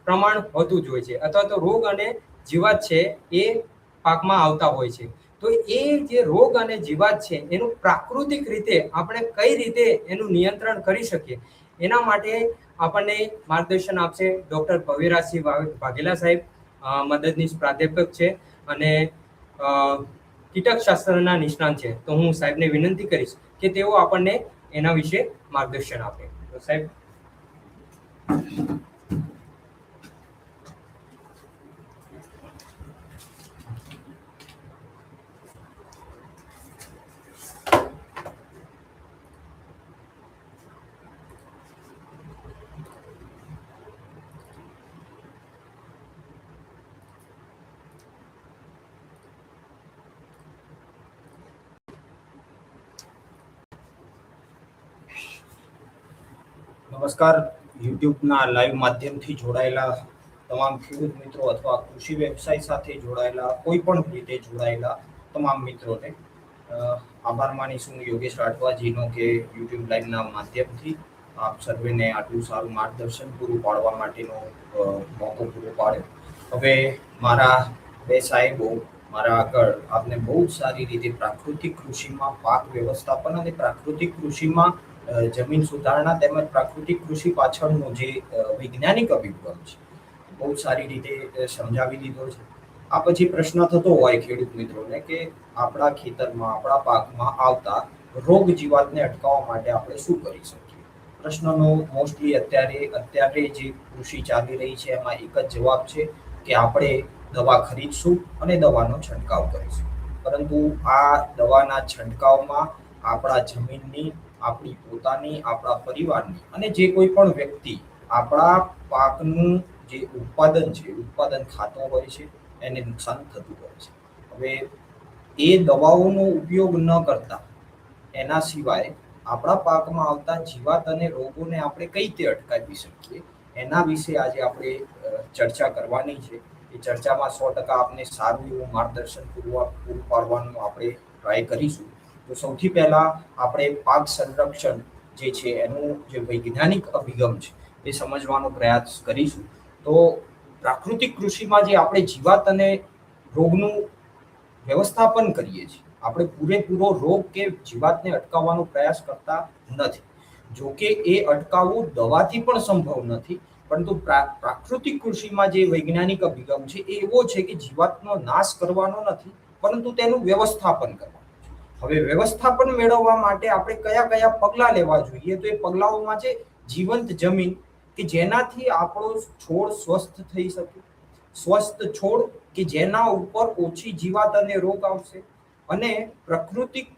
પ્રમાણ હોતું જ હોય છે, અથવા તો રોગ અને જીવાત છે એ પાકમાં આવતા હોય છે. તો એ જે રોગ અને જીવાત છે એનું પ્રાકૃતિક રીતે આપણે કઈ રીતે એનું નિયંત્રણ કરી શકીએ, એના માટે આપણને માર્ગદર્શન આપશે ડૉક્ટર ભવ્યરાજસિંહ વાઘેલા સાહેબ. મદદનીશ પ્રાધ્યાપક છે અને કીટકશાસ્ત્રના નિષ્ણાંત છે. તો હું સાહેબને વિનંતી કરીશ કે કે તેઓ આપણને એના વિશે માર્ગદર્શન આપે. તો સાહેબ, નમસ્કાર. યુટ્યુબના લાઈવ માધ્યમથી જોડાયેલા તમામ ખેડૂત મિત્રો અથવા કૃષિ વ્યવસાય સાથે જોડાયેલા કોઈ પણ રીતે જોડાયેલા તમામ મિત્રોને આભાર માનીશું યોગેશ રાઠવાજીનો કે યુટ્યુબ લાઈવના માધ્યમથી આપ સર્વેને આટલું સારું માર્ગદર્શન પૂરું પાડવા માટેનો મોકો પૂરો પાડ્યો. હવે મારા બે સાહેબો મારા આગળ આપને બહુ જ સારી રીતે પ્રાકૃતિક કૃષિમાં પાક વ્યવસ્થાપન અને પ્રાકૃતિક કૃષિમાં જમીન સુધારણા તેમજ પ્રાકૃતિક કૃષિ પાછળનો જે વૈજ્ઞાનિક અભિગમ છે બહુ સારી રીતે સમજાવી દીધો છે. આ પછી પ્રશ્ન થતો હોય ખેડૂત મિત્રોને કે આપણા ખેતરમાં આપણા પાકમાં આવતા રોગ જીવાતને અટકાવવા માટે આપણે શું કરી શકીએ. પ્રશ્નનો મોસ્ટલી અત્યારે જે કૃષિ ચાલી રહી છે એમાં એક જ જવાબ છે કે આપણે દવા ખરીદશું અને દવાનો છંટકાવ કરીશું. પરંતુ આ દવાના છંટકાવમાં આપણા જમીનની, આપણી પોતાની, આપણા પરિવારની અને જે કોઈ પણ વ્યક્તિ આપણા પાકનું જે ઉત્પાદન ખાતો હોય છે એને નુકસાન થતું હોય છે. હવે એ દવાઓનો ઉપયોગ ન કરતા એના સિવાય આપણા પાકમાં આવતા જીવાત અને રોગોને આપણે કઈ રીતે અટકાવી શકીએ એના વિશે આજે આપણે ચર્ચા કરવાની છે. એ ચર્ચામાં 100% આપને સારું એવું માર્ગદર્શન પૂરું પાડવાનું આપણે ટ્રાય કરીશું. તો સૌથી પહેલા આપણે પાક સંરક્ષણ જે છે એનું જે વૈજ્ઞાનિક અભિગમ છે એ સમજવાનો પ્રયાસ કરીશું. તો પ્રાકૃતિક કૃષિમાં જે આપણે જીવાત અને રોગનું વ્યવસ્થાપન કરીએ છીએ, આપણે પૂરેપૂરો રોગ કે જીવાતને અટકાવવાનો પ્રયાસ કરતા નથી. જો કે એ અટકાવવું દવાથી પણ સંભવ નથી, પરંતુ પ્રાકૃતિક કૃષિમાં જે વૈજ્ઞાનિક અભિગમ છે એ એવો છે કે જીવાતનો નાશ કરવાનો નથી, પરંતુ તેનું વ્યવસ્થાપન કરવાનું. હવે વ્યવસ્થાપન મેળવવા માટે આપણે કયા કયા પગલાં લેવા જોઈએ, તો એ પગલાઓમાં છે જીવંત જમીન કે જેનાથી આપણો છોડ સ્વસ્થ થઈ શકે, સ્વસ્થ છોડ કે જેના ઉપર ઓછી જીવાત અને રોગ આવશે, અને પ્રાકૃતિક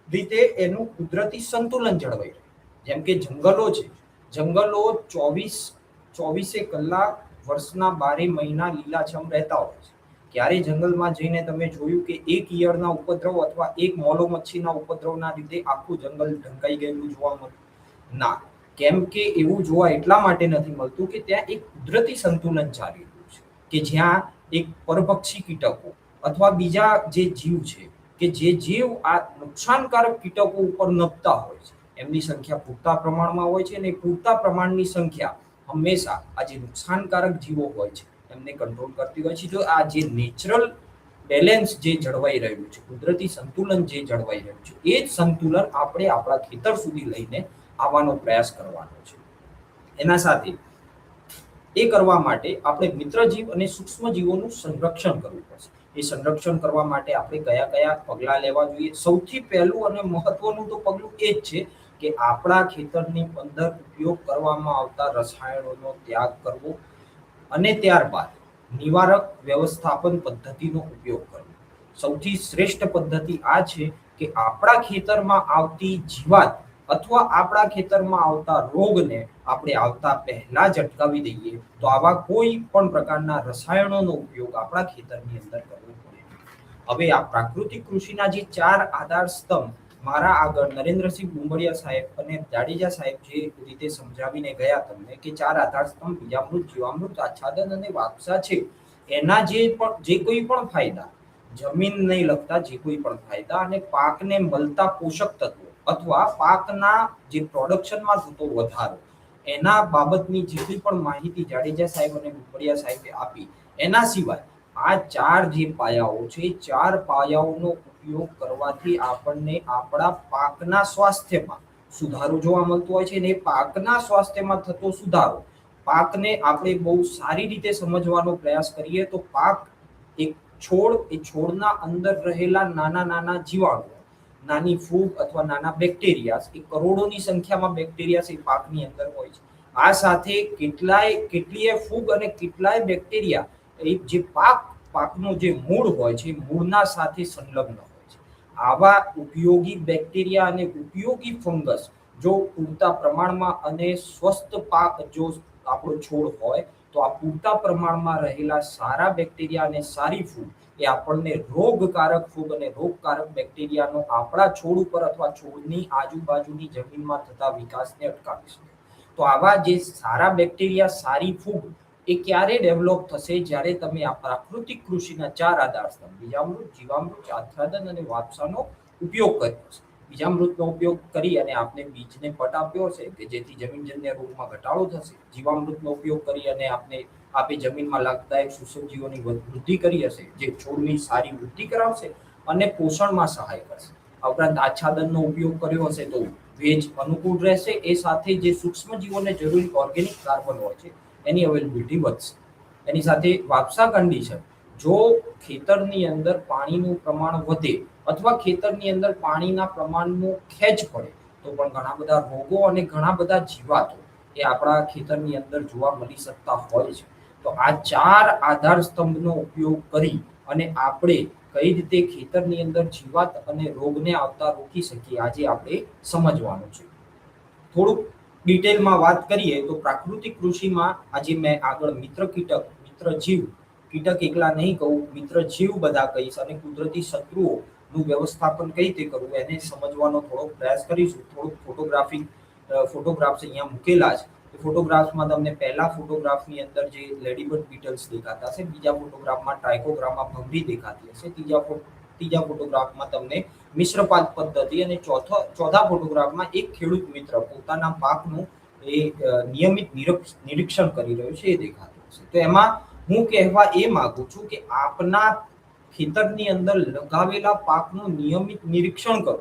રીતે એનું કુદરતી સંતુલન જળવાઈ રહે. જેમ કે જંગલો છે, જંગલો 24 કલાક વર્ષના 12 મહિના લીલાછમ રહેતા હોય છે. ક્યારે જંગલમાં જઈને તમે જોયું કે એક ઈયળના ઉપદ્રવ અથવા એક મોલો મચ્છીના ઉપદ્રવના લીધે આખું જંગલ ઢંકાઈ ગયેલું જોવા મળ્યું? ના. કેમ કે એવું જોવા એટલા માટે નથી મળતું કે ત્યાં એક કુદરતી સંતુલન ચાલી રહ્યું છે, કે જ્યાં એક પરભક્ષી કીટકો અથવા બીજા જે જીવ છે કે જે જીવ આ નુકસાનકારક કીટકો ઉપર નભતા હોય છે એમની સંખ્યા પૂરતા પ્રમાણમાં હોય છે, અને પૂરતા પ્રમાણની સંખ્યા હંમેશા આ જે નુકસાનકારક જીવો હોય છે એમને કંટ્રોલ કરતી હોય છે. જો આ જે નેચરલ બેલેન્સ જે જળવાઈ રહ્યું છે, કુદરતી સંતુલન જે જળવાઈ રહ્યું છે, એ જ સંતુલન આપણે આપણા ખેતર સુધી લઈને આવવાનો પ્રયાસ કરવાનો છે. એના સાથે એ કરવા માટે આપણે મિત્રજીવ અને સૂક્ષ્મ જીવોનું સંરક્ષણ કરવું પડશે. એ સંરક્ષણ કરવા માટે આપણે કયા કયા પગલાં લેવા જોઈએ? સૌથી પહેલું અને મહત્વનું તો પગલું એ જ છે કે આપણા ખેતરની અંદર ઉપયોગ કરવામાં આવતા રસાયણોનો ત્યાગ કરવો, અને ત્યારબાદ નિવારક વ્યવસ્થાપન પદ્ધતિનો ઉપયોગ કરવો. સૌથી શ્રેષ્ઠ પદ્ધતિ આ છે કે આપણા ખેતરમાં આવતી જીવાત અથવા આપણા ખેતરમાં આવતા રોગને આપણે આવતા પહેલા જ અટકાવી દઈએ, તો આવા કોઈ પણ પ્રકારના રસાયણોનો ઉપયોગ આપણા ખેતરની અંદર કરવો પડે. હવે આ પ્રાકૃતિક કૃષિના જે 4 આધાર સ્તંભ મારા આગળ નરેન્દ્રસિંહ બુંબડિયા સાહેબ અને જાડેજા સાહેબ જે રીતે સમજાવીને ગયા તમને કે 4 આધાર સ્તંભ બીજામૃત, જીવામૃત, આચ્છાદન અને વાપસા છે, એના જે કોઈ પણ ફાયદા, જમીનને લગતા જે કોઈ પણ ફાયદા અને પાકને મળતા પોષક તત્વો અથવા પાકના જે પ્રોડક્શનમાં થતો વધારો, એના બાબતની જેટલી પણ માહિતી જાડેજા સાહેબ અને બુંબડિયા સાહેબે આપી, એના સિવાય આ 4 જે પાયાઓ છે, 4 પાયાઓનો ઉપયોગ કરવાથી આપણને આપણા પાકના સ્વાસ્થ્યમાં સુધારો જોવા મળતો હોય છે. અને પાકના સ્વાસ્થ્યમાં થતો સુધારો, પાકને આપણે બહુ સારી રીતે સમજવાનો પ્રયાસ કરીએ તો પાક એક છોડ, એ છોડના અંદર રહેલા નાના નાના જીવાણુઓ, નાની ફૂગ અથવા નાના બેક્ટેરિયાસ, એ કરોડોની સંખ્યામાં બેક્ટેરિયાસ એ પાકની અંદર હોય છે. આ સાથે કેટલીય ફૂગ અને કેટલાય બેક્ટેરિયા એ જે પાકનું જે મૂળ હોય છે, મૂળના સાથે સંલગ્ન હોય છે. આવા ઉપયોગી બેક્ટેરિયા અને ઉપયોગી ફંગસ જો પૂરતા પ્રમાણમાં અને સ્વસ્થ પાક જો આપણો છોડ હોય તો આ પૂરતા પ્રમાણમાં રહેલા સારા બેક્ટેરિયા અને સારી ફૂગ એ આપણને રોગકારક ફૂગ અને રોગકારક બેક્ટેરિયાનો આપણા છોડ ઉપર અથવા છોડની આજુબાજુની જમીનમાં થતા વિકાસને અટકાવી શકે. તો આવા જે સારા બેક્ટેરિયા, સારી ફૂગ એ ક્યારે ડેવલપ થશે? જ્યારે તમે આ પ્રાકૃતિક કૃષિના 4 આધારસ્તંભ બીજામૃત, જીવામૃત, છાત્રાદન અને વાપસાનો ઉપયોગ કર્યો છે. બીજામૃતનો ઉપયોગ કરી અને આપણે બીજને પટ આપ્યો છે કે જેથી જમીનજન્ય રોગમાં ઘટાડો થશે. જીવામૃતનો ઉપયોગ કરી અને આપે જમીનમાં લાભદાયક સુસમજીવોની વૃદ્ધિ કરી હશે, જે છોડની સારી વૃદ્ધિ કરાવશે અને પોષણમાં સહાય કરશે. આ ઉપરાંત આચ્છાદનનો ઉપયોગ કર્યો હશે તો ભેજ અનુકૂળ રહેશે. એ સાથે જે સૂક્ષ્મજીવોને જરૂરી ઓર્ગેનિક કાર્બન હોય છે એની અવેલેબિલિટી વધશે. એની સાથે વાપસા કન્ડિશન, જો ખેતરની અંદર પાણીનું પ્રમાણ વધે અથવા ખેતરની અંદર પાણીના પ્રમાણનું ખેંચ પડે તો પણ ઘણા બધા રોગો અને ઘણા બધા જીવાતો એ આપણા ખેતરની અંદર જોવા મળી શકતા હોય છે. તો આ 4 આધાર સ્તંભનો ઉપયોગ કરી અને આપણે કઈ રીતે ખેતરની અંદર જીવાત અને રોગને આવતા રોકી શકીએ, આજે આપણે સમજવાનું છે. થોડુંક ડિટેલમાં વાત કરીએ તો પ્રાકૃતિક કૃષિમાં આજે મેં આગળ મિત્ર કીટક, મિત્ર જીવ, કીટક એકલા નહીં કહું, મિત્ર જીવ બધા કહીશ અને કુદરતી શત્રુઓનું વ્યવસ્થાપન કઈ રીતે કરવું એને સમજવાનો થોડો પ્રયાસ કરીશું. થોડુંક ફોટોગ્રાફ્સ અહીંયા મૂકેલા છે. ફોટોગ્રાફ્સમાં તમને પહેલા ફોટોગ્રાફની અંદર જે લેડીબર્ડ બીટલ્સ દેખાતા હશે, બીજા ફોટોગ્રાફમાં ટ્રાઇકોગ્રામા ભમરી દેખાતી હશે, ત્રીજા ફોટોગ્રાફમાં તમને મિશ્રપાત પદ્ધતિ અને ચોથા ફોટોગ્રાફમાં એક ખેડૂત મિત્ર પોતાના પાકનું એ નિયમિત નિરીક્ષણ કરી રહ્યો છે એ દેખાતું હશે. તો એમાં હું કહેવા એ માંગુ છું કે આપના ખેતરની અંદર લગાવેલા પાકનું નિયમિત નિરીક્ષણ કરો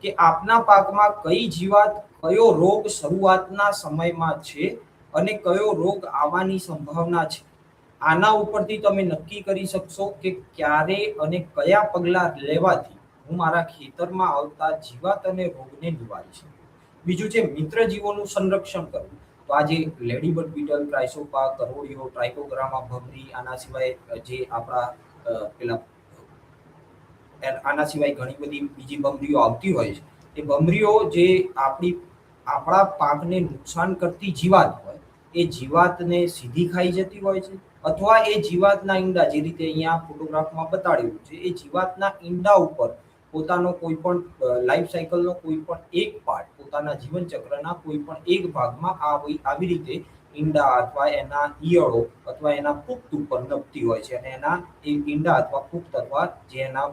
કે આપના પાકમાં કઈ જીવાત, કયો રોગ શરૂઆતના સમયમાં છે અને કયો રોગ આવવાની સંભાવના છે. આના ઉપરથી તમે નક્કી કરી શકશો કે ક્યારે અને કયા પગલાં લેવાથી હું મારા ખેતરમાં આવતા જીવાત અને રોગને નિવારી શકું. બીજું છે મિત્ર જીવોનું સંરક્ષણ કરવું. તો આજે લેડીબર્ડ બીટલ, ક્રાઇસોપા, કરોળિયો, ટ્રાઇકોગ્રામા ભમરી, આના સિવાય જે આપણા આના સિવાય ઘણી બધી બીજી ભમરીઓ આવતી હોય છે. એ ભમરીઓ જે આપણા પાકને નુકસાન કરતી જીવાત હોય એ જીવાતને સીધી ખાઈ જતી હોય છે અથવા એ જીવાતના ઈંડા, જે રીતે અહીંયા ફોટોગ્રાફમાં બતાડ્યું છે, એ જીવાતના ઈંડા ઉપર પોતાનો કોઈ પણ લાઈફ સાયકલનો કોઈ પણ એક પાર્ટ, પોતાના જીવન ચક્રના કોઈ પણ એક ભાગમાં આવી રીતે ઈંડા અથવા એના ઈયળો અથવા એના પુખ્ત ઉપર નપતી હોય છે અને એના એ ઈંડા અથવા પુખ્ત અથવા જે એના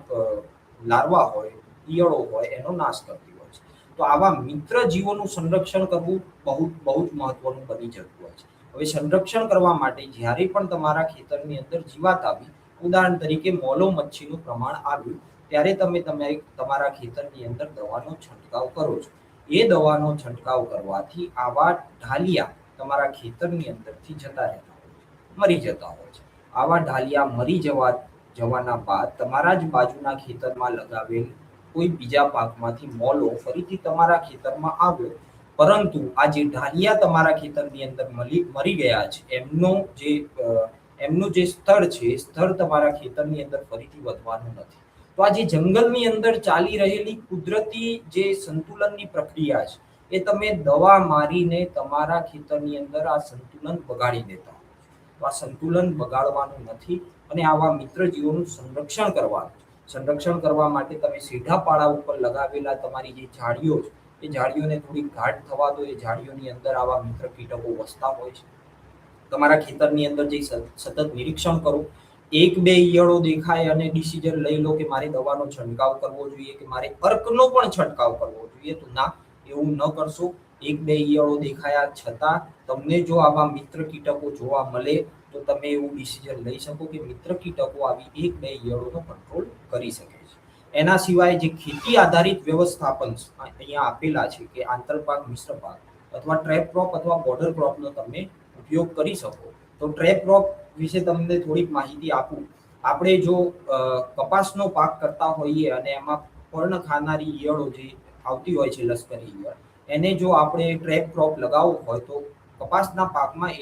લાર્વા હોય, ઈયળો હોય એનો નાશ કરતી હોય છે. તો આવા મિત્ર જીવોનું સંરક્ષણ કરવું બહુ જ મહત્વનું બની જતું હોય છે. હવે સંરક્ષણ કરવા માટે જ્યારે પણ તમારા ખેતરની અંદર જીવાત આવી, ઉદાહરણ તરીકે મોલો મચ્છીનું પ્રમાણ આવ્યું, ત્યારે તમે તમારા ખેતરની અંદર દવાનો છંટકાવ કરો છો. એ દવાનો છંટકાવ કરવાથી આવા ઢાલિયા તમારા ખેતરની અંદરથી જતા રહેતા હોય છે, મરી જતા હોય છે. આવા ઢાલિયા મરી જવાના બાદ તમારા જ બાજુના ખેતરમાં લગાવેલ કોઈ બીજા પાકમાંથી મોલો ફરીથી તમારા ખેતરમાં આવ્યો, પરંતુ આ જે ઢાલિયા તમારા ખેતરની અંદર મરી ગયા છે એમનું જે સ્તર છે, એ સ્તર તમારા ખેતરની અંદર ફરીથી વધવાનું નથી. તો આ જે જંગલની અંદર ચાલી રહેલી કુદરતી જે સંતુલનની પ્રક્રિયા છે, એ તમે દવા મારીને તમારા ખેતરની અંદર આ સંતુલન બગાડી દેતા હો. તો આ સંતુલન બગાડવાનું નથી અને આવા મિત્ર જીવોનું સંરક્ષણ કરવાનું. સંરક્ષણ કરવા માટે તમે સીધા પાળા ઉપર લગાવેલા તમારી જે ઝાડીઓ છે, એ ઝાડીઓને થોડી ઘાટ થવા દો. એ ઝાડીઓની અંદર આવા મિત્ર કીટકો વસતા હોય છે. તમારા ખેતરની અંદર જે સતત નિરીક્ષણ કરો, 1-2 ઈયળો દેખાય અને ડિસિઝન લઈ લો કે મારે દવાનો છંટકાવ કરવો જોઈએ કે મારે અર્કનો પણ છંટકાવ કરવો જોઈએ, તો ના, એવું ન કરશો. 1-2 ઈયળો દેખાયા છતાં તમને જો આવા મિત્ર કીટકો જોવા મળે તો તમે એવું ડિસિઝન લઈ શકો કે મિત્ર કીટકો આવી 1-2 ઈયળોનો કંટ્રોલ કરી શકે છે. એના સિવાય જે ખેતી આધારિત વ્યવસ્થાપન અહીંયા આપેલા છે કે આંતરપાક, મિશ્ર પાક અથવા ટ્રેપ ક્રોપ અથવા બોર્ડર ક્રોપનો તમે ઉપયોગ કરી શકો. તો ટ્રેપ ક્રોપ વિશે તમને થોડીક માહિતી આપું. આપણે જો કપાસનો પાક કરતા હોઈએ અને એમાં પર્ણ ખાનારી ઈયળો જે આવતી હોય છે લશ્કરી ઈયળ, એને જો આપણે ટ્રેપ ક્રોપ લગાવવો હોય તો કપાસના પાકમાં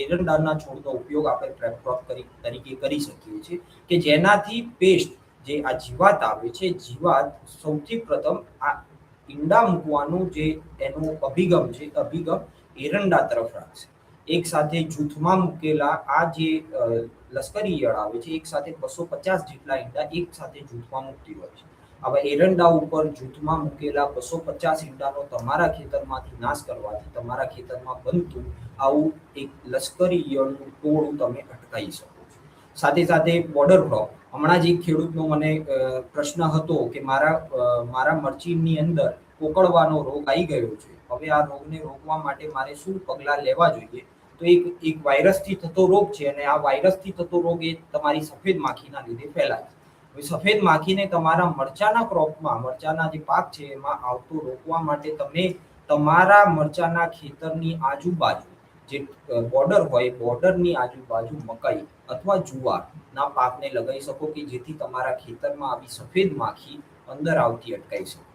એરંડાના છોડનો ઉપયોગ આપણે ટ્રેપ ક્રોપ તરીકે કરી શકીએ છીએ, કે જેનાથી પેસ્ટ જે આ જીવાત આવે છે, જીવાત સૌથી પ્રથમ આ ઈંડા મૂકવાનું જે એનો અભિગમ છે, અભિગમ એરંડા તરફ રાખશે. એક સાથે જૂથમાં મૂકેલા આ જે લશ્કરી ઈયળ આવે છે, એક સાથે 250 જેટલા ઈંડા એક સાથે જૂથમાં મૂકતી હોય છે. હવે એરંડા ઉપર જૂથમાં મૂકેલા 250 ઈંડાનો તમારા ખેતરમાંથી નાશ કરવાથી તમારા ખેતરમાં બનતું આવું એક લશ્કરી ઈયળનું ટોળું તમે અટકાવી શકો છો. સાથે સાથે બોર્ડર ક્રોપ, હમણાં જ એક ખેડૂતનો મને પ્રશ્ન હતો કે મારા મરચીની અંદર કોકડવાનો રોગ આવી ગયો છે, હવે આ રોગને રોકવા માટે મારે શું પગલાં લેવા જોઈએ? તો એક વાયરસથી થતો રોગ છે, અને આ વાયરસથી થતો રોગ એ તમારી સફેદ માખીના લીધે ફેલાય છે. સફેદ માખીને તમારા મરચાના ક્રોપમાં, મરચાના જે પાક છે એમાં આવતો રોકવા માટે તમે તમારા મરચાના ખેતરની આજુબાજુ જે બોર્ડર હોય, બોર્ડરની આજુબાજુ મકાઈ અથવા જુવારના પાકને લગાવી શકો, કે જેથી તમારા ખેતરમાં આવી સફેદ માખી અંદર આવતી અટકાઈ શકે.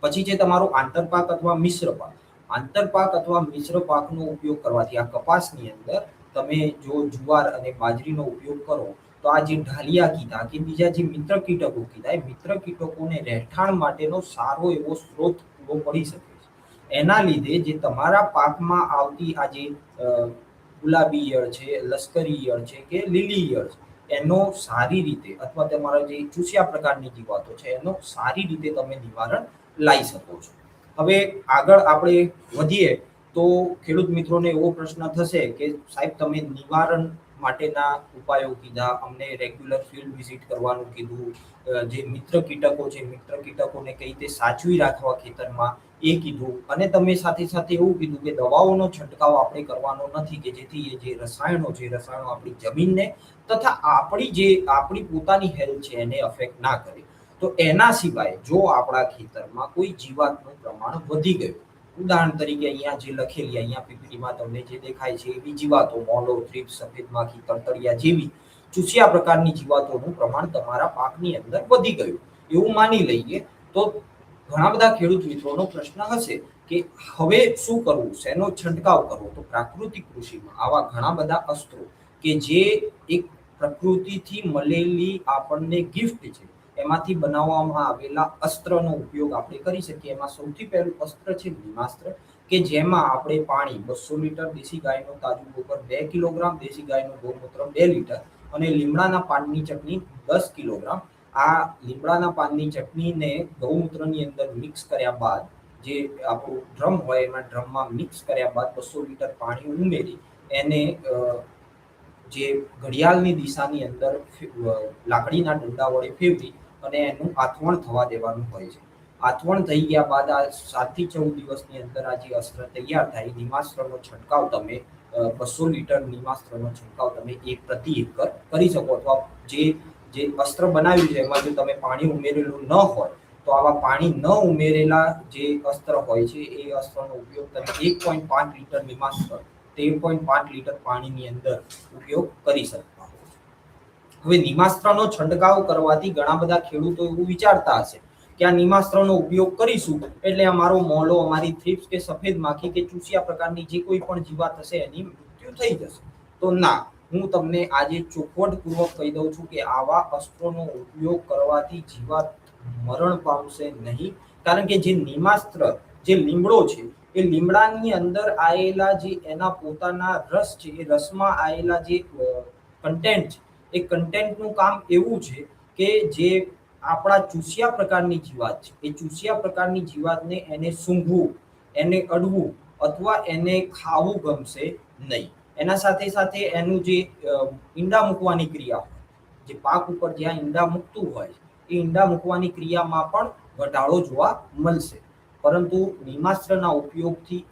પછી છે તમારો આંતરપાક અથવા મિશ્ર પાક. આંતરપાક અથવા મિશ્ર પાકનો ઉપયોગ કરવાથી આ કપાસની અંદર તમે જો જુવાર અને બાજરીનો ઉપયોગ કરો તો આ જે ઢાલિયા કીધા કે બીજા જે મિત્ર કીટકો કીધા, એ મિત્ર કીટકોને રહેઠાણ માટેનો સારો એવો સ્ત્રોત પૂરો પડી શકે છે. એના લીધે જે તમારા પાકમાં આવતી આ જે ગુલાબી ઈયળ છે, લશ્કરી ઈયળ છે કે લીલી ઈયળ છે, એનો સારી રીતે, અથવા તમારા જે ચૂસિયા પ્રકારની જીવાતો છે એનો સારી રીતે તમે નિવારણ લાવી શકો છો. હવે આગળ આપણે વધીએ તો ખેડૂત મિત્રોને એવો પ્રશ્ન થશે કે સાહેબ તમે નિવારણ માટેના ઉપાયો કીધા, અમને રેગ્યુલર ફિલ્ડ વિઝિટ કરવાનું કીધું, જે મિત્ર કીટકો છે, મિત્ર કીટકોને કઈ રીતે સાચવી રાખવા ખેતરમાં એ કીધું, અને તમે સાથે સાથે એવું કીધું કે દવાઓનો છંટકાવ આપણે કરવાનો નથી, કે જેથી એ જે રસાયણો છે, રસાયણો આપણી જમીનને તથા આપણી પોતાની હેલ્થ છે એને અફેક્ટ ના કરે. તો એના સિવાય જો આપણા ખેતરમાં કોઈ જીવાતનું પ્રમાણ વધી ગયું, ઉદાહરણ તરીકે અહીંયા જે લખેલી, અહીંયા પીપીટીમાં તમને જે દેખાય છે એવી જીવાતો, મોલો, થ્રીપ્સ, સફેદ માખી, તળતળિયા જેવી ચૂસિયા પ્રકારની જીવાતોનું પ્રમાણ તમારા પાકની અંદર વધી ગયું એવું માની લઈએ, તો ઘણા બધા ખેડૂત મિત્રોનો પ્રશ્ન હશે કે હવે શું કરવું, શેનો છંટકાવ કરવો? તો પ્રાકૃતિક કૃષિમાં આવા ઘણા બધા અસ્ત્રો કે જે એક પ્રકૃતિથી મળેલી આપણને ગિફ્ટ છે, એમાંથી બનાવવામાં આવેલા અસ્ત્રનો ઉપયોગ આપણે કરી શકીએ. એમાં સૌથી પહેલું અસ્ત્ર છે નિમાસ્ત્ર, કે જેમાં આપણે પાણી 200 લીટર, દેશી ગાયનું તાજું ગોબર 2 કિલોગ્રામ, દેશી ગાયનું ગૌમૂત્ર 2 લીટર અને લીમડાના પાનની ચટણી 10 કિલોગ્રામ. આ લીમડાના પાનની ચટણીને ગૌમૂત્રની અંદર મિક્સ કર્યા બાદ, જે આપણું ડ્રમ હોય એમાં ડ્રમમાં મિક્સ કર્યા બાદ 200 લીટર પાણી ઉમેરી એને જે ઘડિયાળની દિશાની અંદર લાકડીના ડંડા વડે ફેરવી અને એનું આથવણ થવા દેવાનું હોય છે. આથવણ થઈ ગયા બાદ આ 7 થી 14 દિવસની અંદર આ જે અસ્ત્ર તૈયાર થાય, નિમાસ્ત્રનો છંટકાવ તમે 200 લીટર નિમાસ્ત્રનો છંટકાવ તમે 1 પ્રતિ એકર કરી શકો. અથવા જે અસ્ત્ર બનાવ્યું છે એમાં જો તમે પાણી ઉમેરેલું ન હોય તો આવા પાણી ન ઉમેરેલા જે અસ્ત્ર હોય છે એ અસ્ત્રનો ઉપયોગ તમે 1.5 લીટર નિમાસ્ત્ર 13.5 લીટર પાણીની અંદર ઉપયોગ કરી શકતા હો. હવે નિમાસ્ત્રનો છંટકાવ કરવાથી ઘણા બધા ખેડૂતો એવું વિચારતા હશે કે આ નિમાસ્ત્રનો ઉપયોગ કરીશું એટલે અમારો મોલો, અમારી થ્રીપ્સ કે સફેદ માખી કે ચૂસિયા પ્રકારની જે કોઈ પણ જીવાત હશે એની મૃત્યુ થઈ જશે. તો ના, હું તમને આજે ચોખવટપૂર્વક કહી દઉં છું કે આવા અસ્ત્રોનો ઉપયોગ કરવાથી જીવાત મરણ પામશે નહીં. કારણ કે જે નિમાસ્ત્ર, જે લીમડો છે, એ લીમડાની અંદર આવેલા જે એના પોતાના રસ છે, એ રસમાં આવેલા જે કન્ટેન્ટ છે, એ કન્ટેન્ટનું કામ એવું છે કે જે આપણા ચૂસિયા પ્રકારની જીવાત છે, એ ચૂસિયા પ્રકારની જીવાતને એને સૂંઘવું, એને અડવું અથવા એને ખાવું ગમશે નહીં. એના સાથે સાથે એનું જે ઈંડા મૂકવાની ક્રિયા હોય, જે પાક ઉપર જ્યાં ઈંડા મૂકતું હોય એ ઈંડા મૂકવાની ક્રિયામાં પણ ઘટાડો જોવા મળશે. પરંતુ નિમાસ્ત્રના ઉપયોગથી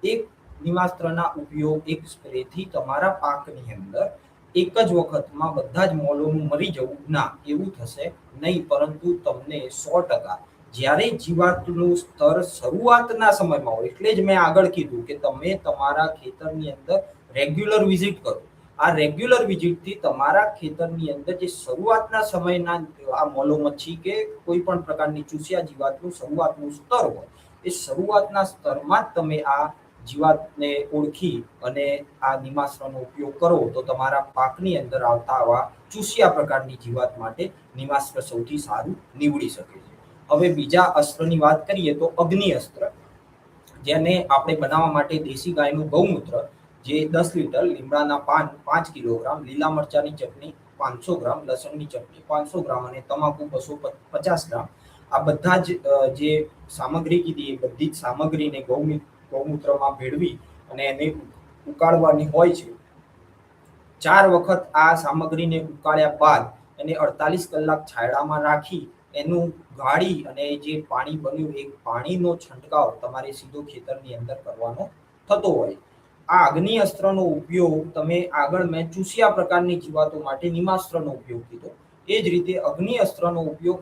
એક નિમાસ્ત્રના ઉપયોગ, એક સ્પ્રેથી તમારા પાકની અંદર એક જ વખતમાં બધા જ મોલોનું મરી જવું, ના, એવું થશે નહીં. પરંતુ તમને 100% જ્યારે જીવાતનું સ્તર શરૂઆતના સમયમાં હોય, એટલે જ મેં આગળ કીધું કે તમે તમારા ખેતરની અંદર રેગ્યુલર વિઝિટ કરો. આ રેગ્યુલર વિઝિટથી તમારા ખેતરની અંદર જે શરૂઆતના સમયના આ મોલો મચ્છી કે કોઈ પણ પ્રકારની ચૂસિયા જીવાતનું શરૂઆતનું સ્તર હોય, એ શરૂઆતના સ્તરમાં જ તમે આ જીવાતને ઓળખી અને આ નિમાસ્ત્રનો ઉપયોગ કરો તો તમારા પાકની અંદર આવતા આવા ચૂસિયા પ્રકારની જીવાત માટે નિમાસ્ત્ર સૌથી સારું નીવડી શકે છે. હવે બીજા અસ્ત્રની વાત કરીએ તો અગ્નિ અસ્ત્ર, જેને આપણે બનાવવા માટે દેશી ગાયનું ગૌમૂત્ર જે 10 લીટર, લીમડાના પાન 5 કિલોગ્રામ, લીલા મરચાની ચટણી 500 ગ્રામ, લસણની ચટણી 500 ગ્રામ અને તમાકુ 250 ગ્રામ, આ બધા જ જે સામગ્રી કીધી એ બધી જ સામગ્રીને ગૌમૂત્રમાં ભેળવી અને એને ઉકાળવાની હોય છે. 4 વખત આ સામગ્રીને ઉકાળ્યા બાદ એને 48 કલાક છાયડામાં રાખી એનું ગાળી અને જે પાણી બન્યું એ પાણીનો છંટકાવ તમારે સીધો ખેતરની અંદર કરવાનો થતો હોય. આ અગ્નિ અસ્ત્રનો ઉપયોગ તમે આગળ મેં ચૂસિયા પ્રકારની જીવાતો માટે નિમાસ્ત્રનો ઉપયોગ કીધો, એ જ રીતે અગ્નિ અસ્ત્રનો ઉપયોગ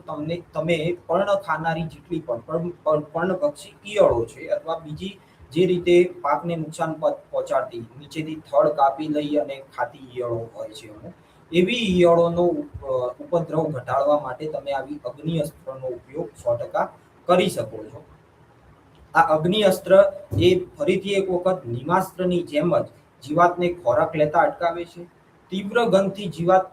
તમે પર્ણ ખાનારી જેટલી પણ પર્ણભક્ષી ઈયળો છે અથવા બીજી જે રીતે પાકને નુકસાન પહોંચાડતી નીચેથી થડ કાપી લઈ અને ખાતી ઈયળો હોય છે અમુક, એવી ઈયળોનો ઉપદ્રવ ઘટાડવા માટે તમે આવી અગ્નિ અસ્ત્રનો ઉપયોગ 100% કરી શકો છો. આ અગ્નિ અસ્ત્ર એ ફરીથી એક વખત નિમાસ્ત્રની જેમ જ જીવાતને ખોરાક લેતા અટકાવે છે, તીવ્ર ગંધથી જીવાત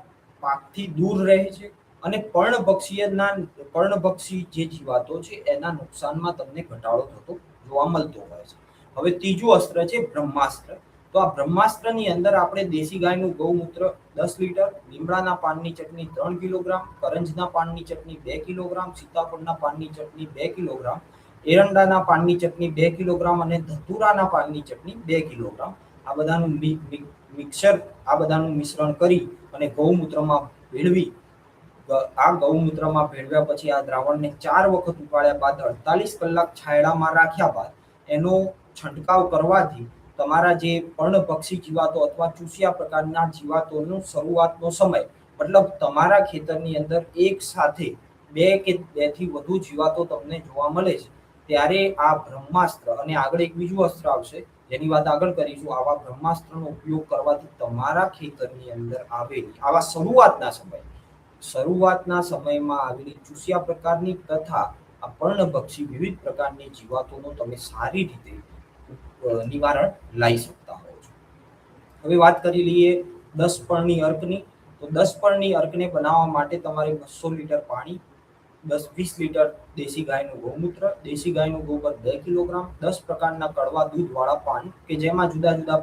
પાકથી દૂર રહે છે અને પર્ણભક્ષી જે જીવાતો છે એના નુકસાનમાં તમને ઘટાડો થતો જોવા મળતો હોય છે. હવે ત્રીજું અસ્ત્ર છે બ્રહ્માસ્ત્ર. તો આ બ્રહ્માસ્ત્રની અંદર આપણે દેશી ગાયનું ગૌમૂત્ર 10 લીટર, લીમડાના પાનની ચટણી 3 કિલોગ્રામ, કરંજના પાનની ચટણી 2 કિલોગ્રામ, સીતાફળના પાનની ચટણી 2 કિલોગ્રામ, એરંડાના પાનની ચટણી 2 કિલોગ્રામ અને ધતુરાના પાનની ચટણી 2 કિલોગ્રામ, આ બધાનું મિક્સર, આ બધાનું મિશ્રણ કરી અને ગૌમૂત્રમાં ભેળવી, આ ગૌમૂત્રમાં ભેળવ્યા પછી આ દ્રાવણને 4 વખત ઉકાળ્યા બાદ 48 કલાક છાયડામાં રાખ્યા બાદ એનો છંટકાવ કરવાથી તમારા જે પર્ણભક્ષી જીવાતો અથવા ચૂસિયા પ્રકારના જીવાતોનો શરૂઆતનો સમય, મતલબ તમારા ખેતરની અંદર એક સાથે 2 કે 2 થી વધુ જીવાતો તમને જોવા મળે છે ત્યારે આ બ્રહ્માસ્ત્ર, અને આગળ એક બીજું અસ્ત્ર આવશે જેની વાત આગળ કરીશું, આવા બ્રહ્માસ્ત્રનો ઉપયોગ કરવાથી તમારા ખેતરની અંદર આવેલી આવા શરૂઆતના સમયમાં આવેલી ચૂસિયા પ્રકારની તથા આ પર્ણભક્ષી વિવિધ પ્રકારની જીવાતોનો તમે સારી રીતે નિવારણ લાવી શકતા હો છો. હવે વાત કરી લઈએ 10 પળની અર્કની. તો 10 પળની અર્કને બનાવવા માટે તમારે 200 લીટર પાણી, 20 લીટર દેશી ગાયનું ગૌમૂત્ર, દેશી ગાયનું ગોબર 2 કિલોગ્રામ, 10 પ્રકારના કડવા દૂધવાળા પાન કે જેમાં જુદા જુદા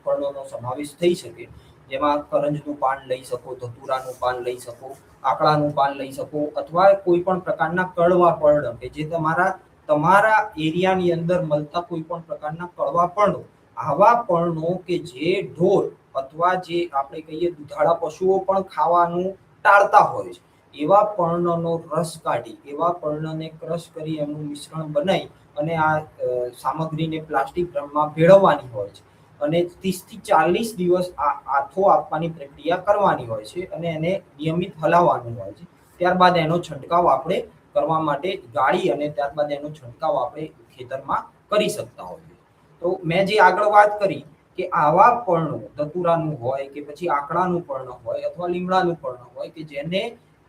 પર્ણોનો સમાવેશ થઈ શકે, જેમાં કરંજનું પાન લઈ શકો, ધતુરાનું પાન લઈ શકો, આકડાનું પાન લઈ શકો અથવા કોઈ પણ પ્રકારના કડવા પર્ણ કે જે તમારા એરિયાની અંદર મળતા કોઈ પણ પ્રકારના કડવા પર્ણો, આવા પર્ણો કે જે ઢોર અથવા જે આપણે કહીએ દુધાળા પશુઓ પણ ખાવાનું ટાળતા હોય છે, એવા પર્ણનો રસ કાઢી, એવા પર્ણને ક્રશ કરી એનું મિશ્રણ બનાવી અને આ સામગ્રીને પ્લાસ્ટિક ડ્રમમાં ભેળવવાની હોય છે અને 30 થી 40 દિવસ આથો આપવાની પ્રક્રિયા કરવાની હોય છે અને એને નિયમિત હલાવવાનું હોય છે. ત્યારબાદ એનો છંટકાવ આપણે કરવા માટે ગાળી અને ત્યારબાદ એનો છંટકાવ આપણે ખેતરમાં કરી શકતા હોઈએ. તો મેં જે આગળ વાત કરી કે આવા પર્ણો, ધતુરાનું હોય કે પછી આકડાનું પર્ણ હોય અથવા લીમડાનું પર્ણ હોય કે જેને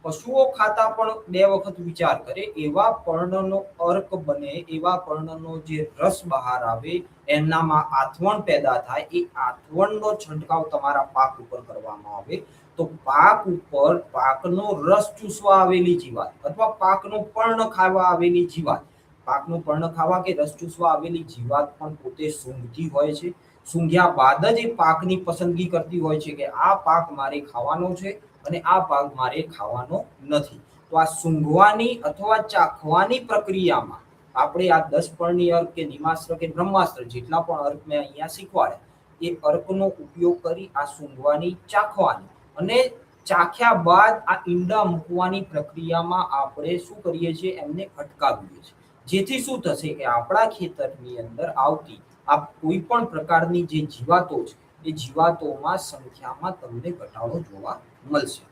પશુઓ ખાતા પણ 2 વખત વિચાર કરે, એવા પર્ણનો અર્ક બને, એવા પર્ણનો જે રસ બહાર આવે, એનામાં આથવણ પેદા થાય, એ આથવણનો છંટકાવ તમારા પાક ઉપર કરવામાં આવે તો પાક ઉપર પાકનો રસ ચૂસવા આવેલી જીવાત અથવા પાકનો પર્ણ ખાવા આવેલી જીવાત, પાકનું પર્ણ ખાવા કે રસ ચૂસવા આવેલી જીવાત પણ પોતે સૂંઘતી હોય છે. સૂંઘ્યા બાદ જ એ પાકની પસંદગી કરતી હોય છે કે આ પાક મારે ખાવાનો છે અને આ પાક મારે ખાવાનો નથી. તો આ સૂંઘવાની અથવા ચાખવાની પ્રક્રિયામાં આપણે આ 10 પળની અર્ક કે નિમાસ્ત્ર કે બ્રહ્માસ્ત્ર જેટલા પણ અર્ક મેં અહીંયા શીખવાડ્યા, એ અર્કનો ઉપયોગ કરી આ સૂંઘવાની, ચાખવાની અને ચાખ્યા બાદ આ ઈંડા મૂકવાની પ્રક્રિયામાં આપણે શું કરીએ છીએ, એમને અટકાવીએ છીએ. જેથી શું થશે કે આપણા ખેતરની અંદર આવતી આ કોઈ પણ પ્રકારની જે જીવાતો છે એ જીવાતોમાં સંખ્યામાં તમને ઘટાડો જોવા મળશે.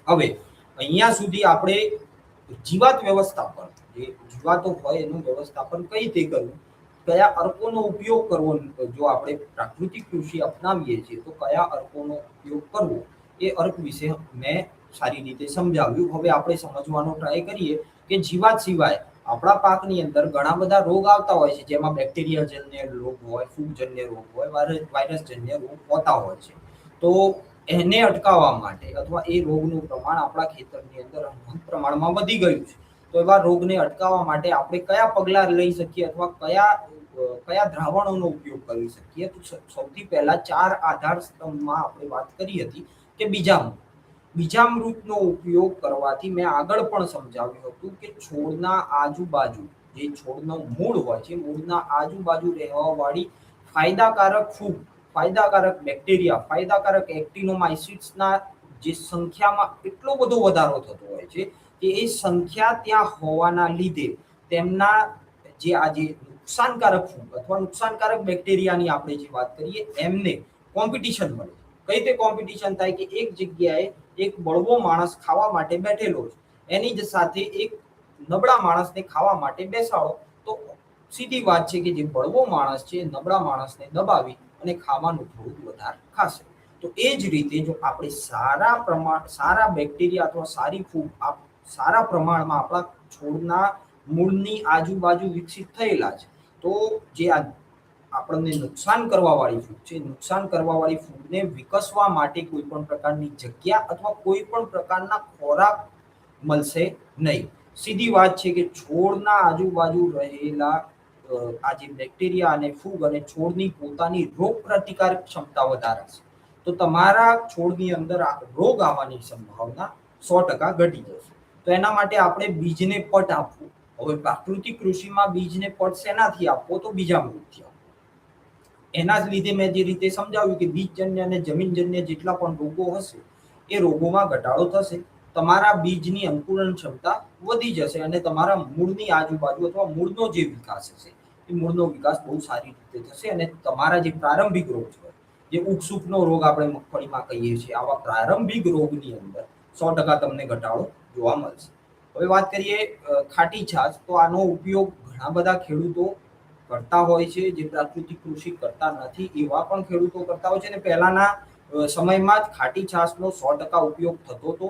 હવે અહીંયા સુધી આપણે જીવાત વ્યવસ્થાપન, જે જીવાતો હોય એનું વ્યવસ્થાપન કઈ રીતે કરવું કયા અર્કોનો ઉપયોગ કરવો, જો આપણે પ્રાકૃતિક કૃષિ અપનાવીએ છીએ તો કયા અર્કોનો ઉપયોગ કરવો એ અર્ક વિશે મેં સારી રીતે સમજાવ્યું. હવે આપણે સમજવાનો ટ્રાય કરીએ કે જીવાત સિવાય આપણા પાકની અંદર ઘણા બધા રોગ આવતા હોય છે, જેમાં બેક્ટેરિયાજન્ય રોગ હોય, ફૂગજન્ય રોગ હોય, વાયરસજન્ય રોગ હોતા હોય છે. તો એને અટકાવવા માટે અથવા એ રોગનું પ્રમાણ આપણા ખેતરની અંદર પ્રમાણમાં વધી ગયું છે, તો એવા રોગને અટકાવવા માટે આપણે કયા પગલાં લઈ શકીએ અથવા કયા દ્રાવણોનો ઉપયોગ કરી શકીએ? તો સૌથી પહેલા 4 આધાર સ્તંભમાં આપણે વાત કરી હતી કે બીજામૃતનો ઉપયોગ કરવાથી મેં આગળ પણ સમજાવ્યું હતું કે છોડના આજુબાજુ જે છોડનો મૂળ હોય છે, મૂળના આજુબાજુ રહેવાવાળી ફાયદાકારક ફૂગ, ફાયદાકારક બેક્ટેરિયા, ફાયદાકારક એક્ટિનોમાઇસિટ્સના જે સંખ્યામાં એટલો બધો વધારો થતો હોય છે કે એ સંખ્યા ત્યાં હોવાના લીધે તેમના જે નુકસાનકારક ફૂગ અથવા નુકસાનકારક બેક્ટેરિયાની આપણે જે વાત કરીએ એમને કોમ્પિટિશન મળે. કઈ રીતે કોમ્પિટિશન થાય કે એક જગ્યાએ એક બળવો માણસ ખાવા માટે બેઠેલો છે, એની જ સાથે એક નબળા માણસને ખાવા માટે બેસાડો તો સીધી વાત છે કે જે બળવો માણસ છે નબળા માણસને દબાવી અને ખાવાનું થોડું વધારે ખાશે. તો એ જ રીતે જો આપણે સારા બેક્ટેરિયા અથવા સારી ફૂગ સારા પ્રમાણમાં આપણા છોડના મૂળની આજુબાજુ વિકસિત થયેલા છે, તો જે આપણને નુકસાન કરવાવાળી ફૂગ છે, નુકસાન કરવાવાળી ફૂગને વિકસવા માટે કોઈ પણ પ્રકારની જગ્યા અથવા કોઈ પણ પ્રકારના ખોરાક મળશે નહીં. સીધી વાત છે કે છોડના આજુબાજુ રહેલા આ જે બેક્ટેરિયા અને ફૂગ અને છોડની પોતાની રોગ પ્રતિકારક ક્ષમતા વધારે છે, તો તમારા છોડની અંદર રોગ આવવાની સંભાવના 100% ઘટી જશે. તો એના માટે આપણે બીજને પટ આપવું. હવે પ્રાકૃતિક કૃષિમાં બીજને પટ શેનાથી આપવો? તો બીજામૃતથી આપવો. એના જ લીધે મેં જે રીતે સમજાવ્યું કે બીજજન્ય અને જમીનજન્ય જેટલા પણ રોગો હશે એ રોગોમાં ઘટાડો થશે, તમારા બીજની અંકુરણ ક્ષમતા વધી જશે અને તમારા મૂળની આજુબાજુ અથવા મૂળનો જે વિકાસ હશે એ મૂળનો વિકાસ બહુ સારી રીતે થશે અને તમારા જે પ્રારંભિક રોગ છે, જે ઉગસુકનો રોગ આપણે મગફળીમાં કહીએ છીએ, આવા પ્રારંભિક રોગની અંદર 100% તમને ઘટાડો જોવા મળશે. હવે વાત કરીએ ખાટી છાશ, તો આનો ઉપયોગ ઘણા બધા ખેડૂતો કરતા હોય છે, જે પ્રાકૃતિક કૃષિ કરતા નથી એવા પણ ખેડૂતો કરતા હોય છે અને પહેલાના સમયમાં જ ખાટી છાશનો 100% ઉપયોગ થતો હતો.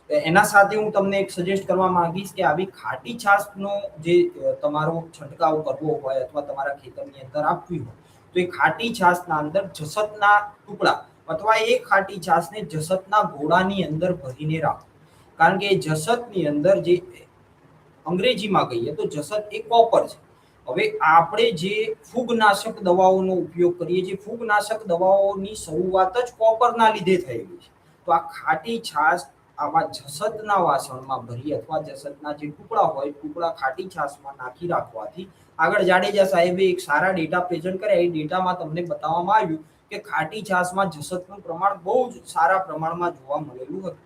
એના સાથે હું તમને એક સજેસ્ટ કરવા માંગીશ કે આવી ખાટી છાશનો જે તમારો છંટકાવ કરવો હોય અથવા તમારા ખેતરની અંદર આપવી હોય તો એ ખાટી છાશના અંદર જસતના ટુકડા અથવા એ ખાટી છાશને જસતના ગોળાની અંદર ભરીને રાખો. કારણ કે જસતની અંદર જે અંગ્રેજીમાં કહીએ તો જસત એ કોપર છે. હવે આપણે જે ફૂગનાશક દવાઓનો ઉપયોગ કરીએ છીએ, ફૂગનાશક દવાઓની શરૂઆત જ કોપરના લીધે થયેલી છે. તો આ ખાટી છાશ આવા જસતના વાસણમાં ભરી અથવા જસતના જે ટુકડા હોય ટુકડા ખાટી છાશમાં નાખી રાખવાથી, આગળ જાડેજા સાહેબે એક સારા ડેટા પ્રેઝન્ટ કર્યા, એ ડેટામાં તમને બતાવવામાં આવ્યું કે ખાટી છાશમાં જસતનું પ્રમાણ બહુ જ સારા પ્રમાણમાં જોવા મળેલું હતું.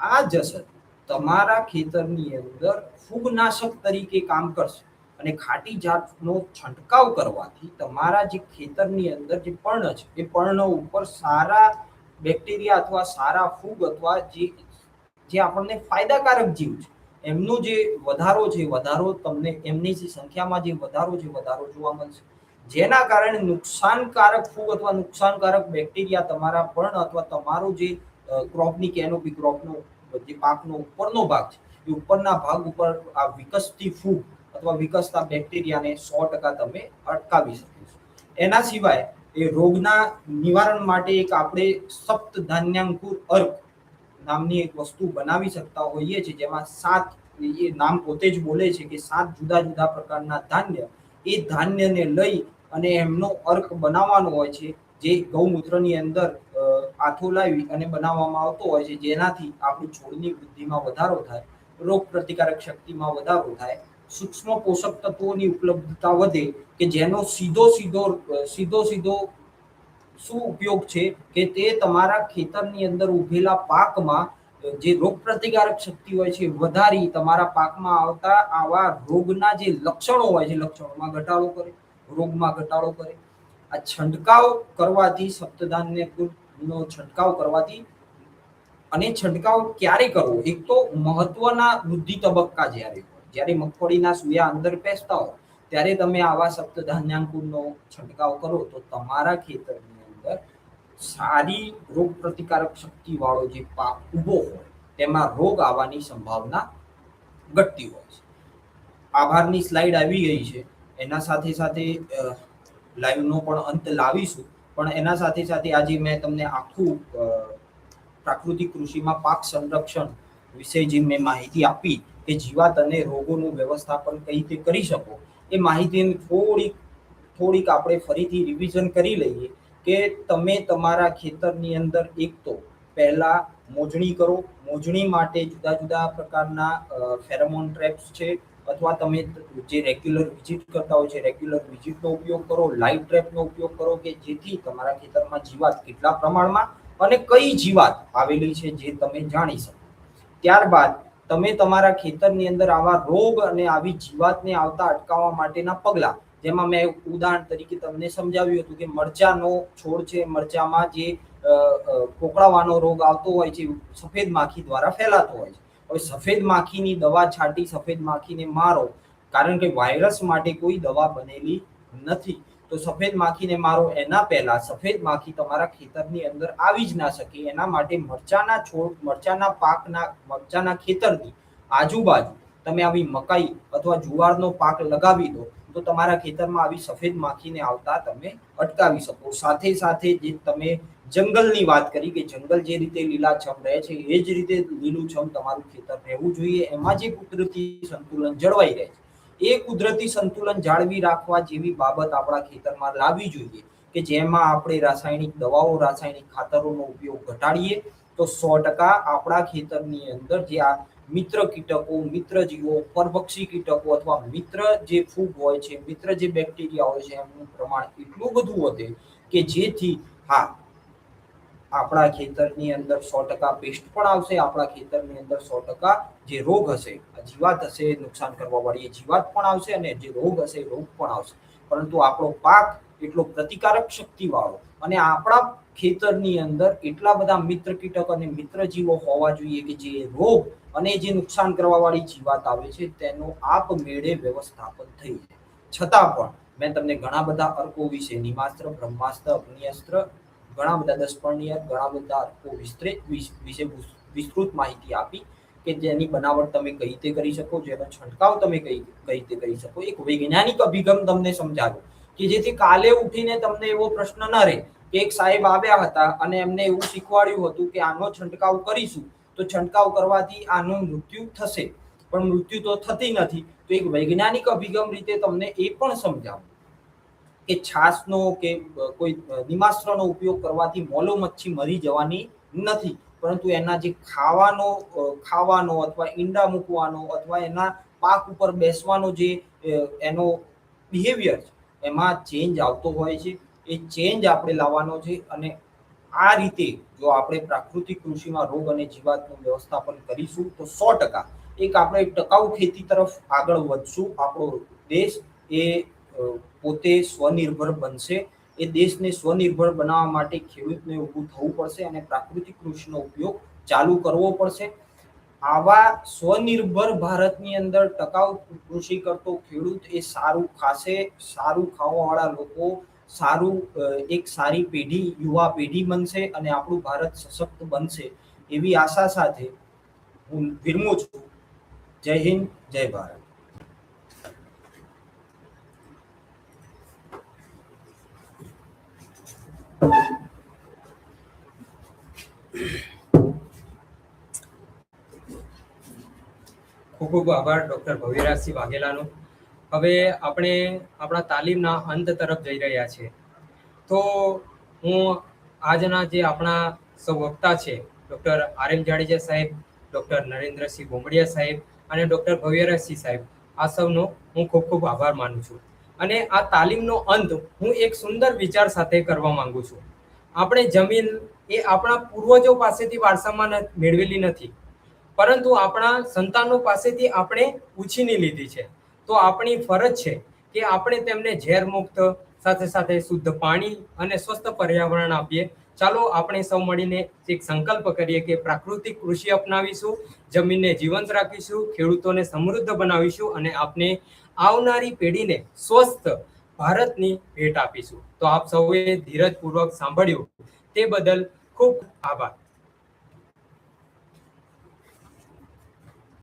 આ જસત તમારા ખેતરની અંદર ફૂગનાશક તરીકે કામ કરશે અને ખાટી છાશનો છંટકાવ કરવાથી તમારા જે ખેતરની અંદર જે પર્ણ છે એ પર્ણ ઉપર સારા બેક્ટેરિયા અથવા સારા ફૂગ અથવા જે આપણને ફાયદાકારક જીવ છે એમનો જે વધારો તમને એમની જે સંખ્યામાં જે વધારો જોવા મળશે, જેના કારણે નુકસાનકારક ફૂગ અથવા નુકસાનકારક બેક્ટેરિયા તમારા પર્ણ અથવા તમારો જે ક્રોપની કેનોપી, ક્રોપનો જે પાકનો ઉપરનો ભાગ છે એ ઉપરના ભાગ ઉપર આ વિકસતી ફૂગ અથવા વિકસતા બેક્ટેરિયાને 100% તમે અટકાવી શકીશું. એના સિવાય એ રોગના નિવારણ માટે એક આપણે સપ્ત ધાન્યાંકુર અર્ક નામની એક વસ્તુ બનાવી શકતા હોઈએ છીએ, જેમાં 7, એ નામ પોતે જ બોલે છે કે 7 જુદા જુદા પ્રકારના ધાન્ય, એ ધાન્યને લઈ અને એમનો અર્ક બનાવવાનો હોય છે, જે ગૌમૂત્રની અંદર આથો લાવી અને બનાવવામાં આવતો હોય છે, જેનાથી આપણી છોડની વૃદ્ધિમાં વધારો થાય, રોગ પ્રતિકારક શક્તિમાં વધારો થાય, સૂક્ષ્મ પોષક તત્વોની ઉપલબ્ધતા વધે, કે જેનો સીધો શું ઉપયોગ છે કે તે તમારા ખેતરની અંદર ઉભેલા પાકમાં જે રોગ પ્રતિકારક શક્તિ હોય છે વધારી તમારા પાકમાં આવતા આવા રોગના જે લક્ષણો હોય છે લક્ષણોમાં ઘટાડો કરે, રોગમાં ઘટાડો કરે. આ છંટકાવ કરવાથી, સપ્તધાન્યનો છંટકાવ કરવાથી, અને છંટકાવ ક્યારે કરવો? એક તો મહત્વના વૃદ્ધિ તબક્કા જ્યારે મગફળીના સૂયા અંદર પેસતા હોય ત્યારે તમે આવા સપ્તધાન્યાંકુરનો છંટકાવ કરો તો તમારા ખેતરની અંદર સારી રોગ પ્રતિકારક શક્તિ વાળો જે પાક ઊભો હોય તેમાં રોગ આવવાની સંભાવના ઘટતી હોય છે. આભારની સ્લાઇડ આવી ગઈ છે. એના સાથે સાથે લાઈવનો પણ અંત લાવીશું, પણ એના સાથે સાથે આજે મેં તમને આખું પ્રાકૃતિક કૃષિમાં પાક સંરક્ષણ વિશે જે મેં માહિતી આપી કે જીવાત અને રોગોનું વ્યવસ્થાપન કઈ રીતે કરી શકો, એ માહિતીની થોડીક આપણે ફરીથી રિવિઝન કરી લઈએ કે તમે તમારા ખેતરની અંદર એક તો પહેલા મોજણી કરો. મોજણી માટે જુદા જુદા પ્રકારના ફેરોમોન ટ્રેપ્સ છે, અથવા તમે જે રેગ્યુલર વિઝિટ કરતા હોય છે રેગ્યુલર વિઝિટનો ઉપયોગ કરો, લાઇટ ટ્રેપનો ઉપયોગ કરો કે જેથી તમારા ખેતરમાં જીવાત કેટલા પ્રમાણમાં અને કઈ જીવાત આવેલી છે જે તમે જાણી શકો. ત્યારબાદ તમે તમારા ખેતરની અંદર આવા રોગ અને આવી જીવાતને આવતા અટકાવવા માટેના પગલાં, જેમાં મેં ઉદાહરણ તરીકે તમને સમજાવ્યું હતું કે મરચાનો છોડ છે, મરચામાં જે કોકડાવાનો રોગ આવતો હોય છે સફેદ માખી દ્વારા ફેલાતો હોય છે. હવે સફેદ માખીની દવા છાંટી સફેદ માખીને મારો, કારણ કે વાયરસ માટે કોઈ દવા બનેલી નથી, તો સફેદ માખીને મારો એના પહેલા સફેદ માખી તમારા ખેતરની અંદર આવી જ ના શકે એના માટે મરચાના છોડ, મરચાના ખેતરની આજુબાજુ તમે આવી મકાઈ અથવા જુવારનો પાક લગાવી દો તો તમારા ખેતરમાં આવી સફેદ માખીને આવતા તમે અટકાવી શકો. સાથે સાથે જે તમે જંગલની વાત કરી કે જંગલ જે રીતે લીલાછમ રહે છે એ જ રીતે લીલુંછમ તમારું ખેતર રહેવું જોઈએ. એમાં જે કુદરતી સંતુલન જળવાઈ રહે છે એ કુદરતી સંતુલન જાળવી રાખવા જેવી બાબત આપણા ખેતરમાં લાવવી જોઈએ કે જેમાં આપણે રાસાયણિક દવાઓ, રાસાયણિક ખાતરોનો ઉપયોગ ઘટાડીએ તો 100% આપણા ખેતરની અંદર જે આ મિત્ર કીટકો, મિત્ર જીવો, પરભક્ષી કીટકો અથવા મિત્ર જે ફૂગ હોય છે, મિત્ર જે બેક્ટેરિયા હોય છે એમનું પ્રમાણ એટલું બધું વધે કે જેથી આપણા ખેતરની અંદર 100% પેસ્ટ પણ આવશે, આપણા ખેતરની અંદર 100% જે રોગ હશે, જીવાત હશે, નુકસાન કરવા વાળી જીવાત પણ આવશે અને જે રોગ હશે રોગ પણ આવશે. પરંતુ આપણો પાક એટલો પ્રતિકારક શક્તિ વાળો અને આપણા ખેતરની અંદર એટલા બધા મિત્ર કીટક અને મિત્ર જીવો હોવા જોઈએ કે જે રોગ અને જે નુકસાન કરવા વાળી જીવાત આવે છે તેનો આપમેળે વ્યવસ્થાપન થઈ જાય. છતાં પણ મેં તમને ઘણા બધા અર્કો વિશે નિમાસ્ત્ર, બ્રહ્માસ્ત્ર, અગ્નિઅસ્ત્ર, ઘણા બધા દશપર્ણીય, ઘણા બધા અર્કો વિશે વિસ્તૃત માહિતી આપી કે જેની બનાવટ તમે કઈ રીતે કરી શકો, જેનો છંટકાવ તમે કઈ રીતે કરી શકો. એક વૈજ્ઞાનિક અભિગમ તમને સમજાવ્યો કે જેથી કાલે ઉઠીને તમને એવો પ્રશ્ન ન રહે કે એક સાહેબ આવ્યા હતા અને એમને એવું શીખવાડ્યું હતું કે આનો છંટકાવ કરીશું તો છંટકાવ કરવાથી આનું મૃત્યુ થશે, પણ મૃત્યુ તો થતી નથી. તો એક વૈજ્ઞાનિક અભિગમ રીતે તમને એ પણ સમજાવું કે છાસનો કે કોઈ નિમાસ્ત્રનો ઉપયોગ કરવાથી મોલો મચ્છી મરી જવાની નથી, પરંતુ એના જે ખાવાનો અથવા ઈંડા મૂકવાનો અથવા એના પાક ઉપર બેસવાનો જે એનો બિહેવિયર છે એમાં ચેન્જ આવતો હોય છે. એ ચેન્જ આપણે લાવવાનો છે અને આ રીતે જો આપણે પ્રાકૃતિક કૃષિમાં રોગ અને જીવાતનું વ્યવસ્થાપન કરીશું તો 100% એક આપણે ટકાઉ ખેતી તરફ આગળ વધશું. આપણો દેશ એ પોતે સ્વનિર્ભર બનશે. એ દેશને સ્વનિર્ભર બનાવવા માટે ખેડૂતને ઊભું થવું પડશે અને પ્રાકૃતિક કૃષિનો ઉપયોગ ચાલુ કરવો પડશે. આવા સ્વનિર્ભર ભારતની અંદર ટકાઉ કૃષિ કરતો ખેડૂત એ સારું ખાશે, સારું ખાવાવાળા લોકો, એક સારી પેઢી, યુવા પેઢી બનશે અને આપણું ભારત સશક્ત બનશે એવી આશા સાથે હું વિરમું છું. જય હિન્દ, જય ભારત. ખૂબ ખૂબ આભાર ડૉક્ટર ભવ્યરાજસિંહ વાઘેલાનો. હવે આપણે આપણા તાલીમના અંત તરફ જઈ રહ્યા છીએ, તો હું આજના જે આપણા સૌ વક્તા છે ડૉક્ટર આર.એમ. જાડેજા સાહેબ, ડૉક્ટર નરેન્દ્રસિંહ ગોમડિયા સાહેબ અને ડૉક્ટર ભવ્યરાજસિંહ સાહેબ, આ સૌનો હું ખૂબ ખૂબ આભાર માનું છું. અને આ તાલીમનો અંત હું એક સુંદર વિચાર સાથે કરવા માંગુ છું. આપણે જમીન એ આપણા પૂર્વજો પાસેથી વારસામાં મેળવેલી નથી, પરંતુ આપણા સંતાનો પાસેથી આપણે ઉછીની લીધી છે. તો આપણી ફરજ છે કે આપણે તેમને ઝેર મુક્ત, સાથે સાથે શુદ્ધ પાણી અને સ્વસ્થ પર્યાવરણ આપીએ, ચાલો આપણે સૌ મળીને એક સંકલ્પ કરીએ કે પ્રાકૃતિક કૃષિ અપનાવીશું, જમીનને જીવંત રાખીશું, ખેડૂતોને સમૃદ્ધ બનાવીશું અને આપણે આવનારી પેઢીને સ્વસ્થ ભારતની ભેટ આપીશું. તો આપ સૌએ ધીરજપૂર્વક સાંભળ્યું તે બદલ ખૂબ આભાર.